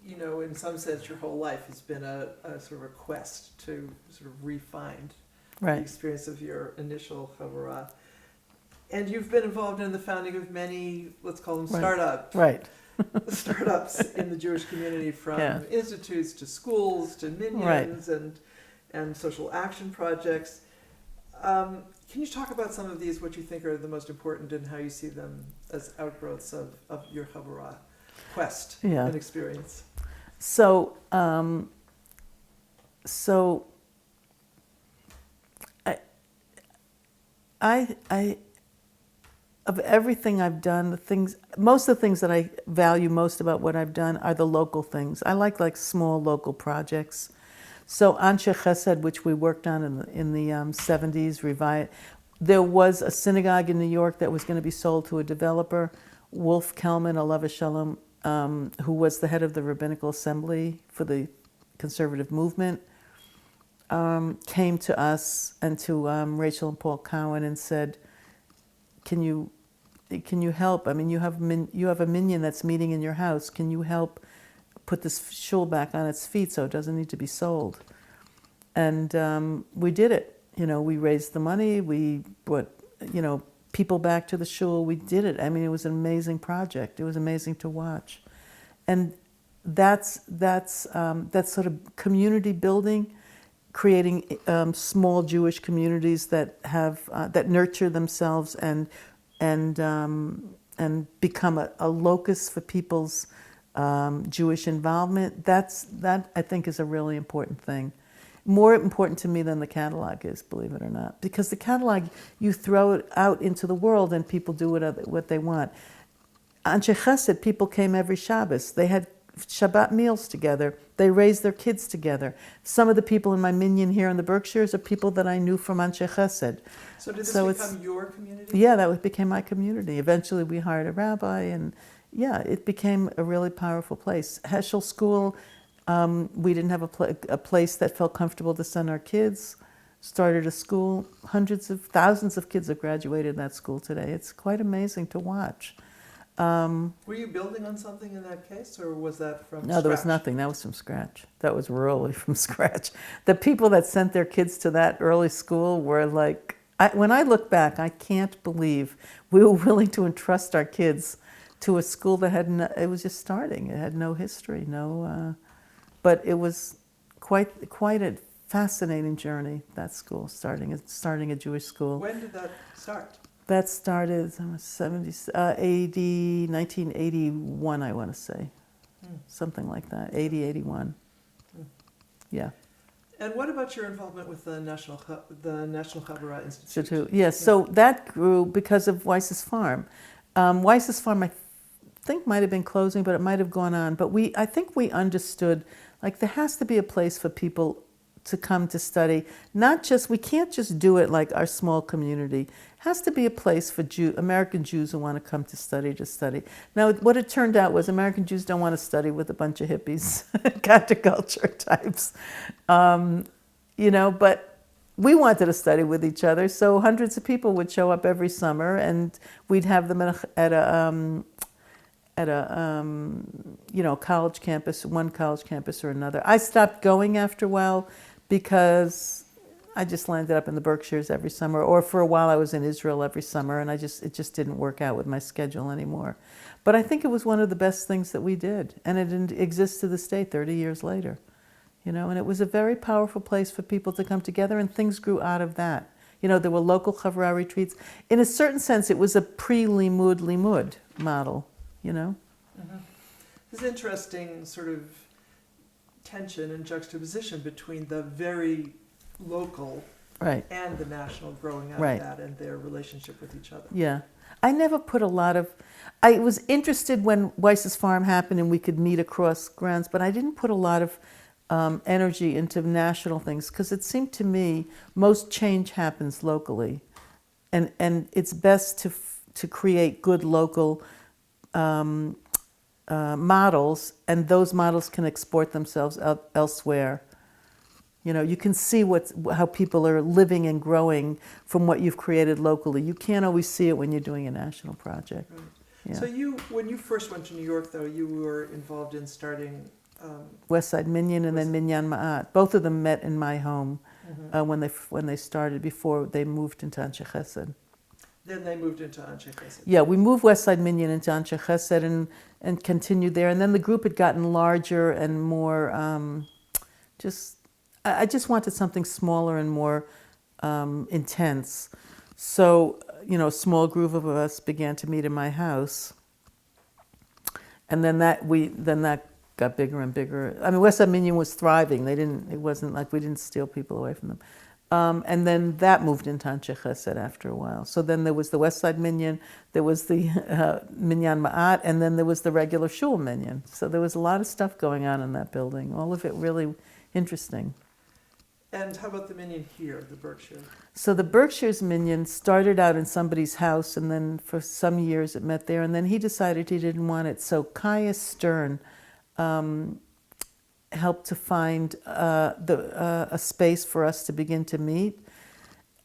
in some sense your whole life has been a sort of a quest to sort of refine right. the experience of your initial Havurat. And you've been involved in the founding of many, let's call them startups. Right. Startups in the Jewish community, from institutes to schools to minions and social action projects. Can you talk about some of these, what you think are the most important, and how you see them as outgrowths of your Havurat quest and experience? So, I of everything I've done, most of the things that I value most about what I've done are the local things. I like small local projects. So Anshe Chesed, which we worked on in the 70s, there was a synagogue in New York that was going to be sold to a developer. Wolf Kelman, Alav Shalom, who was the head of the Rabbinical Assembly for the conservative movement, came to us and to Rachel and Paul Cowan and said, can you help? I mean, you have a minyan that's meeting in your house. Can you help put this shul back on its feet so it doesn't need to be sold? And we did it. We raised the money. We brought, people back to the shul. We did it. I mean, it was an amazing project. It was amazing to watch. And that's sort of community building, creating small Jewish communities that have that nurture themselves and become a locus for people's Jewish involvement. That I think is a really important thing, more important to me than the catalog is, believe it or not, because the catalog, you throw it out into the world and people do what they want. Anshe Chesed, people came every Shabbos. They had Shabbat meals together. They raised their kids together. Some of the people in my minyan here in the Berkshires are people that I knew from Anshe Chesed. So did this become your community? Yeah, that became my community. Eventually we hired a rabbi, and it became a really powerful place. Heschel School, we didn't have a place that felt comfortable to send our kids, started a school. Hundreds of thousands of kids have graduated that school today. It's quite amazing to watch. Were you building on something in that case, or was that from No, there was scratch? nothing. That was from scratch. That was really from scratch. The people that sent their kids to that early school were like, when I look back, I can't believe we were willing to entrust our kids to a school that had no, it was just starting. It had no history, but it was quite a fascinating journey. That school starting a Jewish school. When did that start? That started 1981, I want to say. Something like that, 80, 81. Yeah. And what about your involvement with the National Havurat Institute? Yes, so that grew because of Weiss's Farm. Weiss's Farm, I think, might have been closing, but it might have gone on. But I think we understood, like, there has to be a place for people to come to study. We can't just do it like our small community. It has to be a place for American Jews who want to come to study. Now, what it turned out was American Jews don't want to study with a bunch of hippies, counterculture types, but we wanted to study with each other. So hundreds of people would show up every summer, and we'd have them at a college campus, one college campus or another. I stopped going after a while because I just landed up in the Berkshires every summer, or for a while I was in Israel every summer, and it just didn't work out with my schedule anymore. But I think it was one of the best things that we did, and it exists to this day, 30 years later. And it was a very powerful place for people to come together, and things grew out of that. There were local Havurat retreats. In a certain sense, it was a pre-limud model, Mm-hmm. There's interesting sort of tension and juxtaposition between the very local right, and the national growing out right, of that and their relationship with each other. Yeah. I never put a lot of... I was interested when Weiss's Farm happened and we could meet across grounds, but I didn't put a lot of energy into national things because it seemed to me most change happens locally. And it's best to create good local models, and those models can export themselves elsewhere. You can see how people are living and growing from what you've created locally. You can't always see it when you're doing a national project. Right. Yeah. So when you first went to New York, though, you were involved in starting... West Side Minyan and then Minyan Ma'at. Both of them met in my home when they started, before they moved into Anshe Chesed. Then they moved into Anshe Chesed. Yeah, we moved West Side Minyan into Anshe Chesed and continued there. And then the group had gotten larger and more I just wanted something smaller and more intense. So, a small group of us began to meet in my house. And then that got bigger and bigger. I mean, West Side Minyan was thriving. It wasn't like we didn't steal people away from them. And then that moved into Anshe Chesed after a while. So then there was the West Side Minyan, there was the Minyan Ma'at, and then there was the regular Shul Minyan. So there was a lot of stuff going on in that building, all of it really interesting. And how about the Minyan here, the Berkshire? So the Berkshire's Minyan started out in somebody's house, and then for some years it met there, and then he decided he didn't want it. So Caius Stern helped to find a space for us to begin to meet.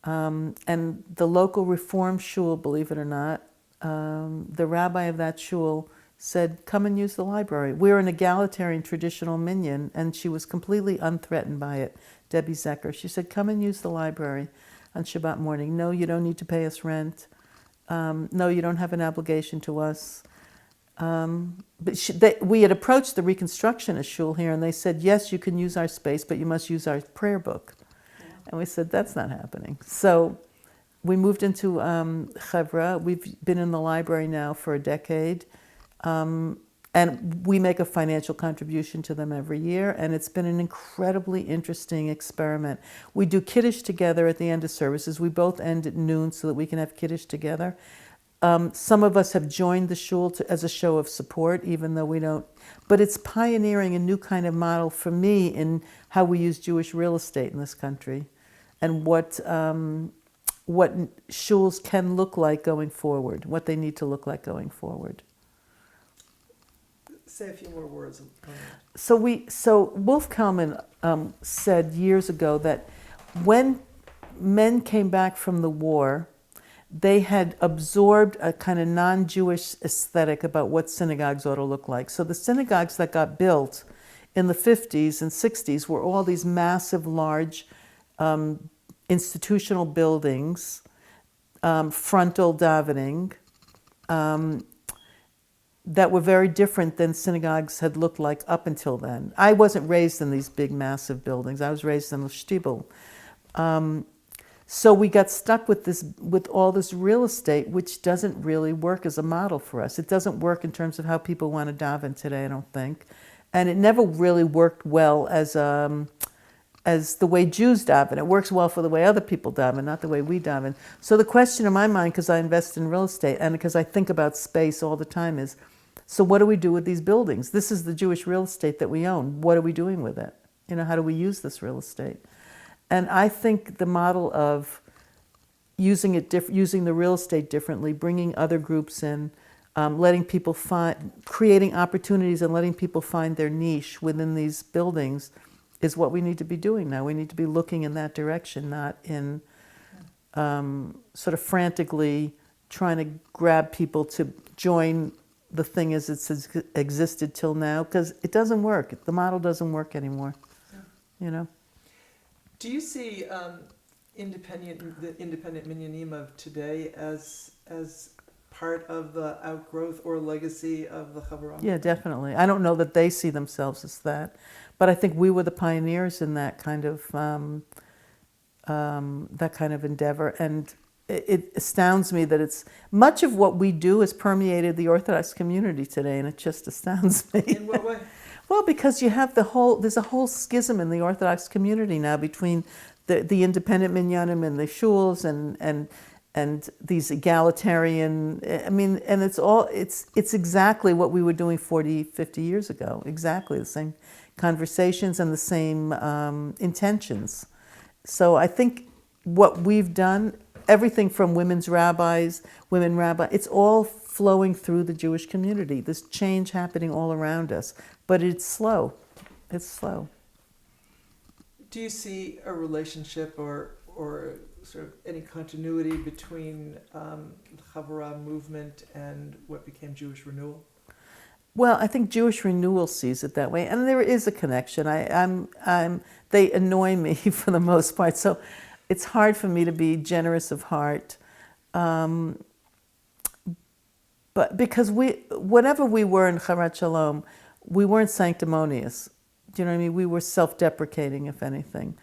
And the local Reform shul, believe it or not, the rabbi of that shul said, come and use the library. We're an egalitarian traditional minyan, and she was completely unthreatened by it, Debbie Zecker. She said, come and use the library on Shabbat morning. No, you don't need to pay us rent. No, you don't have an obligation to us. But we had approached the Reconstructionist shul here, and they said, yes, you can use our space, but you must use our prayer book. Yeah. And we said, that's not happening. So we moved into Chevra. We've been in the library now for a decade, and we make a financial contribution to them every year, and it's been an incredibly interesting experiment. We do Kiddush together at the end of services. We both end at noon so that we can have Kiddush together. Some of us have joined the shul as a show of support, even though we don't. But it's pioneering a new kind of model for me in how we use Jewish real estate in this country, and what shuls can look like going forward, what they need to look like going forward. Say a few more words. So Wolf Kalman said years ago that when men came back from the war, they had absorbed a kind of non-Jewish aesthetic about what synagogues ought to look like. So the synagogues that got built in the 50s and 60s were all these massive, large institutional buildings, frontal davening, that were very different than synagogues had looked like up until then. I wasn't raised in these big, massive buildings. I was raised in a shtibel. So we got stuck with all this real estate, which doesn't really work as a model for us. It doesn't work in terms of how people want to daven today, I don't think. And it never really worked well as the way Jews daven. It works well for the way other people daven, not the way we daven. So the question in my mind, because I invest in real estate and because I think about space all the time, is, so what do we do with these buildings? This is the Jewish real estate that we own. What are we doing with it? How do we use this real estate? And I think the model of using the real estate differently, bringing other groups in, letting people creating opportunities and letting people find their niche within these buildings is what we need to be doing now. We need to be looking in that direction, not in sort of frantically trying to grab people to join the thing as it's existed till now, because it doesn't work. The model doesn't work anymore. Do you see the independent minyanim of today as part of the outgrowth or legacy of the Havurat? Yeah, definitely. I don't know that they see themselves as that, but I think we were the pioneers in that kind of endeavor, and it astounds me that it's much of what we do has permeated the Orthodox community today, and it just astounds me. In what way? Well, because you have there's a whole schism in the Orthodox community now between the independent minyanim and the shuls and these egalitarian, and it's exactly what we were doing 40, 50 years ago. Exactly the same conversations and the same intentions. So I think what we've done, everything from women rabbis, it's all flowing through the Jewish community. This change happening all around us, but it's slow. It's slow. Do you see a relationship or sort of any continuity between the Havurat movement and what became Jewish renewal? Well, I think Jewish renewal sees it that way, and there is a connection. They annoy me for the most part, so it's hard for me to be generous of heart. But because whatever we were in Havurat Shalom, we weren't sanctimonious. Do you know what I mean? We were self-deprecating, if anything.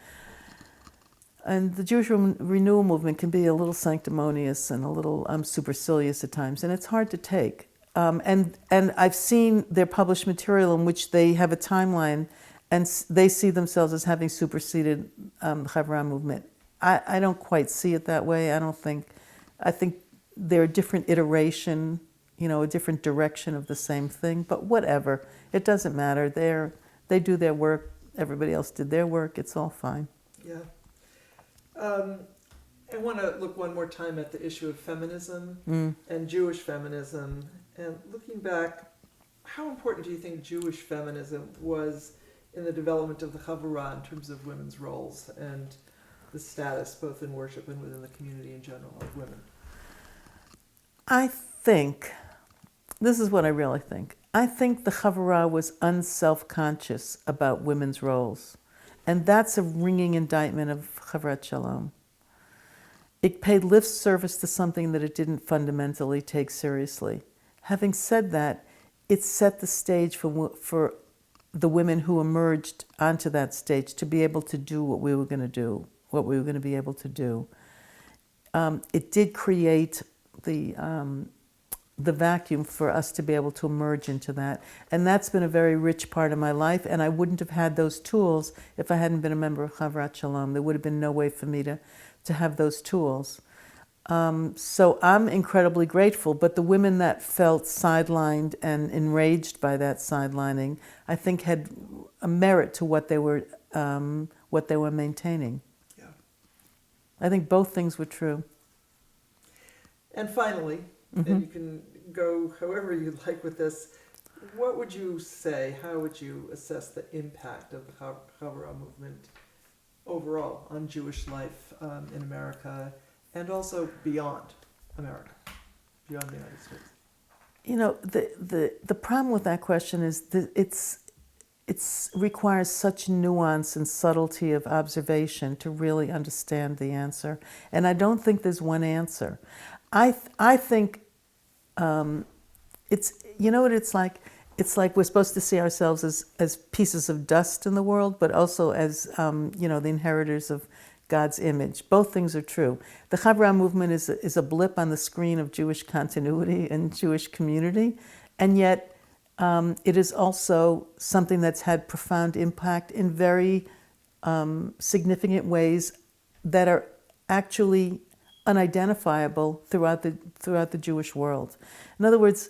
And the Jewish renewal movement can be a little sanctimonious and a little supercilious at times, and it's hard to take. And I've seen their published material in which they have a timeline, and they see themselves as having superseded the Havurat movement. I don't quite see it that way. I think they're a different iteration, a different direction of the same thing. But whatever, it doesn't matter. They do their work. Everybody else did their work. It's all fine. Yeah. I want to look one more time at the issue of feminism and Jewish feminism. And looking back, how important do you think Jewish feminism was in the development of the Havurat in terms of women's roles and the status, both in worship and within the community in general, of women? I think, this is what I really think. I think the Havurat was unself-conscious about women's roles. And that's a ringing indictment of Havurat Shalom. It paid lip service to something that it didn't fundamentally take seriously. Having said that, it set the stage for the women who emerged onto that stage to be able to do what we were going to do, what we were going to be able to do. It did create the vacuum for us to be able to emerge into that. And that's been a very rich part of my life, and I wouldn't have had those tools if I hadn't been a member of Havurat Shalom. There would have been no way for me to have those tools. So I'm incredibly grateful, but the women that felt sidelined and enraged by that sidelining, I think had a merit to what they were maintaining. Yeah. I think both things were true. And finally, and you can go however you'd like with this, what would you say, how would you assess the impact of the Havurat movement overall on Jewish life in America and also beyond America, beyond the United States? You know, the problem with that question is that it's requires such nuance and subtlety of observation to really understand the answer. And I don't think there's one answer. I think it's, you know what it's like? It's like we're supposed to see ourselves as pieces of dust in the world, but also as, you know, the inheritors of God's image. Both things are true. The Havurat movement is a blip on the screen of Jewish continuity and Jewish community, and yet it is also something that's had profound impact in very significant ways that are actually unidentifiable throughout the Jewish world. In other words,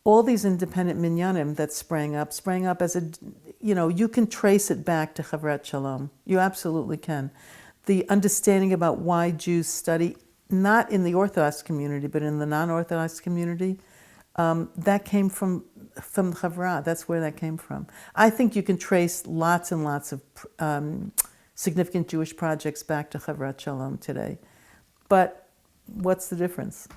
all these independent minyanim that sprang up as a, you know, you can trace it back to Havurat Shalom. You absolutely can. The understanding about why Jews study, not in the Orthodox community, but in the non-Orthodox community, that came from the Havurat. That's where that came from. I think you can trace lots and lots of significant Jewish projects back to Havurat Shalom today. But what's the difference?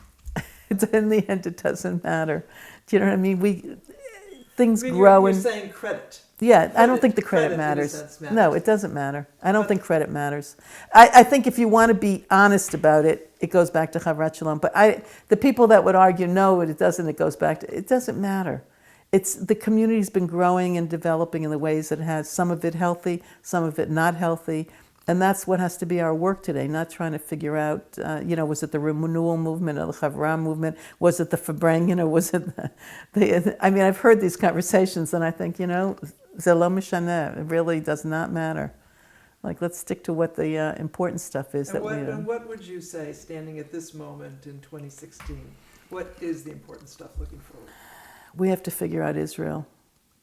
In the end, it doesn't matter. Do you know what I mean? Things grow. You're saying credit. Yeah, I don't think the credit matters. No, it doesn't matter. I don't think credit matters. I think if you want to be honest about it, it goes back to Havurat Shalom. But the people that would argue, no, it doesn't, it goes back to, it doesn't matter. It's, the community's been growing and developing in the ways it has, some of it healthy, some of it not healthy. And that's what has to be our work today, not trying to figure out, you know, was it the renewal movement or the Havurat movement? Was it the Fabrengen or was it I mean, I've heard these conversations and I think, you know, זה לא משנה, it really does not matter. Like, let's stick to what the important stuff is. And what would you say, standing at this moment in 2016, what is the important stuff looking forward? We have to figure out Israel.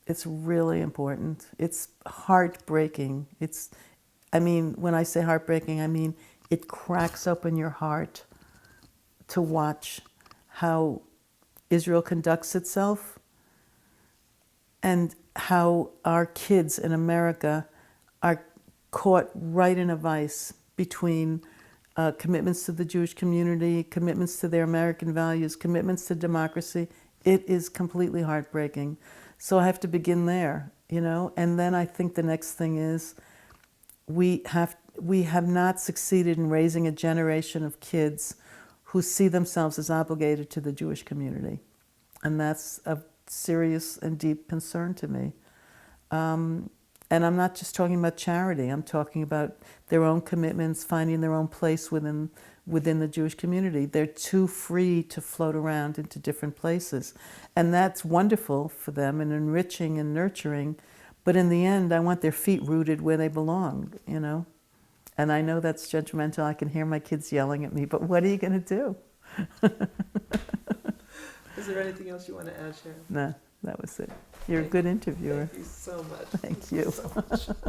It's really important. It's heartbreaking. I mean, when I say heartbreaking, I mean it cracks open your heart to watch how Israel conducts itself and how our kids in America are caught right in a vice between commitments to the Jewish community, commitments to their American values, commitments to democracy. It is completely heartbreaking. So I have to begin there, you know, and then I think the next thing is we have not succeeded in raising a generation of kids who see themselves as obligated to the Jewish community. And that's a serious and deep concern to me. And I'm not just talking about charity. I'm talking about their own commitments, finding their own place within the Jewish community. They're too free to float around into different places. And that's wonderful for them and enriching and nurturing. But in the end, I want their feet rooted where they belong, you know? And I know that's judgmental. I can hear my kids yelling at me, but what are you going to do? Is there anything else you want to add, Sharon? No, that was it. You're a good interviewer. Thank you so much. Thank you. So much.